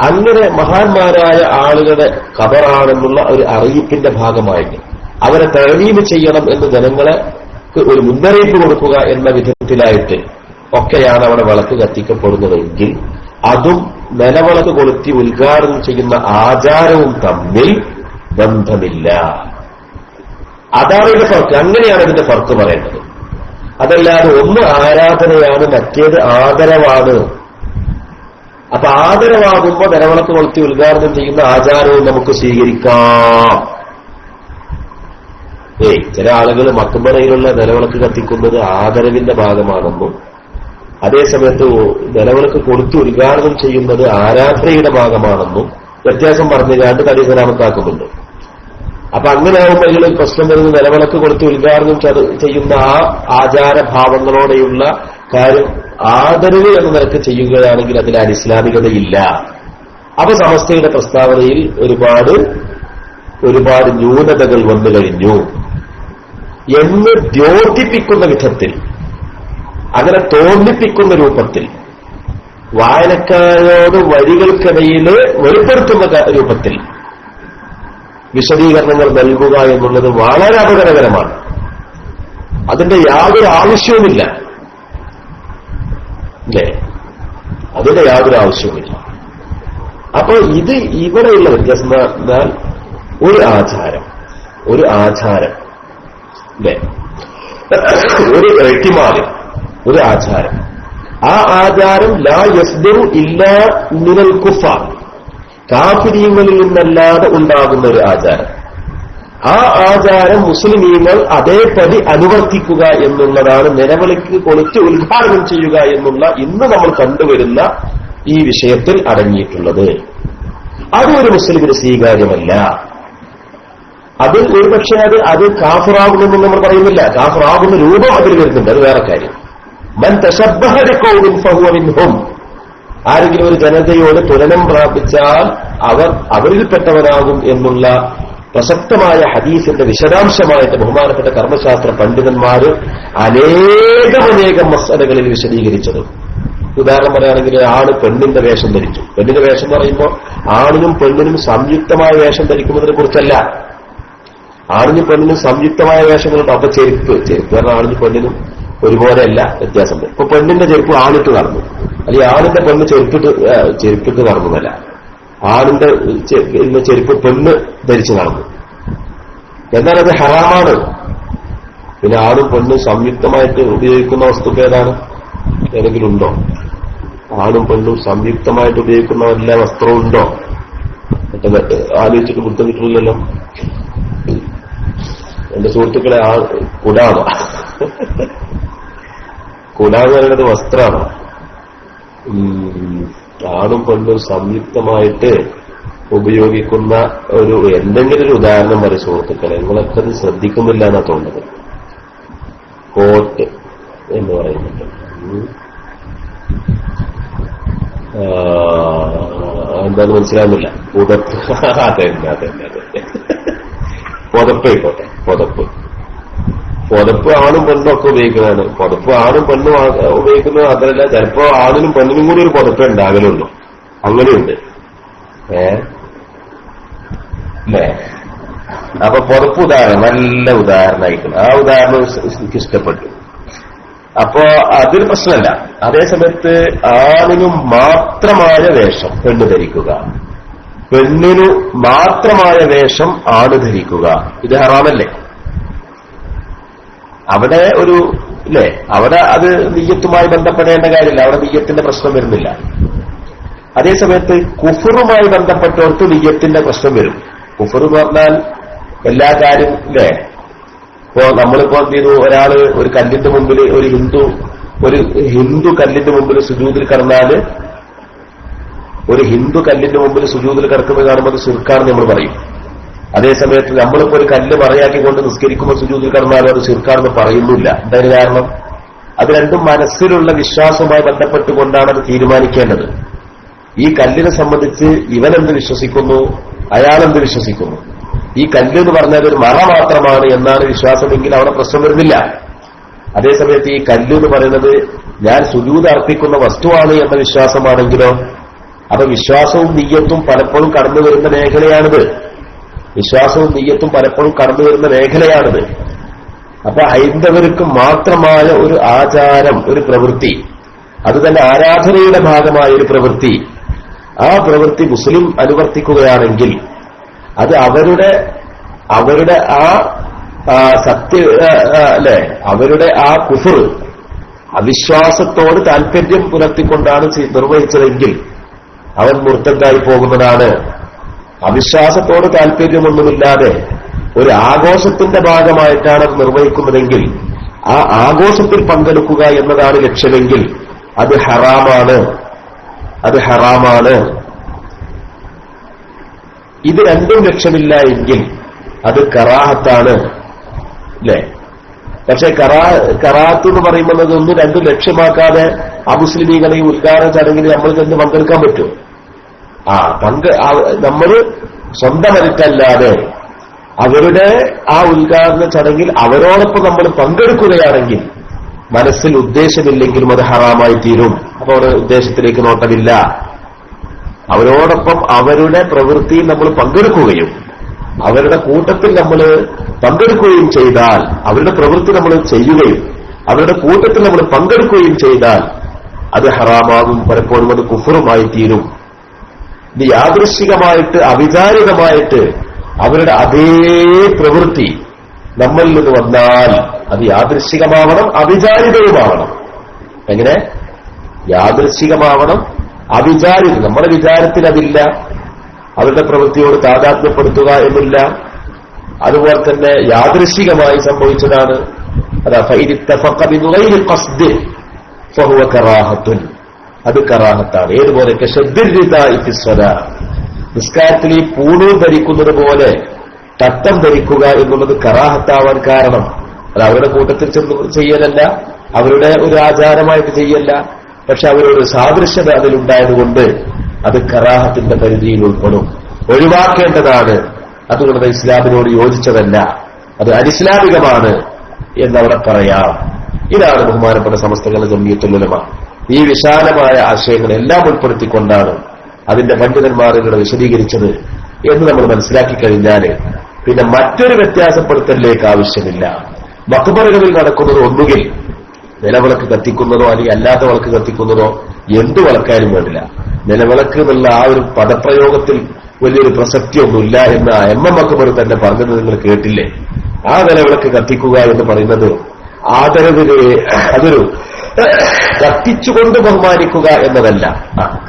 അങ്ങനെ മഹാന്മാരായ ആളുകളുടെ ഖബറാണെന്നുള്ള ഒരു അറിയിപ്പിന്റെ ഭാഗമായിട്ട് അവരെ തഅലീം ചെയ്യണം എന്ന് ജനങ്ങളെ ഒരു മുന്നറിയിപ്പ് കൊടുക്കുക എന്ന വിധത്തിലായിട്ട് ഒക്കെയാണ് അവിടെ വിളക്ക് കത്തിക്കപ്പെടുന്നതെങ്കിൽ അതും നിലവിളക്ക് കൊളുത്തി ഉദ്ഘാടനം ചെയ്യുന്ന ആചാരവും തമ്മിൽ ബന്ധമില്ല. അതാണ് ഇതിന്റെ ഫർക്ക്. അങ്ങനെയാണ് ഇതിന്റെ ഫർക്ക് പറയേണ്ടത്. അതല്ലാതെ ഒന്ന് ആരാധനയാണ്, മറ്റേത് ആദരവാണ്. അപ്പൊ ആദരവാകുമ്പോ നിലവിളക്ക് കൊളുത്തി ഉദ്ഘാടനം ചെയ്യുന്ന ആചാരവും നമുക്ക് സ്വീകരിക്കാം. ചില ആളുകൾ മക്കുമ്പറയിലുള്ള നിലവിളക്ക് കത്തിക്കുന്നത് ആദരവിന്റെ ഭാഗമാണെന്നും അതേസമയത്ത് നിലവിളക്ക് കൊടുത്ത് ഉദ്ഘാടനം ചെയ്യുന്നത് ആരാധനയുടെ ഭാഗമാണെന്നും വ്യത്യാസം പറഞ്ഞുകൊണ്ട് തടിസലാമത്താക്കുന്നുണ്ട്. അപ്പൊ അങ്ങനെ ആകുമ്പോൾ ഇതിൽ പ്രശ്നം വരുന്ന നിലവിളക്ക് കൊടുത്ത് ഉദ്ഘാടനം ചെയ്യുന്ന ആ ആചാരഭാവങ്ങളോടെയുള്ള കാര്യം ആദരവ് എന്ന നിലക്ക് ചെയ്യുകയാണെങ്കിൽ അതിൽ അനിസ്ലാമികതയില്ല. അപ്പൊ സമസ്തയുടെ പ്രസ്താവനയിൽ ഒരുപാട് ന്യൂനതകൾ വന്നു കഴിഞ്ഞു എന്ന് ദ്യോതിപ്പിക്കുന്ന വിധത്തിൽ, അങ്ങനെ തോന്നിപ്പിക്കുന്ന രൂപത്തിൽ, വായനക്കാരോട് വരികൾക്കിടയിൽ വെളിപ്പെടുത്തുന്ന രൂപത്തിൽ വിശദീകരണങ്ങൾ നൽകുക എന്നുള്ളത് വളരെ അപകടകരമാണ്. അതിന്റെ യാതൊരു ആവശ്യവുമില്ല. അല്ലേ? അതിന്റെ യാതൊരു ആവശ്യവുമില്ല. അപ്പൊ ഇത് ഇവിടെയുള്ള വ്യത്യാസം എന്നാൽ ഒരു ആചാരം അല്ലേ, ഒരു എഴുത്തിമാല്, ഒരു ആചാരം. ആ ആചാരം ലാ യസ്ദറു ഇല്ലാ മിനൽ കുഫാർ, കാഫിരീങ്ങളിൽ നിന്നല്ലാതെ ഉണ്ടാകുന്ന ഒരു ആചാരം. ആ ആചാരം മുസ്ലിമീങ്ങൾ അതേപടി അനുവർത്തിക്കുക എന്നുള്ളതാണ് നിലവിളിക്ക് കൊളുത്തി ഉദ്ഘാടനം ചെയ്യുക എന്നുള്ള ഇന്ന് നമ്മൾ കണ്ടുവരുന്ന ഈ വിഷയത്തിൽ അടങ്ങിയിട്ടുള്ളത്. അതൊരു മുസ്ലിമിന് സ്വീകാര്യമല്ല. അത് ഒരുപക്ഷെ അത് കാഫിറാകുമെന്ന് നമ്മൾ പറയുന്നില്ല. കാഫിറാകുന്ന രൂപം അതിൽ വരുന്നുണ്ട്, അത് വേറെ കാര്യം. മൻ തശബ്ബഹ ബിഖൗമിൻ ഫഹുവ മിൻഹും, ആരെങ്കിലും ഒരു ജനതയോട് തുലനം പ്രാപിച്ചാൽ അവരിൽപ്പെട്ടവനാകും എന്നുള്ള പ്രസക്തമായ ഹദീസിന്റെ വിശദാംശമായിട്ട് ബഹുമാനപ്പെട്ട കർമ്മശാസ്ത്ര പണ്ഡിതന്മാര് അനേകം മസ്അലകളിൽ വിശദീകരിച്ചത്. ഉദാഹരണം പറയുകയാണെങ്കിൽ ആണ് പെണ്ണിന്റെ വേഷം ധരിച്ചു. പെണ്ണിന്റെ വേഷം എന്ന് പറയുമ്പോൾ ആണിനും പെണ്ണിനും സംയുക്തമായ വേഷം ധരിക്കുന്നതിനെ കുറിച്ചല്ല. ആണിനും പെണ്ണിനും സംയുക്തമായ വേഷങ്ങളുണ്ട്. അപ്പൊ ചെരുപ്പ് പറഞ്ഞാൽ ആണിനും പെണ്ണിനും ഒരുപോലെയല്ല, വ്യത്യാസമുണ്ട്. ഇപ്പൊ പെണ്ണിന്റെ ചെരുപ്പ് ആണിട്ട് നടന്നു, അല്ലെങ്കിൽ ആണിന്റെ പെണ്ണ് ചെരുപ്പിട്ട് നടന്നതല്ല, ആണിന്റെ ചെരുപ്പ് പെണ്ണ് ധരിച്ച് നടന്നു. എന്നാൽ അത് ഹറാമാണ്. പിന്നെ ആണും പെണ്ണും സംയുക്തമായിട്ട് ഉപയോഗിക്കുന്ന വസ്തുക്കൾ ഏതാണ്? ഏതെങ്കിലും ഉണ്ടോ? ആണും പെണ്ണും സംയുക്തമായിട്ട് ഉപയോഗിക്കുന്ന എല്ലാ വസ്ത്രവും ഉണ്ടോ? ആലോചിച്ചിട്ട് കുറ്റം കിട്ടുന്നില്ലല്ലോ. എന്റെ സുഹൃത്തുക്കളെ, കുടാണോ? കുടാന്ന് പറയുന്നത് വസ്ത്രമാണോ? ആണും പെണ്ണും സംയുക്തമായിട്ട് ഉപയോഗിക്കുന്ന എന്തെങ്കിലും ഒരു ഉദാഹരണം പറയും സുഹൃത്തുക്കളെ. നിങ്ങളൊക്കെ അത് ശ്രദ്ധിക്കുന്നില്ല എന്നാ തോന്നുന്നത്. കോട്ട് എന്ന് പറയുന്നുണ്ട്. എന്താന്ന് മനസ്സിലാവുന്നില്ല. പുതപ്പ്. അതെ. പുതപ്പായിക്കോട്ടെ. പുതപ്പ് ആണും പെണ്ണും ഒക്കെ ഉപയോഗിക്കുന്നതാണ്. പുതപ്പ് ആണും പെണ്ണും ഉപയോഗിക്കുന്നത് മാത്രമല്ല, ചിലപ്പോ ആണിനും പെണ്ണിനും കൂടി ഒരു പുതപ്പേ ഉണ്ടാകലുള്ളൂ. അങ്ങനെയുണ്ട്. അല്ലേ? അപ്പൊ പുതപ്പ് ഉദാഹരണം നല്ല ഉദാഹരണമായിട്ടുണ്ട്. ആ ഉദാഹരണം എനിക്ക് ഇഷ്ടപ്പെട്ടു. അപ്പോ അതൊരു പ്രശ്നമല്ല. അതേസമയത്ത് ആണിനും മാത്രമായ വേഷം പെണ്ണ് ധരിക്കുക, പെണ്ണിനു മാത്രമായ വേഷം ആണ് ധരിക്കുക, ഇത് ഹറാമല്ലേ? അവിടെ അവിടെ അത് നിയ്യത്തുമായി ബന്ധപ്പെടേണ്ട കാര്യമില്ല. അവിടെ നിയ്യത്തിന്റെ പ്രശ്നം വരുന്നില്ല. അതേസമയത്ത് കുഫറുമായി ബന്ധപ്പെട്ടവർക്ക് നിയ്യത്തിന്റെ പ്രശ്നം വരും. കുഫർ എന്ന് പറഞ്ഞാൽ എല്ലാ കാര്യം ഇപ്പോ നമ്മളിപ്പോ എന്ത് ചെയ്തു, ഒരാള് ഒരു കല്ലിന്റെ മുമ്പിൽ ഒരു ഹിന്ദു കല്ലിന്റെ മുമ്പിൽ സുജൂദിൽ കിടന്നാല്, ഒരു ഹിന്ദു കല്ലിന്റെ മുമ്പിൽ സുജൂദിൽ കിടക്കുന്നത് കാണുമ്പോൾ അത് ശിർക്കാണെന്ന് നമ്മൾ പറയും. അതേസമയത്ത് നമ്മളിപ്പോ ഒരു കല്ല് മറയാക്കിക്കൊണ്ട് നിസ്കരിക്കുമ്പോൾ സുജൂദിൽ കിടന്നാലും അത് ശിർക്കാണെന്ന് പറയുന്നില്ല. എന്തായാലും കാരണം അത് രണ്ടും മനസ്സിലുള്ള വിശ്വാസവുമായി ബന്ധപ്പെട്ടുകൊണ്ടാണ് അത് തീരുമാനിക്കേണ്ടത്. ഈ കല്ലിനെ സംബന്ധിച്ച് ഇവനെന്ത് വിശ്വസിക്കുന്നു, അയാളെന്ത് വിശ്വസിക്കുന്നു. ഈ കല്ല് എന്ന് പറഞ്ഞാൽ ഒരു മറ മാത്രമാണ് എന്നാണ് വിശ്വാസമെങ്കിൽ അവിടെ പ്രശ്നം വരുന്നില്ല. അതേസമയത്ത് ഈ കല്ല് എന്ന് പറയുന്നത് ഞാൻ സുജൂദ് അർപ്പിക്കുന്ന വസ്തുവാണ് എന്ന വിശ്വാസമാണെങ്കിലോ, അപ്പൊ വിശ്വാസവും നിയ്യത്തും പലപ്പോഴും കടന്നു വരുന്ന മേഖലയാണിത്. അപ്പൊ ഹൈന്ദവർക്ക് മാത്രമായ ഒരു ആചാരം, ഒരു പ്രവൃത്തി, അത് തന്നെ ആരാധനയുടെ ഭാഗമായ ഒരു പ്രവൃത്തി, ആ പ്രവൃത്തി മുസ്ലിം അനുവർത്തിക്കുകയാണെങ്കിൽ അത് അവരുടെ ആ അവരുടെ ആ കുഫർ, അവിശ്വാസത്തോട് താല്പര്യം പുലർത്തിക്കൊണ്ടാണ് നിർവഹിച്ചതെങ്കിൽ അവൻ മുർത്തദ്ദായി പോകുന്നതാണ്. അവിശ്വാസത്തോട് താല്പര്യമൊന്നുമില്ലാതെ ഒരു ആഘോഷത്തിന്റെ ഭാഗമായിട്ടാണ് അത് നിർവഹിക്കുന്നതെങ്കിൽ ആ ആഘോഷത്തിൽ പങ്കെടുക്കുക എന്നതാണ് ലക്ഷ്യമെങ്കിൽ അത് ഹറാമാണ്. ഇത് രണ്ടും ലക്ഷ്യമില്ല എങ്കിൽ അത് കറാഹത്താണ്. അല്ലേ? പക്ഷെ കറാഹത്ത് എന്ന് പറയുമ്പോൾ ഒന്നും രണ്ടും ലക്ഷ്യമാക്കാതെ അമുസ്ലിമീങ്ങളെ ഈ ഉദ്ഘാടന ചടങ്ങിന് നമ്മൾ ചെന്ന് പങ്കെടുക്കാൻ പറ്റും? നമ്മൾ സ്വന്തമായിട്ടല്ലാതെ അവരുടെ ആ ഉദ്ഘാടന ചടങ്ങിൽ അവരോടൊപ്പം നമ്മൾ പങ്കെടുക്കുകയാണെങ്കിൽ മനസ്സിൽ ഉദ്ദേശമില്ലെങ്കിലും അത് ഹറാമായി തീരും. അപ്പൊ അവിടെ ഉദ്ദേശത്തിലേക്ക് നോട്ടമില്ല. അവരോടൊപ്പം അവരുടെ പ്രവൃത്തിയിൽ നമ്മൾ പങ്കെടുക്കുകയും അവരുടെ കൂട്ടത്തിൽ നമ്മൾ പങ്കെടുക്കുകയും ചെയ്താൽ, അവരുടെ പ്രവൃത്തി നമ്മൾ ചെയ്യുകയും അവരുടെ കൂട്ടത്തിൽ നമ്മൾ പങ്കെടുക്കുകയും ചെയ്താൽ അത് ഹറാമാകും. പലപ്പോഴും അത് കുഫറുമായി തീരും. ഇത് യാദൃശ്ചികമായിട്ട് അവിചാരിതമായിട്ട് അവരുടെ അതേ പ്രവൃത്തി നമ്മളിൽ നിന്ന് വന്നാൽ അത് യാദൃശ്ചികമാവണം, അവിചാരിതവുമാവണം. എങ്ങനെ? യാദൃശ്ചികമാവണം, അവിചാരിതം. നമ്മുടെ വിചാരത്തിൽ അതില്ല, അവരുടെ പ്രവൃത്തിയോട് താദാത്മ്യപ്പെടുത്തുക എന്നില്ല. അതുപോലെ തന്നെ യാദൃശ്ചികമായി സംഭവിച്ചതാണ്. അത് കറാഹത്താണ്. ഏതുപോലെ നിസ്കാരത്തിൽ ഈ പൂണൂർ ധരിക്കുന്നത് പോലെ തട്ടം ധരിക്കുക എന്നുള്ളത് കറാഹത്താവാൻ കാരണം അത് അവരുടെ കൂട്ടത്തിൽ ചെയ്യലല്ല, അവരുടെ ഒരു ആചാരമായിട്ട് ചെയ്യല്ല. പക്ഷെ അവരൊരു സാദൃശ്യത അതിലുണ്ടായതുകൊണ്ട് അത് കറാഹത്തിന്റെ പരിധിയിൽ ഉൾപ്പെടും. ഒഴിവാക്കേണ്ടതാണ്. അതുകൊണ്ട് ഇസ്ലാമിനോട് യോജിച്ചതല്ല, അത് അനിസ്ലാമികമാണ് എന്നവിടെ പറയാം. ഇതാണ് ബഹുമാനപ്പെട്ട സമസ്തകളുടെ ജംഇയ്യത്തുൽ ഉലമ ഈ വിശാലമായ ആശയങ്ങളെല്ലാം ഉൾപ്പെടുത്തിക്കൊണ്ടാണ് അതിന്റെ പണ്ഡിതന്മാർ ഇവിടെ വിശദീകരിച്ചത് എന്ന് നമ്മൾ മനസ്സിലാക്കി കഴിഞ്ഞാൽ പിന്നെ മറ്റൊരു വ്യത്യാസപ്പെടുത്തലിലേക്ക് ആവശ്യമില്ല. മഖ്ബറുകളിൽ നടക്കുന്നത് ഒന്നുകിൽ നിലവിളക്ക് കത്തിക്കുന്നതോ അല്ലെങ്കിൽ അല്ലാത്ത വിളക്ക് കത്തിക്കുന്നതോ എന്ത് വിളക്കാനും വേണ്ടില്ല. നിലവിളക്ക് എന്നുള്ള ആ ഒരു പദപ്രയോഗത്തിൽ വലിയൊരു പ്രസക്തിയൊന്നുമില്ല എന്ന് എം.എം. അക്ബർ തന്നെ പറഞ്ഞത് നിങ്ങൾ കേട്ടില്ലേ? ആ നിലവിളക്ക് കത്തിക്കുക എന്ന് പറയുന്നത് ആദരവിന് അതൊരു കത്തിച്ചുകൊണ്ട് ബഹുമാനിക്കുക എന്നതല്ല.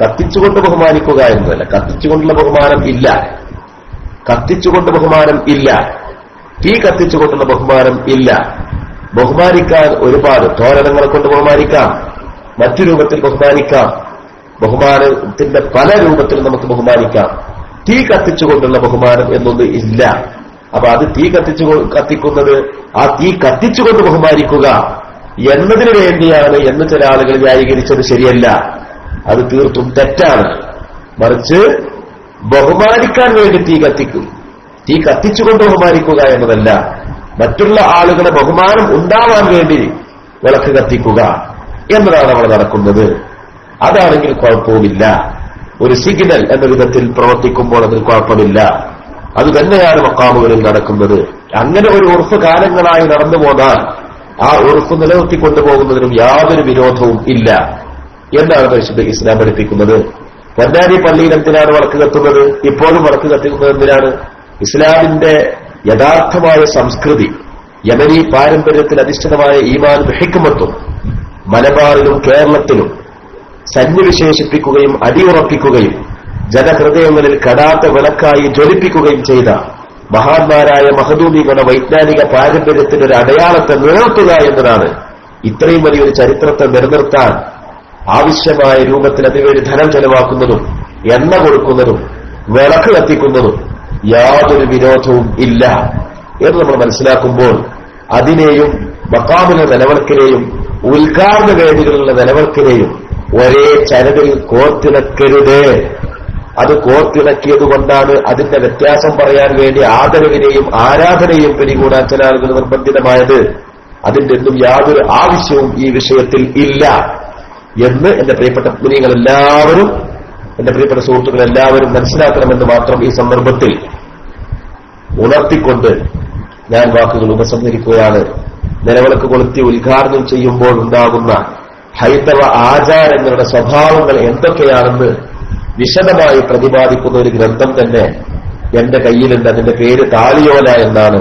കത്തിച്ചുകൊണ്ട് ബഹുമാനിക്കുക എന്നതല്ല. കത്തിച്ചുകൊണ്ടുള്ള ബഹുമാനം ഇല്ല. കത്തിച്ചുകൊണ്ട് ബഹുമാനം ഇല്ല. തീ കത്തിച്ചുകൊണ്ടുള്ള ബഹുമാനം ഇല്ല. ബഹുമാനിക്കാൻ ഒരുപാട് തോരണങ്ങളെ കൊണ്ട് ബഹുമാനിക്കാം, മറ്റു രൂപത്തിൽ ബഹുമാനിക്കാം. ബഹുമാനത്തിന്റെ പല രൂപത്തിൽ നമുക്ക് ബഹുമാനിക്കാം. തീ കത്തിച്ചുകൊണ്ടുള്ള ബഹുമാനം എന്നൊന്നും ഇല്ല. അപ്പൊ അത് തീ കത്തിക്കുന്നത് ആ തീ കത്തിച്ചുകൊണ്ട് ബഹുമാനിക്കുക എന്നതിനു വേണ്ടിയാണ് എന്ന് ചില ആളുകൾ ന്യായീകരിച്ചത് ശരിയല്ല. അത് തീർത്തും തെറ്റാണ്. മറിച്ച് ബഹുമാനിക്കാൻ വേണ്ടി തീ കത്തിക്കും. തീ കത്തിച്ചുകൊണ്ട് ബഹുമാനിക്കുക എന്നതല്ല, മറ്റുള്ള ആളുകളെ ബഹുമാനം ഉണ്ടാവാൻ വേണ്ടി വിളക്ക് കത്തിക്കുക എന്നതാണ് അവിടെ നടക്കുന്നത്. അതാണെങ്കിൽ കുഴപ്പവുമില്ല. ഒരു സിഗ്നൽ എന്ന വിധത്തിൽ പ്രവർത്തിക്കുമ്പോൾ അതിൽ കുഴപ്പമില്ല. അത് തന്നെയാണ് മക്കാമുകളിൽ നടക്കുന്നത്. അങ്ങനെ ഒരു ഉറുഫ് കാലങ്ങളായി നടന്നു പോന്നാൽ ആ ഉറുഫ് നിലനിർത്തിക്കൊണ്ടുപോകുന്നതിനും യാതൊരു വിരോധവും ഇല്ല എന്നാണ് പരിശുദ്ധ ഇസ്ലാം പഠിപ്പിക്കുന്നത്. പൊന്നാനി പള്ളിയിൽ എന്തിനാണ് വിളക്ക് കത്തുന്നത്? ഇപ്പോഴും വിളക്ക് കത്തിക്കുന്നത് എന്തിനാണ്? ഇസ്ലാമിന്റെ യഥാർത്ഥമായ സംസ്കൃതി, യമനി പാരമ്പര്യത്തിൽ അധിഷ്ഠിതമായ ഈമാനും ഹിക്മത്തും മലബാറിലും കേരളത്തിലും സന്നിവിശേഷിപ്പിക്കുകയും അടിയുറപ്പിക്കുകയും ജനഹൃദയങ്ങളിൽ കടാത്ത വിളക്കായി ജ്വലിപ്പിക്കുകയും ചെയ്ത മഹാന്മാരായ മഹദൂമികളുടെ വൈജ്ഞാനിക പാരമ്പര്യത്തിന്റെ ഒരു അടയാളത്തെ നിലനിർത്തുക എന്നതാണ്. ഇത്രയും വലിയൊരു ചരിത്രത്തെ നിലനിർത്താൻ ആവശ്യമായ രൂപത്തിൽ അതിനുവേണ്ടി ധനം ചെലവാക്കുന്നതും എണ്ണ കൊടുക്കുന്നതും വിളക്ക് കത്തിക്കുന്നതും യാതൊരു വിരോധവും ഇല്ല എന്ന് നമ്മൾ മനസ്സിലാക്കുമ്പോൾ അതിനെയും മക്കാമിലെ നിലവിളക്കിനെയും ഉദ്ഘാടന വേദികളിലുള്ള നിലവിളക്കിനെയും ഒരേ ചരടിൽ കോർത്തിണക്കരുത്. അത് കോർത്തിണക്കിയതുകൊണ്ടാണ് അതിന്റെ വ്യത്യാസം പറയാൻ വേണ്ടി ആദരവിനെയും ആരാധനയും പിടികൂടാൻ ചില ആളുകൾ നിർബന്ധിതമായത്. അതിന്റെ ഒന്നും യാതൊരു ആവശ്യവും ഈ വിഷയത്തിൽ ഇല്ല എന്ന് എന്റെ പ്രിയപ്പെട്ട മുനികളെല്ലാവരും, എന്റെ പ്രിയപ്പെട്ട സുഹൃത്തുക്കളെല്ലാവരും മനസ്സിലാക്കണമെന്ന് മാത്രം ഈ സന്ദർഭത്തിൽ ഉണർത്തിക്കൊണ്ട് ഞാൻ വാക്കുകൾ ഉപസംഹരിക്കുകയാണ്. നിലവിളക്ക് കൊളുത്തി ഉദ്ഘാടനം ചെയ്യുമ്പോൾ ഉണ്ടാകുന്ന ഹൈന്ദവ ആചാരങ്ങളുടെ സ്വഭാവങ്ങൾ എന്തൊക്കെയാണെന്ന് വിശദമായി പ്രതിപാദിക്കുന്ന ഒരു ഗ്രന്ഥം തന്നെ എന്റെ കയ്യിലുണ്ട്. അതിന്റെ പേര് താളിയോല എന്നാണ്.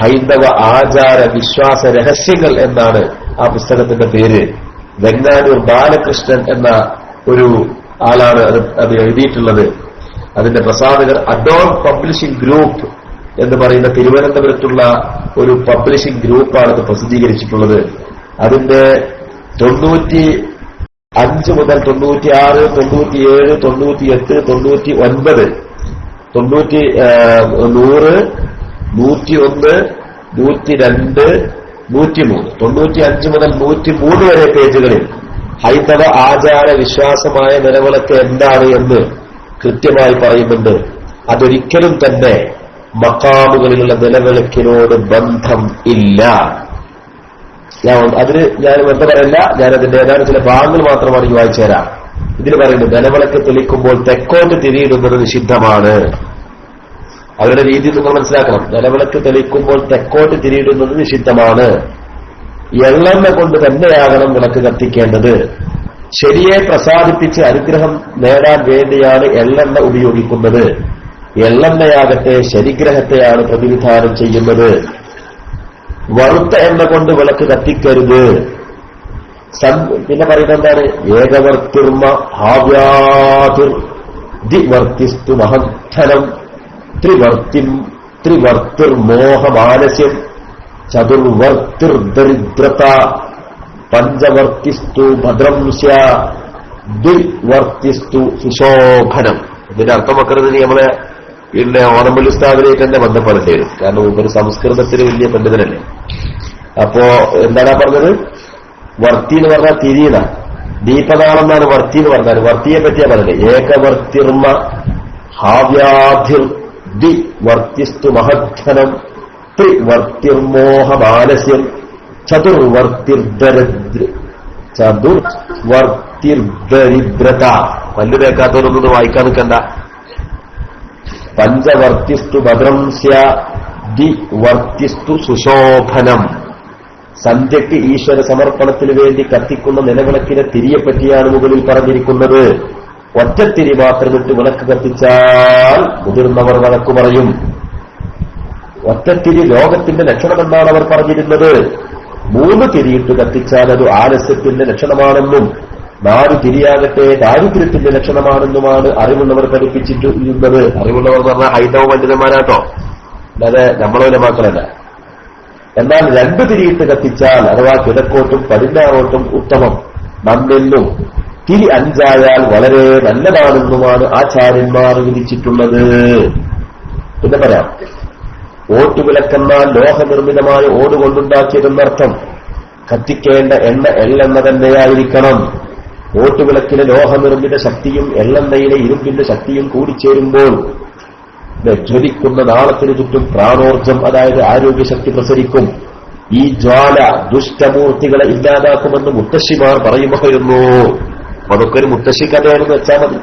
ഹൈന്ദവ ആചാര വിശ്വാസ രഹസ്യങ്ങൾ എന്നാണ് ആ പുസ്തകത്തിന്റെ പേര്. വെങ്ങാനൂർ ബാലകൃഷ്ണൻ എന്ന ഒരു ആളാണ് അത് എഴുതിയിട്ടുള്ളത്. അതിന്റെ പ്രസാധകർ അഡോൺ പബ്ലിഷിംഗ് ഗ്രൂപ്പ് എന്ന് പറയുന്ന തിരുവനന്തപുരത്തുള്ള ഒരു പബ്ലിഷിംഗ് ഗ്രൂപ്പാണ് ഇത് പ്രസിദ്ധീകരിച്ചിട്ടുള്ളത്. അതിന്റെ 95 മുതൽ 96, 97, 98, 99, 100, 101, 102, 103, 95 മുതൽ 103 വരെ പേജുകളിൽ ഹൈന്ദവ ആചാര വിശ്വാസമായ നിലവിളക്ക് എന്താണ് എന്ന് കൃത്യമായി പറയുന്നുണ്ട്. അതൊരിക്കലും തന്നെ മക്കാമുകളിലുള്ള നിലവിളക്കിനോട് ബന്ധം ഇല്ല. അതിന് ഞാൻ വെറുതെ പറയല്ല, ഞാനതിന്റെ ഏതാനും ചില ഭാഗങ്ങൾ മാത്രമാണ് ഈ വായിച്ചു തരാം. ഇതിന് പറയുന്നത് നിലവിളക്ക് തെളിക്കുമ്പോൾ തെക്കോട്ട് തിരിയിടുന്നത് നിഷിദ്ധമാണ്. അവരുടെ രീതി നിങ്ങൾ മനസ്സിലാക്കണം. നിലവിളക്ക് തെളിക്കുമ്പോൾ തെക്കോട്ട് തിരിയിടുന്നത് നിഷിദ്ധമാണ്. എള്ളെണ്ണ കൊണ്ട് തന്നെയാകണം വിളക്ക് കത്തിക്കേണ്ടത്. ശരിയെ പ്രസാദിപ്പിച്ച് അനുഗ്രഹം നേടാൻ വേണ്ടിയാണ് എള്ളെണ്ണ ഉപയോഗിക്കുന്നത്. എള്ളെണ്ണയാകട്ടെ ശരിഗ്രഹത്തെയാണ് പ്രതിനിധാനം ചെയ്യുന്നത്. വറുത്ത എണ്ണ കൊണ്ട് വിളക്ക് കത്തിക്കരുത്. പിന്നെ പറയുന്നത് എന്താണ്? ഏകവർത്തിർമ ഹാവ്യാതിർ ദിവർത്തിസ്തു മഹദ്ധനം ത്രിവർത്തിർമോഹമാനസ്യം ചതുർവർത്തിർദരിദ്രത പഞ്ചവർത്തിസ്തു ഭദ്രംസ്യ ദ്വിവർത്തിസ്തു സുശോഭനം. ഇതിന്റെ അർത്ഥം വെക്കുന്നത് നമ്മളെ പിന്നെ ഓണമ്പള്ളി ഉസ്താദിലേക്ക് തന്നെ ബന്ധപ്പെടേണ്ടി വരും. കാരണം ഒരു സംസ്കൃതത്തിന് വലിയ പണ്ഡിതനല്ലേ. അപ്പോ എന്താണ് പറഞ്ഞത്? വർത്തി എന്ന് പറഞ്ഞാൽ തിരിയുന്ന ദീപനാളെന്നാണ് വർത്തി എന്ന് പറഞ്ഞാൽ. വർത്തിയെ പറ്റിയാ പറഞ്ഞത്. ഏകവർത്തിർമ ഹാവ്യാധിർ ദ്വിവർത്തിസ്തു മഹദ്ധനം ത്രിവർത്തിർമോഹമാനസ്യം ചതുർവർത്തിർദരിദ്രത. പല്ല് തേക്കാത്തവരൊന്നും വായിക്കാൻ നിൽക്കണ്ട. പഞ്ചവർത്തിസ്തു ഭദ്രംസ്യ ദ്വിവർത്തിസ്തു സുശോഭനം. സന്ധ്യയ്ക്ക് ഈശ്വര സമർപ്പണത്തിന് വേണ്ടി കത്തിക്കുന്ന നിലവിളക്കിനെ തിരിയെപ്പറ്റിയാണ് മുകളിൽ പറഞ്ഞിരിക്കുന്നത്. ഒറ്റത്തിരി മാത്രമിട്ട് വിളക്ക് കത്തിച്ചാൽ മുതിർന്നവർ വഴക്കു പറയും. ഒറ്റത്തിരി ലോകത്തിന്റെ ലക്ഷണമെന്നാണ് അവർ പറഞ്ഞിരുന്നത്. 3 തിരിയിട്ട് കത്തിച്ചാൽ അത് ആലസ്യത്തിന്റെ ലക്ഷണമാണെന്നും 4 തിരിയാകട്ടെ ദാരിദ്ര്യത്തിന്റെ ലക്ഷണമാണെന്നുമാണ് അറിവുള്ളവർ പഠിപ്പിച്ചിട്ടുള്ളത്. അറിവുള്ളവർ എന്ന് പറഞ്ഞാൽ ഹൈന്ദവ പണ്ഡിതന്മാരാട്ടോ, അല്ലാതെ നമ്മളെ മക്കളല്ല. എന്നാൽ 2 തിരിയിട്ട് കത്തിച്ചാൽ അഥവാ കിഴക്കോട്ടും പടിഞ്ഞാറോട്ടും ഉത്തമം നന്നെന്നും തിരി 5 ആയാൽ വളരെ നല്ലതാണെന്നുമാണ് ആചാര്യന്മാർ വിധിച്ചിട്ടുള്ളത്. പിന്നെ പറയാം, ഓട്ടുവിളക്കെന്നാൽ ലോഹനിർമ്മിതമായ ഓട് കൊണ്ടുണ്ടാക്കിയതെന്നർത്ഥം. കത്തിക്കേണ്ട എണ്ണ എള്ളെണ്ണ തന്നെയായിരിക്കണം. ഓട്ടുവിളക്കിലെ ലോഹനിർമ്മിത ശക്തിയും എള്ളെണ്ണയിലെ ഇരുമ്പിന്റെ ശക്തിയും കൂടിച്ചേരുമ്പോൾ ജ്വലിക്കുന്ന നാളത്തിന് ചുറ്റും പ്രാണോർജം, അതായത് ആരോഗ്യശക്തി പ്രസരിക്കും. ഈ ജ്വാല ദുഷ്ടമൂർത്തികളെ ഇല്ലാതാക്കുമെന്ന് മുത്തശ്ശിമാർ പറയുമായിരുന്നു. അതൊക്കെ ഒരു മുത്തശ്ശി കഥയാണെന്ന് വെച്ചാൽ മതി.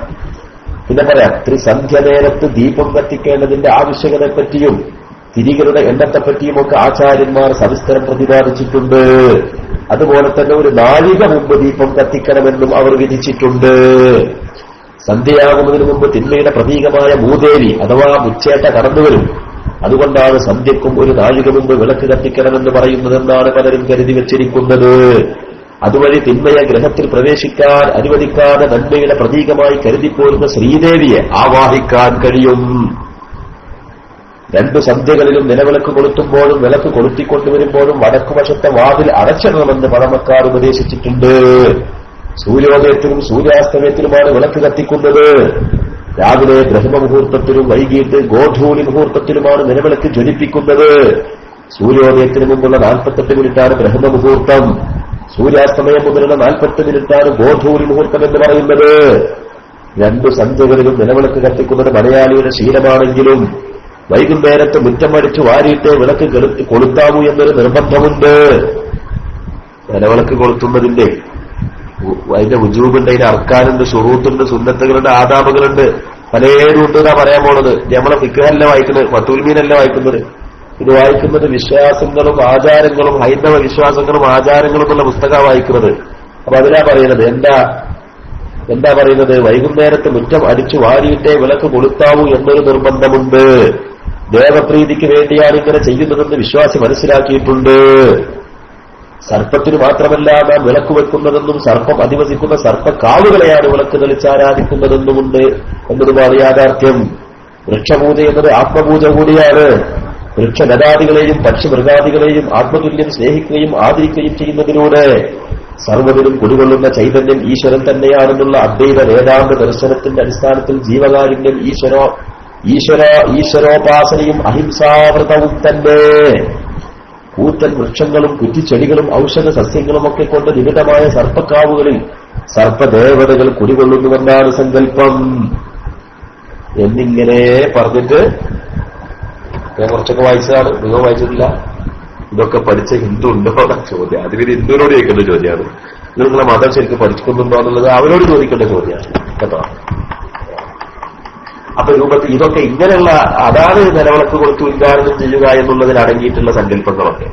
പിന്നെ പറയാം, ത്രിസന്ധ്യ നേരത്ത് ദീപം കത്തിക്കേണ്ടതിന്റെ ആവശ്യകതയെപ്പറ്റിയും തിരികളുടെ എണ്ണത്തെപ്പറ്റിയുമൊക്കെ ആചാര്യന്മാർ സവിസ്തരം പ്രതിപാദിച്ചിട്ടുണ്ട്. അതുപോലെ തന്നെ ഒരു നാഴിക മുമ്പ് ദീപം കത്തിക്കണമെന്നും അവർ വിധിച്ചിട്ടുണ്ട്. സന്ധ്യയാകുന്നതിന് മുമ്പ് തിന്മയുടെ പ്രതീകമായ മൂദേവി അഥവാ മുച്ചേട്ട കടന്നുവരും. അതുകൊണ്ടാണ് സന്ധ്യക്കും ഒരു നാഴിക മുമ്പ് വിളക്ക് കത്തിക്കണമെന്ന് പറയുന്നതെന്നാണ് പലരും കരുതി വെച്ചിരിക്കുന്നത്. അതുവഴി തിന്മയെ ഗ്രഹത്തിൽ പ്രവേശിക്കാൻ അനുവദിക്കാതെ നന്മയുടെ പ്രതീകമായി കരുതിപ്പോരുന്ന ശ്രീദേവിയെ ആവാഹിക്കാൻ കഴിയും. 2 സന്ധ്യകളിലും നിലവിളക്ക് കൊളുത്തുമ്പോഴും വിളക്ക് കൊളുത്തിക്കൊണ്ടുവരുമ്പോഴും വടക്കുവശത്തെ വാതിൽ അടച്ചിടണമെന്ന് പഴമക്കാർ ഉപദേശിച്ചിട്ടുണ്ട്. സൂര്യോദയത്തിലും സൂര്യാസ്തമയത്തിലുമാണ് വിളക്ക് കത്തിക്കുന്നത്. രാവിലെ ബ്രഹ്മമുഹൂർത്തത്തിലും വൈകിട്ട് ഗോധൂളി മുഹൂർത്തത്തിലുമാണ് നിലവിളക്ക് ജ്വലിപ്പിക്കുന്നത്. സൂര്യോദയത്തിന് മുമ്പുള്ള 48 മിനിറ്റാണ് ബ്രഹ്മമുഹൂർത്തം. സൂര്യാസ്തമയം മുതലുള്ള 40 മിനിറ്റാണ് ഗോധൂളി മുഹൂർത്തം എന്ന് പറയുന്നത്. 2 സന്ധ്യകളിലും നിലവിളക്ക് കത്തിക്കുന്നത് മലയാളിയുടെ ശീലമാണെങ്കിലും വൈകുന്നേരത്ത് മുറ്റം അടിച്ചു വാരിയിട്ട് വിളക്ക് കൊളുത്താവൂ എന്നൊരു നിർബന്ധമുണ്ട്. നിലവിളക്ക് കൊളുത്തുന്നതിന്റെ അതിന്റെ വുജൂബുണ്ട്, അതിന്റെ അർക്കാനുണ്ട്, ഷുറൂത്തുണ്ട്, സുന്നത്തുകളുണ്ട്, ആദാബുകളുണ്ട്. പലരുണ്ടെന്നാ പറയാൻ പോണത്. നമ്മളെ ഫിഖ്ഹല്ല വായിക്കുന്നത്, ഫത്തുൽമീനല്ല വായിക്കുന്നത്. ഇത് വായിക്കുന്നത് വിശ്വാസങ്ങളും ആചാരങ്ങളും ഹൈന്ദവ വിശ്വാസങ്ങളും ആചാരങ്ങളും എന്നുള്ള പുസ്തകമാണ് വായിക്കുന്നത്. അപ്പൊ അതിലാ പറയുന്നത്, എന്താ പറയുന്നത്, വൈകുന്നേരത്ത് മുറ്റം അടിച്ചു വാരിയിട്ടേ വിളക്ക് കൊളുത്താവൂ എന്നൊരു നിർബന്ധമുണ്ട്. ദേവപ്രീതിക്ക് വേണ്ടിയാണ് ഇങ്ങനെ ചെയ്യുന്നതെന്ന് വിശ്വാസി മനസ്സിലാക്കിയിട്ടുണ്ട്. സർപ്പത്തിന് മാത്രമല്ല നാം വിളക്ക് വെക്കുന്നതെന്നും സർപ്പം അധിവസിക്കുന്ന സർപ്പക്കാവുകളെയാണ് വിളക്ക് തെളിച്ചാരാധിക്കുന്നതെന്നുമുണ്ട് എന്നതുമാണ് യാഥാർത്ഥ്യം. വൃക്ഷപൂജ എന്നത് ആത്മപൂജ കൂടിയാണ്. വൃക്ഷലതാദികളെയും പക്ഷിമൃഗാദികളെയും ആത്മതുല്യം സ്നേഹിക്കുകയും ആദരിക്കുകയും ചെയ്യുന്നതിലൂടെ സർവ്വതിലും കുടികൊള്ളുന്ന ചൈതന്യം ഈശ്വരൻ തന്നെയാണെന്നുള്ള അദ്വൈത വേദാന്ത ദർശനത്തിന്റെ അടിസ്ഥാനത്തിൽ ജീവകാരുണ്യം ഈശ്വരോപാസനയും അഹിംസാവ്രതവും തന്നെ. കൂറ്റൻ വൃക്ഷങ്ങളും കുറ്റിച്ചെടികളും ഔഷധ സസ്യങ്ങളുമൊക്കെ കൊണ്ട് നിബിഡമായ സർപ്പക്കാവുകളിൽ സർപ്പദേവതകൾ കുടികൊള്ളുന്നുവെന്നാണ് സങ്കല്പം എന്നിങ്ങനെ പറഞ്ഞിട്ട് ഞാൻ കുറച്ചൊക്കെ വായിച്ചതാണ്, നിങ്ങൾ വായിച്ചിട്ടില്ല. ഇതൊക്കെ പഠിച്ച ഹിന്ദു ഉണ്ടോ ചോദ്യം. അത് പിന്നെ ഹിന്ദുവിനോട് ചോദിക്കേണ്ട ചോദ്യമാണ്. നിങ്ങളെ മതം ശരിക്കും പഠിക്കുന്നുണ്ടോ എന്നുള്ളത് അവരോട് ചോദിക്കേണ്ട ചോദ്യമാണ് കേട്ടോ. അപ്പൊ രൂപത്തിൽ ഇതൊക്കെ ഇങ്ങനെയുള്ള അതാണ് നിലവിളക്ക് കൊടുത്ത് ഉദ്ഘാടനം ചെയ്യുക എന്നുള്ളതിൽ അടങ്ങിയിട്ടുള്ള സങ്കല്പങ്ങളൊക്കെ.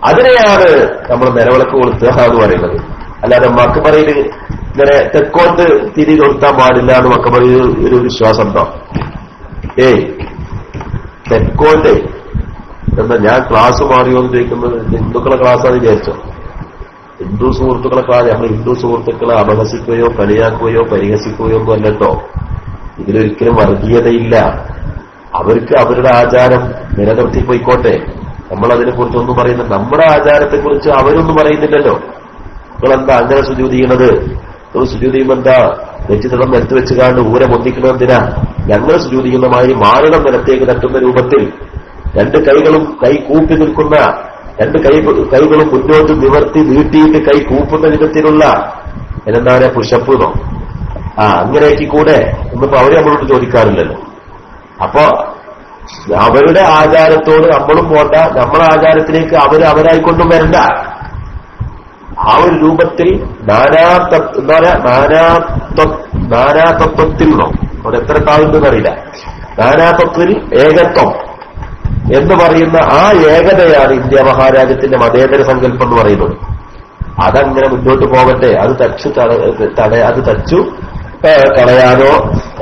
അതിനെയാണ് നമ്മൾ നിലവിളക്ക് കൊളുത്തുക എന്ന് പറയുന്നത്. അല്ലാതെ മക്കബറയിൽ ഇങ്ങനെ തെക്കോട്ട് തിരി കൊളുത്താൻ പാടില്ല എന്ന് മക്കബറയിൽ ഒരു വിശ്വാസം ഉണ്ടോ? തെക്കോട്ട് എന്താ ഞാൻ ക്ലാസ് മാറിയോ എന്ന് ചോദിക്കുന്നത് ഹിന്ദുക്കളെ ക്ലാസ്സാണ് വിചാരിച്ചോ? ഹിന്ദു സുഹൃത്തുക്കളെ ക്ലാസ് നമ്മൾ ഹിന്ദു സുഹൃത്തുക്കളെ അപഹസിക്കുകയോ കളിയാക്കുകയോ പരിഹസിക്കുകയോ ഒന്നും അല്ലട്ടോ. ഇതിലൊരിക്കലും വർഗീയതയില്ല. അവർക്ക് അവരുടെ ആചാരം നിലനിർത്തി പോയിക്കോട്ടെ. നമ്മൾ അതിനെക്കുറിച്ചൊന്നും പറയുന്നത്, നമ്മുടെ ആചാരത്തെക്കുറിച്ച് അവരൊന്നും പറയുന്നില്ലല്ലോ. നിങ്ങളെന്താ അങ്ങനെ സുജൂദ് ചെയ്യണത്? നിങ്ങൾ സുജൂദ് ചെയ്യുമ്പോൾ എന്താ നെറ്റിത്തടം നിലത്ത് വെച്ചുകാണ്ട് ഊരെ പൊന്തിക്കണമെന്തിനാ? ഞങ്ങൾ സുജൂദ് ചെയ്യുന്ന മാതിരി മാറിടം നിലത്തേക്ക് തട്ടുന്ന രൂപത്തിൽ 2 കൈകളും കൈ കൂപ്പി നിൽക്കുന്ന 2 കൈകളും മുന്നോട്ട് നിവർത്തി നീട്ടിയിട്ട് കൈ കൂപ്പുന്ന വിധത്തിലുള്ള എന്താണ് പുഷപ്പ് അങ്ങനെയൊക്കെ കൂടെ ഒന്നിപ്പോ അവര് നമ്മളോട് ചോദിക്കാറില്ലല്ലോ. അപ്പോ അവരുടെ ആചാരത്തോട് നമ്മളും പോണ്ട, നമ്മളെ ആചാരത്തിലേക്ക് അവരായിക്കൊണ്ടും വരണ്ട. ആ ഒരു രൂപത്തിൽ നാനാതത്വത്തിൽ അവിടെ എത്ര താഴ്ന്നറിയില്ല. നാനാതത്വത്തിൽ എന്ന് പറയുന്ന ആ ഏകതയാണ് ഇന്ത്യ മഹാരാജ്യത്തിന്റെ മതേതര സങ്കല്പം എന്ന് പറയുന്നത്. അതങ്ങനെ മുന്നോട്ട് പോകട്ടെ. അത് തച്ചു കളയാനോ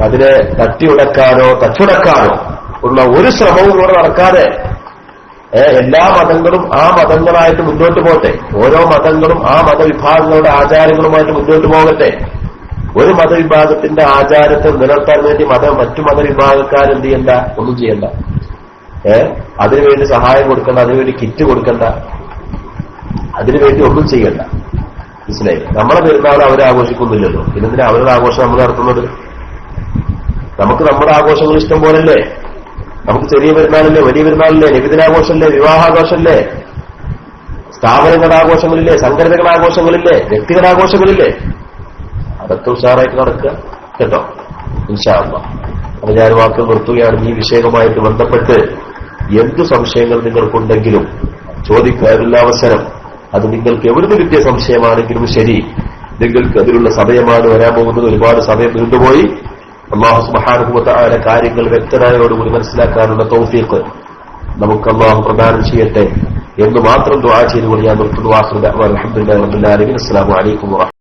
അതിനെ തച്ചുടക്കാനോ ഉള്ള ഒരു ശ്രമവും ഇവിടെ നടക്കാതെ എല്ലാ മതങ്ങളും ആ മതങ്ങളായിട്ട് മുന്നോട്ട് പോട്ടെ. ഓരോ മതങ്ങളും ആ മതവിഭാഗങ്ങളുടെ ആചാരങ്ങളുമായിട്ട് മുന്നോട്ട് പോകട്ടെ. ഒരു മതവിഭാഗത്തിന്റെ ആചാരത്തെ നിലനിർത്താൻ വേണ്ടി മറ്റു മതവിഭാഗക്കാരെന്ത് ചെയ്യണ്ട, ഒന്നും ചെയ്യണ്ട. അതിനുവേണ്ടി സഹായം കൊടുക്കണ്ട, അതിനുവേണ്ടി കിറ്റ് കൊടുക്കണ്ട, അതിനുവേണ്ടി ഒന്നും ചെയ്യണ്ട. മനസ്സിലായി? നമ്മളെ പെരുന്നാൾ അവരെ ആഘോഷിക്കുന്നില്ലല്ലോ. പിന്നെന്തിനാ അവരുടെ ആഘോഷം നമ്മൾ നടത്തുന്നത്? നമുക്ക് നമ്മുടെ ആഘോഷങ്ങൾ ഇഷ്ടം പോലല്ലേ. നമുക്ക് ചെറിയ പെരുന്നാളല്ലേ, വലിയ പെരുന്നാളല്ലേ, നബിദിനാഘോഷമല്ലേ, വിവാഹാഘോഷമല്ലേ, സ്ഥാപനങ്ങളുടെ ആഘോഷങ്ങളില്ലേ, സംഘടനകളുടെ ആഘോഷങ്ങളില്ലേ, വ്യക്തികളുടെ ആഘോഷങ്ങളില്ലേ. അതൊക്കെ ഉഷാറായിട്ട് നടക്കുക കേട്ടോ, ഇൻഷാ അല്ലാഹ്. അപ്പൊ ഞാൻ വാക്ക് നിർത്തുകയാണ്. ഈ വിഷയവുമായിട്ട് ബന്ധപ്പെട്ട് എന്തു സംശയങ്ങൾ നിങ്ങൾക്കുണ്ടെങ്കിലും ചോദിക്കാനുള്ള അവസരം, അത് നിങ്ങൾക്ക് എവിടുന്ന് കിട്ടിയ സംശയമാണെങ്കിലും ശരി, നിങ്ങൾക്ക് അതിനുള്ള സമയമാണ് വരാൻ പോകുന്നത്. ഒരുപാട് സമയം നീണ്ടുപോയി. അല്ലാഹു സുബ്ഹാനഹു വ തആല കാര്യങ്ങൾ വ്യക്തതയോടുകൂടി മനസ്സിലാക്കാനുള്ള തൗഫീഖ് നമുക്ക് അല്ലാഹു പ്രദാനം ചെയ്യട്ടെ എന്ന് മാത്രം ദുആ ചെയ്തുകൊണ്ട് ഞാൻ നിർത്തുന്നു. അൽഹംദുലില്ലാഹി റബ്ബിൽ ആലമീൻ. അസ്സലാമു അലൈക്കും.